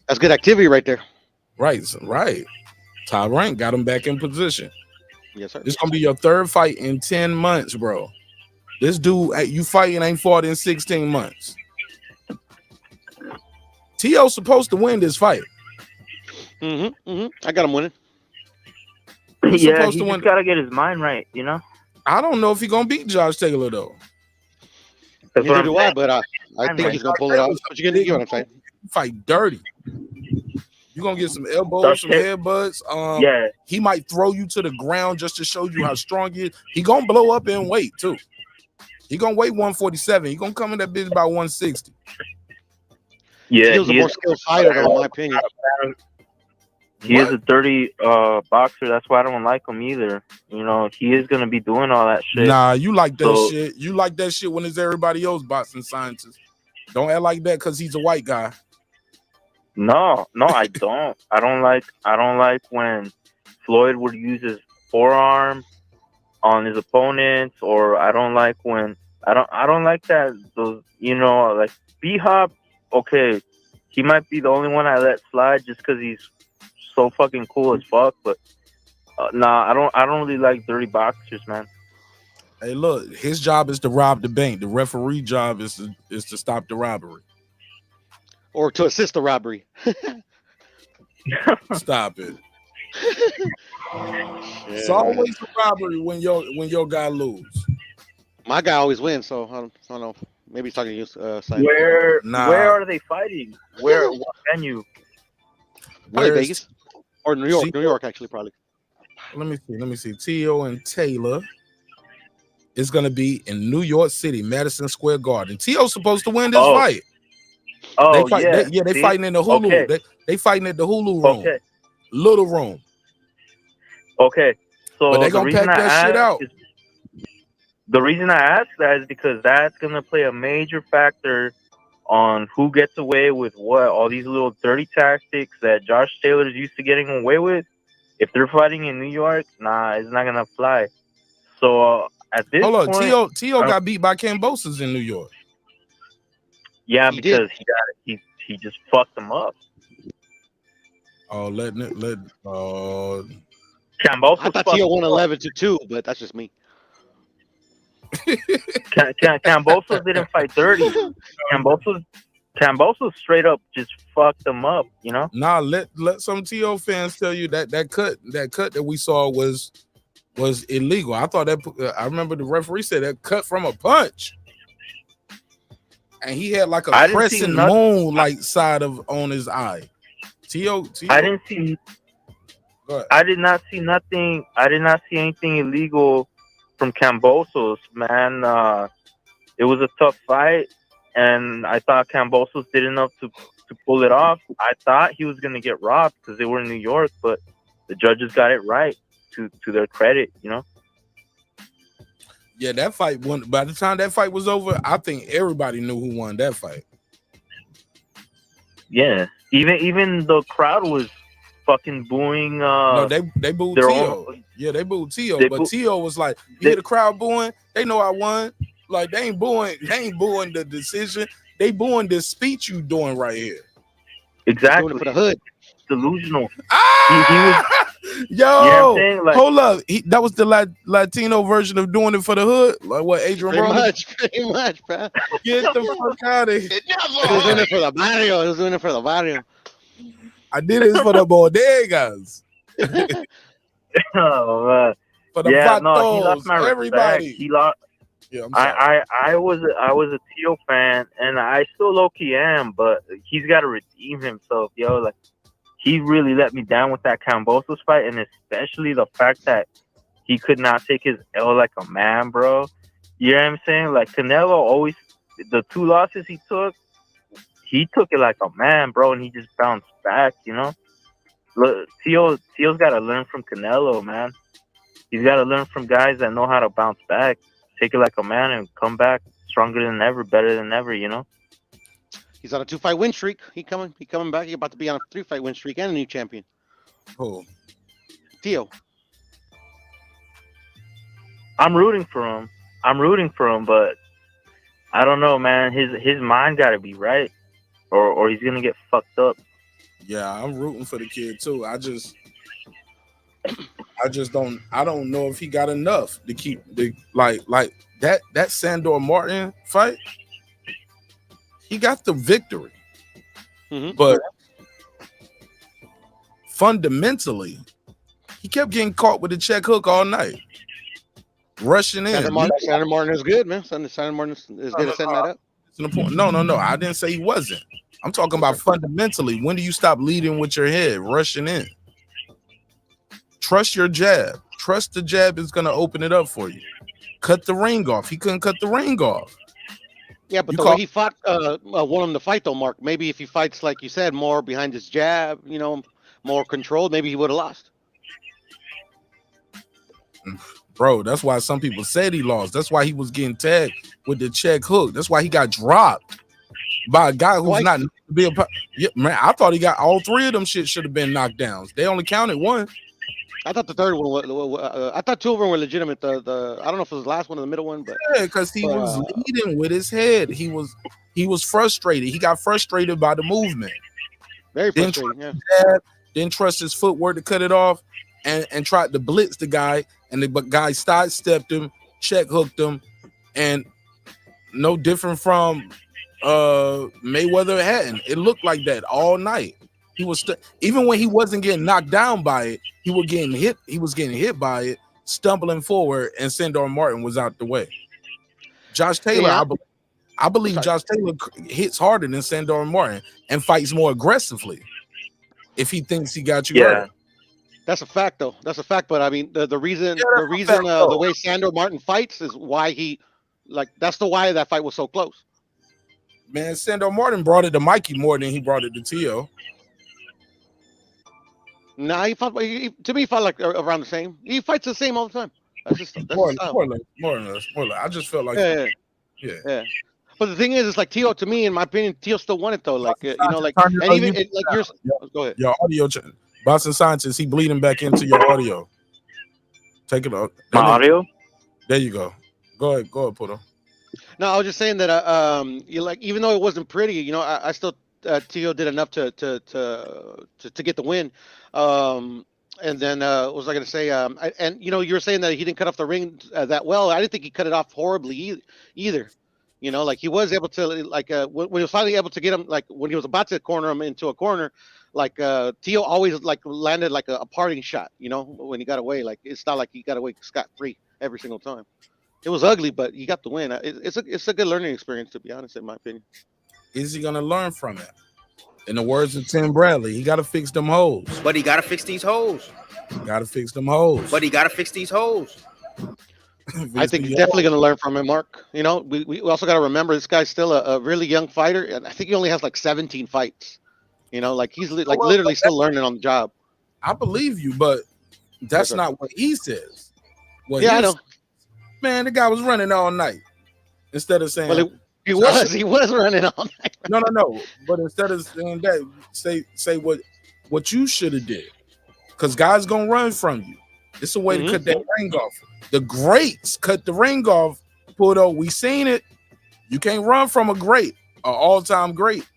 That's good activity right there. Right. Top rank got him back in position. Yes, sir. This gonna be your third fight in 10 months, bro. This dude you fighting ain't fought in 16 months. T.O. supposed to win this fight. I got him winning. He's Yeah, supposed he to just win. gotta get his mind right, you know. I don't know if he's gonna beat Josh Taylor though. That's what Neither I'm do I, saying. but I think he's gonna pull it off. But you're gonna get what I'm saying. Fight dirty. You're gonna get some elbows, Josh some Taylor- headbutts. Yeah, He might throw you to the ground just to show you how strong he is. He gonna blow up in weight too. He gonna weigh 147. He gonna come in that bitch about 160. yeah. He was a more skilled fighter, though, in my opinion. He is a dirty boxer. That's why I don't like him either. You know, he is gonna be doing all that shit. Nah, you like that So- shit. You like that shit when it's everybody else boxing scientists. Don't act like that because he's a white guy. No, I don't. I don't like when Floyd would use his forearm on his opponents, or I don't like when I don't like that. Those, you know, like B-Hop. Okay, he might be the only one I let slide just because he's so fucking cool as fuck. But nah, I don't really like dirty boxers, man. Hey, look, his job is to rob the bank. The referee job is to stop the robbery. Or to assist the robbery. Stop it. It's always a robbery when your guy lose. My guy always wins, so I don't know. Maybe he's talking to you, Simon. Where Nah. where are they fighting? Where what venue? Probably Where's- Vegas. Or New York. See- New York, actually, probably. Let me see. T.O. and Taylor is gonna be in New York City, Madison Square Garden. T.O.'s supposed to win this Oh. fight. Oh They fight, yeah, they See? fighting in the Hulu. Okay. They fighting at the Hulu room, Okay, little room. okay. So But they the gonna reason pack I that shit ask out. is- the reason I ask that is because that's gonna play a major factor on who gets away with what. All these little dirty tactics that Josh Taylor's used to getting away with. If they're fighting in New York, nah, it's not gonna fly. So at this Hold on, point, T.O. got beat by Cambosos in New York. yeah, He did. because he just fucked them up. Oh, Cambosos I thought fucked T.O. won them up. 11-2, but that's just me. Cambosos didn't fight dirty. Cambosos straight up just fucked them up, you know? Nah, let some T.O. fans tell you that cut that we saw was illegal. I thought that I remember the referee said that cut from a punch, and he had like a I didn't see crescent nothing. moon like side of on his eye. T.O. I didn't see. Go ahead. I did not see nothing. I did not see anything illegal from Cambosos, man. It was a tough fight, and I thought Cambosos did enough to pull it off. I thought he was gonna get robbed because they were in New York, but the judges got it right to their credit, you know. Yeah, that fight won. By the time that fight was over, I think everybody knew who won that fight. Yeah, even the crowd was fucking booing. No, they booed their T.O. own- Yeah, they booed T.O. They But boo- T.O. was like, you they- hear the crowd booing? They know I won. Like they ain't booing the decision. They booing this speech you doing right here. exactly Doing it for the hood. delusional. Ah! Yo, You know what I'm saying? Like- hold up. That was the Latino version of doing it for the hood. Like what Adrian Pretty Broner? much, bro. Get the fuck out of here. It He was doing never it for the barrio. He was doing it for the barrio. I did it for the bodegas. Oh, man. For the Yeah, no, he lost vatos, my respect. everybody. He lost. Yeah, I'm sorry. I was a Tio fan, and I still low key am, but he's got to redeem himself, yo. Like he really let me down with that Cambosos fight, and especially the fact that he could not take his L like a man, bro. You know what I'm saying? Like Canelo always, the 2 losses he took it like a man, bro, and he just bounced back, you know. Look, Tio's got to learn from Canelo, man. He's got to learn from guys that know how to bounce back, take it like a man, and come back stronger than ever, better than ever, you know? He's on a 2-fight win streak. He coming back. He's about to be on a 3-fight win streak and a new champion. Oh, Tio. I'm rooting for him, but I don't know, man. His mind got to be right, or he's going to get fucked up. yeah, I'm rooting for the kid too. I just don't. I don't know if he got enough to keep the like that Sandor Martin fight. He got the victory, but fundamentally, he kept getting caught with the check hook all night, rushing in. Sandor Martin is good, man. Sandor Martin is good at setting that up. No. I didn't say he wasn't. I'm talking about fundamentally. When do you stop leading with your head, rushing in? Trust your jab. Trust the jab is going to open it up for you. Cut the ring off. He couldn't cut the ring off. Yeah, but the way he fought won him the fight, though, Mark. Maybe if he fights, like you said, more behind his jab, more controlled, maybe he would have lost. Bro, that's why some people said he lost. That's why he was getting tagged with the check hook. That's why he got dropped by a guy who's not to be a. Yeah, man, I thought he got all three of them. Shit should have been knockdowns. They only counted one. I thought the third one. I thought two of them were legitimate. The I don't know if it was the last one or the middle one, but yeah, because he was leading with his head. He was frustrated. He got frustrated by the movement. Very frustrating. Didn't trust his footwork to cut it off, and tried to blitz the guy, and the guy sidestepped him, check hooked him, and no different from Mayweather Hatton. It looked like that all night. He was even when he wasn't getting knocked down by it, he was getting hit. He was getting hit by it, stumbling forward, and Sandor Martin was out the way. Josh Taylor, I believe Josh Taylor hits harder than Sandor Martin and fights more aggressively if he thinks he got you. Yeah, that's a fact, though. That's a fact. But I mean, the reason the way Sandor Martin fights is why that's why that fight was so close. Man, Sandor Martin brought it to Mikey more than he brought it to Tio. Nah, to me, he fought like around the same. He fights the same all the time. That's more or less. I just felt like yeah. But the thing is like Tio. To me, in my opinion, Tio still won it though. Like and even like yours. Go ahead. Your audio, Boston Scientist, he bleeding back into your audio. Take it out. My audio. There you go. Go ahead, Puto. No, I was just saying that even though it wasn't pretty, I still Tio did enough to get the win. And then what was I going to say? You were saying that he didn't cut off the ring that well. I didn't think he cut it off horribly either. Like he was able to when he was finally able to get him, like when he was about to corner him into a corner, like Tio always like landed like a parting shot. When he got away, like it's not like he got away scot-free every single time. It was ugly, but he got the win. It's a good learning experience, to be honest, in my opinion. Is he gonna learn from it? In the words of Tim Bradley, he got to fix them holes. But he got to fix these holes. Got to fix them holes. But he got to fix these holes. I think he's definitely going to learn from him, Mark. We also got to remember this guy's still a really young fighter, and I think he only has like 17 fights. Like he's literally still learning on the job. I believe you, but that's not what he says. I know. Man, the guy was running all night instead of saying. Well, he was running all night. No. But instead of saying that, say what you should have did, because guys gonna run from you. It's a way to cut that ring off. The greats cut the ring off. Puto, we seen it. You can't run from a great, an all-time great.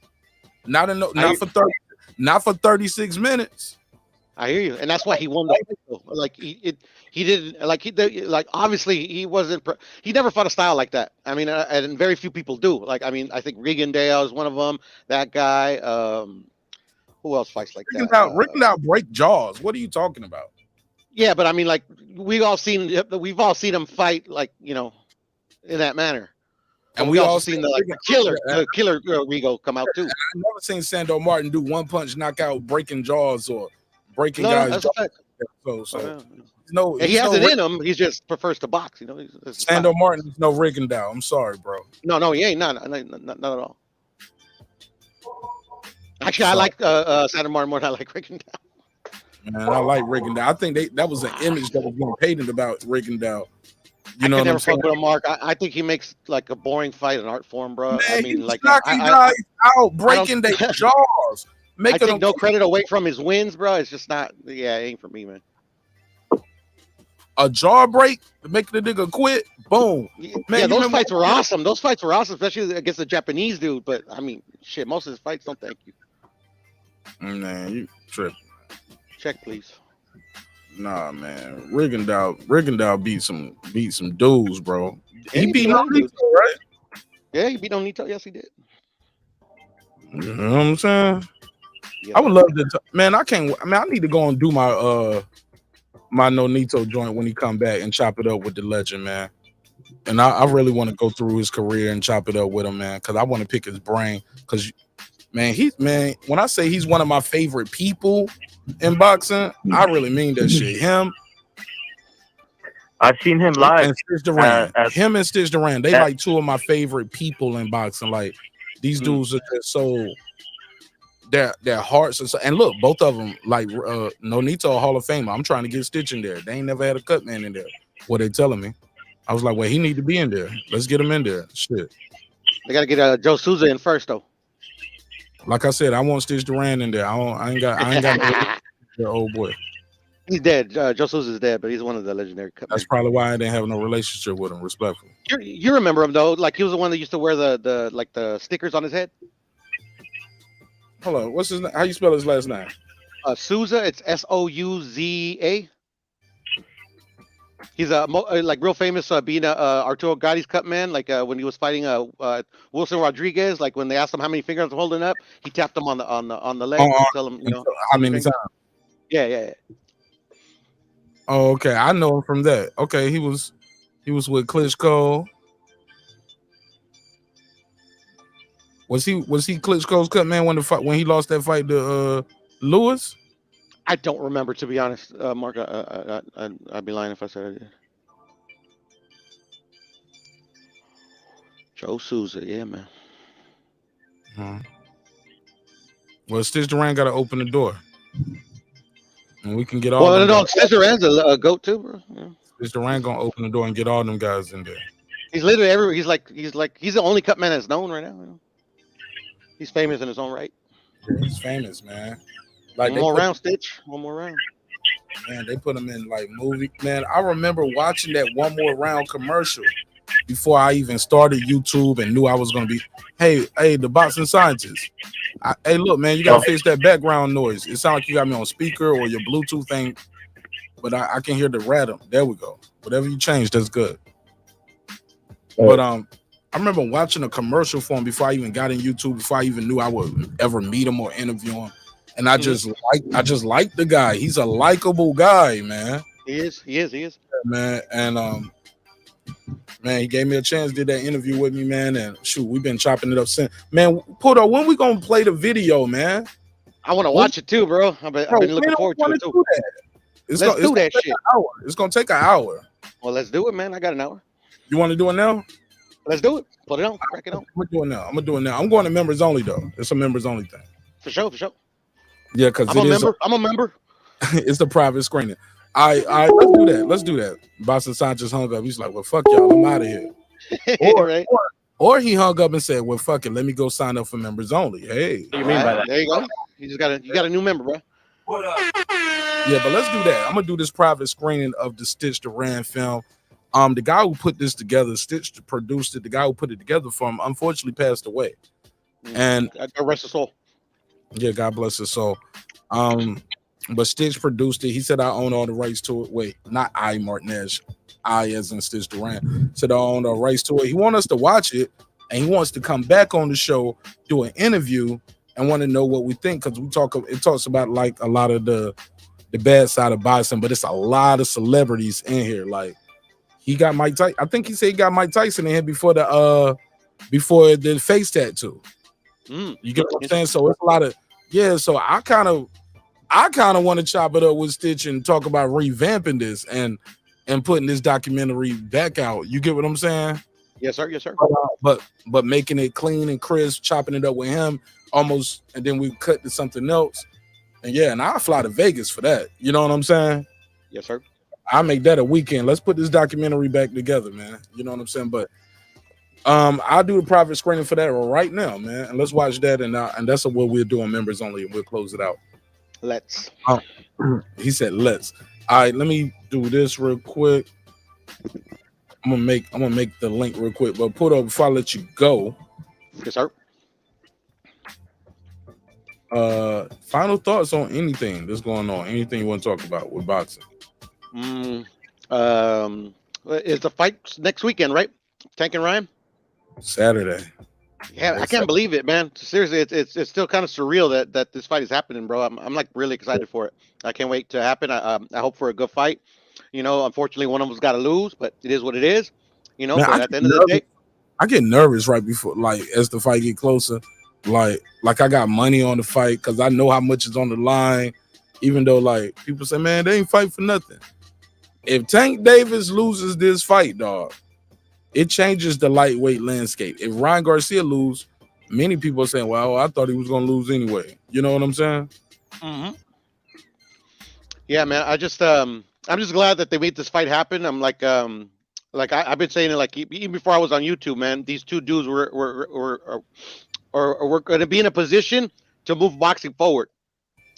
Not for 36 minutes. I hear you, and that's why he won the fight. Like he didn't like obviously he wasn't. He never fought a style like that. I mean, and very few people do. I think Rigondeaux is one of them. That guy. Who else fights like that? Rigondeaux break jaws. What are you talking about? Yeah, but I mean, like we've all seen him fight in that manner. And we all seen the killer Rigo come out too. I've never seen Sandor Martin do one punch knockout, breaking jaws or breaking guys. He has it in him. He just prefers to box. Sandor Martin is no Rigondeaux. I'm sorry, bro. No, he ain't. Not at all. Actually, I like Sandor Martin more than I like Rigondeaux. Man, I like Rigondeaux. I think that was an image that was being painted about Rigondeaux. I can never fuck with him, Mark. I think he makes like a boring fight an art form, bro. Man, I mean, like knocking guys out, breaking their jaws. I take no credit away from his wins, bro. It's just not. Yeah, it ain't for me, man. A jaw break to make the nigga quit. Boom. Man, yeah, those fights were awesome. Those fights were awesome, especially against the Japanese dude. But I mean, shit, most of his fights don't thank you. Man, you tripping. Check, please. Nah, man. Rigondeaux beat some dudes, bro. Yeah, He beat a lot of Nonito, dudes. right? Yeah, he beat Nonito. Yes, he did. You know what I'm saying? Yes, I would sir. love to. Man, I can't. I mean, I need to go and do my Nonito joint when he come back and chop it up with the legend, man. And I really want to go through his career and chop it up with him, man, because I want to pick his brain. Because man, when I say he's one of my favorite people in boxing, I really mean that shit. Him I've seen him live. and Stitch Duran. Him and Stitch Duran, they like two of my favorite people in boxing. Like these dudes are just so their hearts are so, and look, both of them like Nonito, a Hall of Famer. I'm trying to get Stitch in there. They ain't never had a cut man in there. What they telling me? I was like, well, he need to be in there. Let's get him in there. Shit. They gotta get Joe Souza in first, though. Like I said, I want Stitch Duran in there. I ain't got no old boy. He's dead. Joe Souza's dead, but he's one of the legendary cut. That's probably why I didn't have no relationship with him. Respectfully. You remember him though? Like he was the one that used to wear the stickers on his head. Hold on, what's his name? How you spell his last name? Souza. It's Souza. He's like real famous being Arturo Gotti's cut man. Like when he was fighting Wilson Rodriguez. Like when they asked him how many fingers I'm holding up, he tapped him on the leg to tell him, you know, how many times. Yeah. Oh, okay. I know him from that. Okay, he was with Klitschko. Was he Klitschko's cut man when he lost that fight to Lewis? I don't remember, to be honest, Mark. I'd be lying if I said I did. Joe Souza, yeah, man. Well, Stitch Duran got to open the door, and we can get all. Well, no, Stitch Duran's a goat too, bro. Yeah. Stitch Duran gonna open the door and get all them guys in there. He's literally everywhere. He's the only cut man that's known right now. You know? He's famous in his own right. Yeah, he's famous, man. Like one more round, Stitch. One more round. Man, they put him in like movie. Man, I remember watching that One More Round commercial before I even started YouTube and knew I was gonna be. Hey, the boxing scientist. Hey, look, man, you gotta fix that background noise. It sounds like you got me on speaker or your Bluetooth thing, but I can hear the rattle. There we go. Whatever you change, that's good. But I remember watching a commercial for him before I even got in YouTube, before I even knew I would ever meet him or interview him. And I just like the guy. He's a likable guy, man. He is. Man, and man, he gave me a chance, did that interview with me, man. And shoot, we've been chopping it up since. Man, Puto, when we gonna play the video, man? I want to watch it too, bro. I've been looking forward to it too. Let's do that shit. It's gonna take an hour. Well, let's do it, man. I got an hour. You want to do it now? Let's do it. Put it on. Crack it on. I'm gonna do it now. I'm going to members only though. It's a members only thing. For sure. Yeah, because I'm a member. It's the private screening. I let's do that. Boston Sanchez hung up. He's like, well, fuck y'all, I'm out of here. Or he hung up and said, well, fuck it, let me go sign up for members only. Hey, what do you mean by that? There you go. You got a new member, bro. What up? Yeah, but let's do that. I'm gonna do this private screening of the Stitch Duran film. The guy who put this together, Stitch produced it. The guy who put it together for him, unfortunately, passed away. And God rest his soul. Yeah, God bless his soul. But Stitch produced it. He said I own all the rights to it. Wait, not I, Mark Nash. I, as in Stitch Duran, said I own the rights to it. He wants us to watch it, and he wants to come back on the show, do an interview, and want to know what we think, because it talks about like a lot of the bad side of boxing, but it's a lot of celebrities in here. Like he got Mike Tyson. I think he said he got Mike Tyson in here before the face tattoo. You get what I'm saying? So it's a lot of so I kind of want to chop it up with Stitch and talk about revamping this and putting this documentary back out. You get what I'm saying? Yes, sir. But making it clean and crisp, chopping it up with him almost, and then we cut to something else. And I'll fly to Vegas for that. You know what I'm saying? Yes, sir. I make that a weekend. Let's put this documentary back together, man. You know what I'm saying? But I'll do a private screening for that right now, man. And let's watch that, and that's what we'll do on members only, and we'll close it out. Let's. He said let's. All right, let me do this real quick. I'm gonna make the link real quick, but put up before I let you go. Yes, sir. Final thoughts on anything that's going on, anything you want to talk about with boxing. Mm, is the fight next weekend, right? Tank and Ryan. Saturday. Yeah, I can't believe it, man. Seriously, it's still kind of surreal that this fight is happening, bro. I'm like really excited for it. I can't wait to happen. I hope for a good fight. You know, unfortunately, one of them's got to lose, but it is what it is. You know, Man, but at the end of the day, I get nervous right before, like, as the fight get closer. Like I got money on the fight because I know how much is on the line. Even though, like, people say, man, they ain't fight for nothing. If Tank Davis loses this fight, dog, it changes the lightweight landscape. If Ryan Garcia lose, many people are saying, well, I thought he was going to lose anyway. You know what I'm saying? Mm-hmm. Yeah, man. I'm just glad that they made this fight happen. I'm like I've been saying it, like, even before I was on YouTube, man. These two dudes were going to be in a position to move boxing forward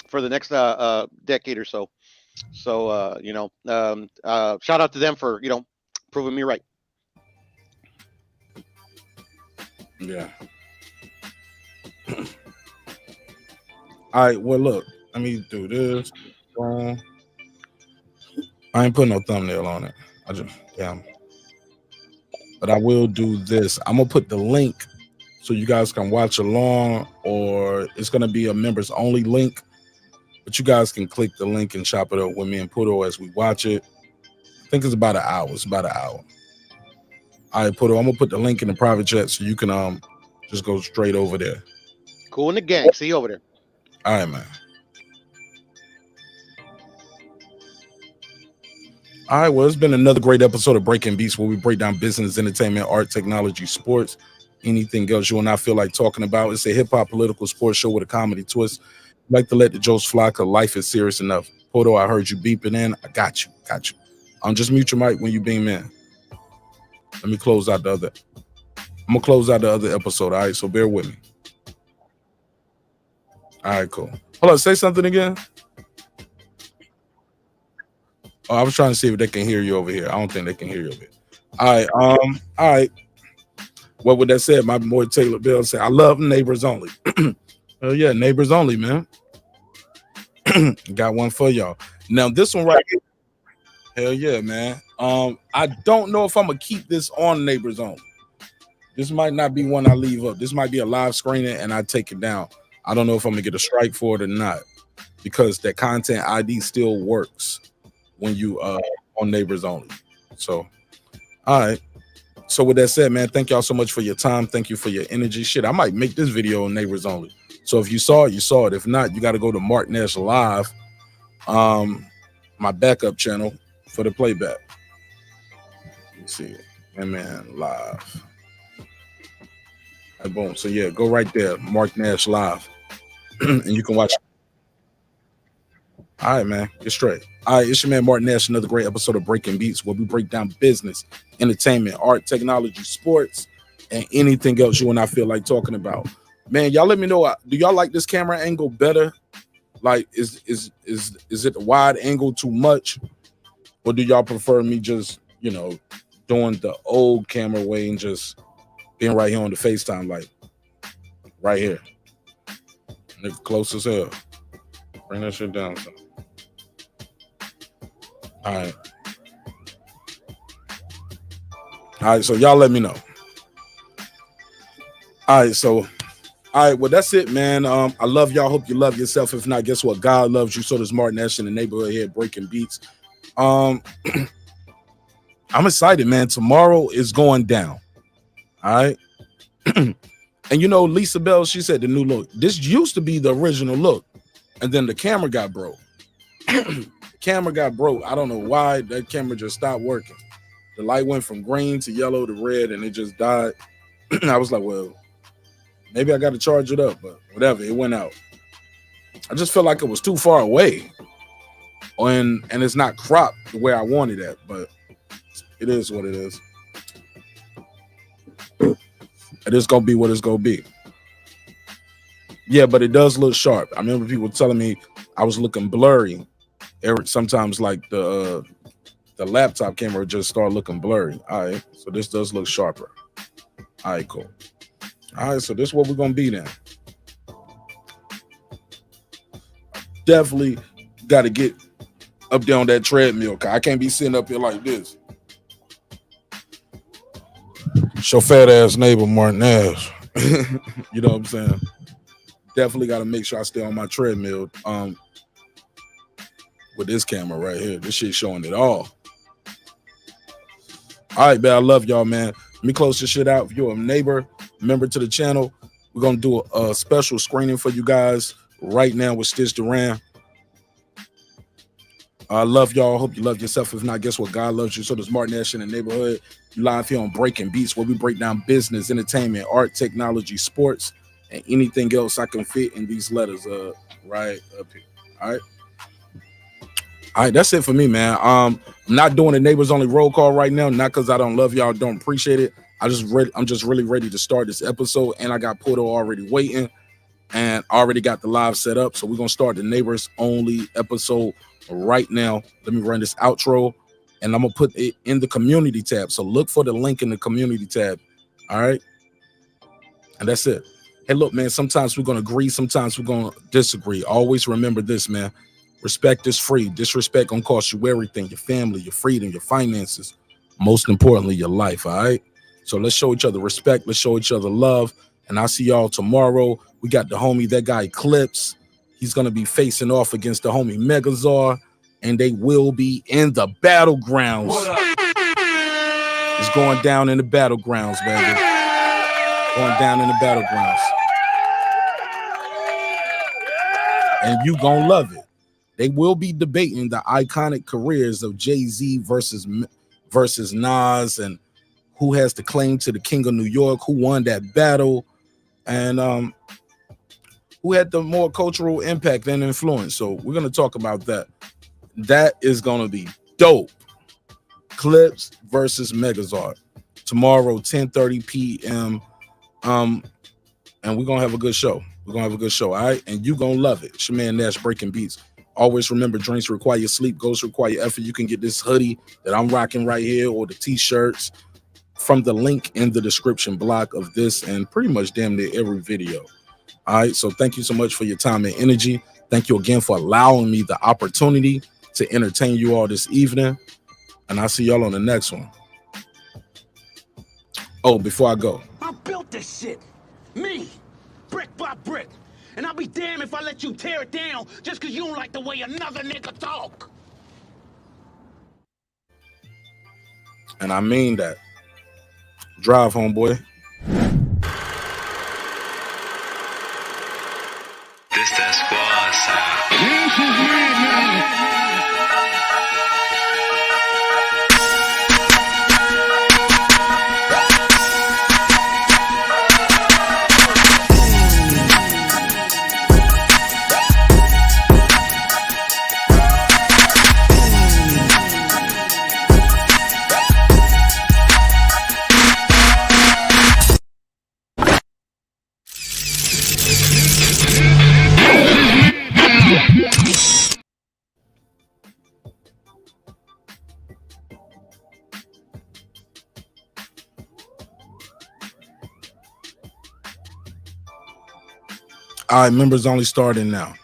for the next decade or so. So shout out to them for proving me right. Yeah. All right. Well, look, let me do this. I ain't putting no thumbnail on it. But I will do this. I'm gonna put the link so you guys can watch along, or it's gonna be a members only link. But you guys can click the link and chop it up with me and Puto as we watch it. I think it's about an hour. It's about an hour. All right, Puto, I'm gonna put the link in the private chat so you can just go straight over there. Cool in the gang. See you over there. All right, man. All right, well, it's been another great episode of Breaking Beats, where we break down business, entertainment, art, technology, sports, anything else you and I feel like talking about. It's a hip-hop political sports show with a comedy twist. I'd like to let the jokes fly because life is serious enough. Poto, I heard you beeping in. I got you. Just mute your mic when you beam in. Let me close out the other. I'm going to close out the other episode, all right? So bear with me. All right, cool. Hold on, say something again. Oh, I was trying to see if they can hear you over here. I don't think they can hear you over here. All right. Well, with that said, my boy Taylor Bill said, I love neighbors only. Oh yeah, neighbors only, man. Got one for y'all. Now this one right here. Hell yeah, man. I don't know if I'm gonna keep this on neighbors only. This might not be one I leave up. This might be a live screening and I take it down. I don't know if I'm gonna get a strike for it or not, because that content ID still works when you on neighbors only. So all right. So with that said, man, thank y'all so much for your time. Thank you for your energy. Shit, I might make this video on neighbors only. So if you saw it, you saw it. If not, you got to go to MARQ NASH Live, my backup channel for the playback. Let's see, man, live. Right, boom. So yeah, go right there, MARQ NASH Live, and you can watch. All right, man, get straight. All right, it's your man MARQ NASH. Another great episode of Breaking Beats, where we break down business, entertainment, art, technology, sports, and anything else you and I feel like talking about. Man, y'all let me know. Do y'all like this camera angle better? Like, is it a wide angle too much, or do y'all prefer me just doing the old camera way and just being right here on the FaceTime, like right here, nigga, close as hell. Bring that shit down. So. All right. So y'all let me know. All right, well, that's it, man. I love y'all. Hope you love yourself. If not, guess what? God loves you. So does MARQ NASH in the neighborhood here at Breaking Beats. I'm excited, man. Tomorrow is going down. All right. And Lisa Bell, she said the new look. This used to be the original look. And then the camera got broke. I don't know why. That camera just stopped working. The light went from green to yellow to red, and it just died. I was like, well, maybe I got to charge it up, but whatever, it went out. I just felt like it was too far away, and it's not cropped the way I wanted it, but it is what it is. It is gonna be what it's gonna be. Yeah, but it does look sharp. I remember people telling me I was looking blurry. Sometimes, like the laptop camera just start looking blurry. All right, so this does look sharper. All right, cool. All right, so this is what we're gonna be then. Definitely got to get up there on that treadmill. I can't be sitting up here like this. Show fat ass neighbor Martin Nash. You know what I'm saying? Definitely got to make sure I stay on my treadmill. With this camera right here, this shit showing it all. All right, man. I love y'all, man. Let me close this shit out. If you're a neighbor, member to the channel, we're gonna do a special screening for you guys right now with Stitch Duran. I love y'all. Hope you love yourself. If not, guess what? God loves you. So does Martin Nash in the neighborhood. Live here on Breaking Beats, where we break down business, entertainment, art, technology, sports, and anything else I can fit in these letters right up here. All right. All right, that's it for me, man. I'm not doing the neighbors only roll call right now, not because I don't love y'all, don't appreciate it. I'm just really ready to start this episode, and I got Porto already waiting, and I already got the live set up. So we're gonna start the neighbors only episode right now. Let me run this outro, and I'm gonna put it in the community tab. So look for the link in the community tab. All right, and that's it. Hey, look, man. Sometimes we're gonna agree, sometimes we're gonna disagree. Always remember this, man. Respect is free. Disrespect gonna cost you everything: your family, your freedom, your finances, most importantly, your life. All right. So let's show each other respect. Let's show each other love. And I'll see y'all tomorrow. We got the homie, that guy Eclipse. He's gonna be facing off against the homie Megazar, and they will be in the battlegrounds. It's going down in the battlegrounds, baby. Going down in the battlegrounds. And you gonna love it. They will be debating the iconic careers of Jay-Z versus Nas, and who has the claim to the King of New York, who won that battle, and who had the more cultural impact and influence. So we're going to talk about that. That is going to be dope. Clips versus Megazord tomorrow, 10:30 p.m. And we're going to have a good show. We're going to have a good show, all right? And you're going to love it. It's your man Nash, Breaking Beats. Always remember, drinks require sleep, goals require effort. You can get this hoodie that I'm rocking right here, or the t-shirts, from the link in the description block of this and pretty much damn near every video. All right, so thank you so much for your time and energy. Thank you again for allowing me the opportunity to entertain you all this evening, and I'll see y'all on the next one. Oh, before I go, I built this shit, me, brick by brick. And I'll be damned if I let you tear it down just because you don't like the way another nigga talk. and I mean that. Drive, homeboy. This that All right, members only starting now.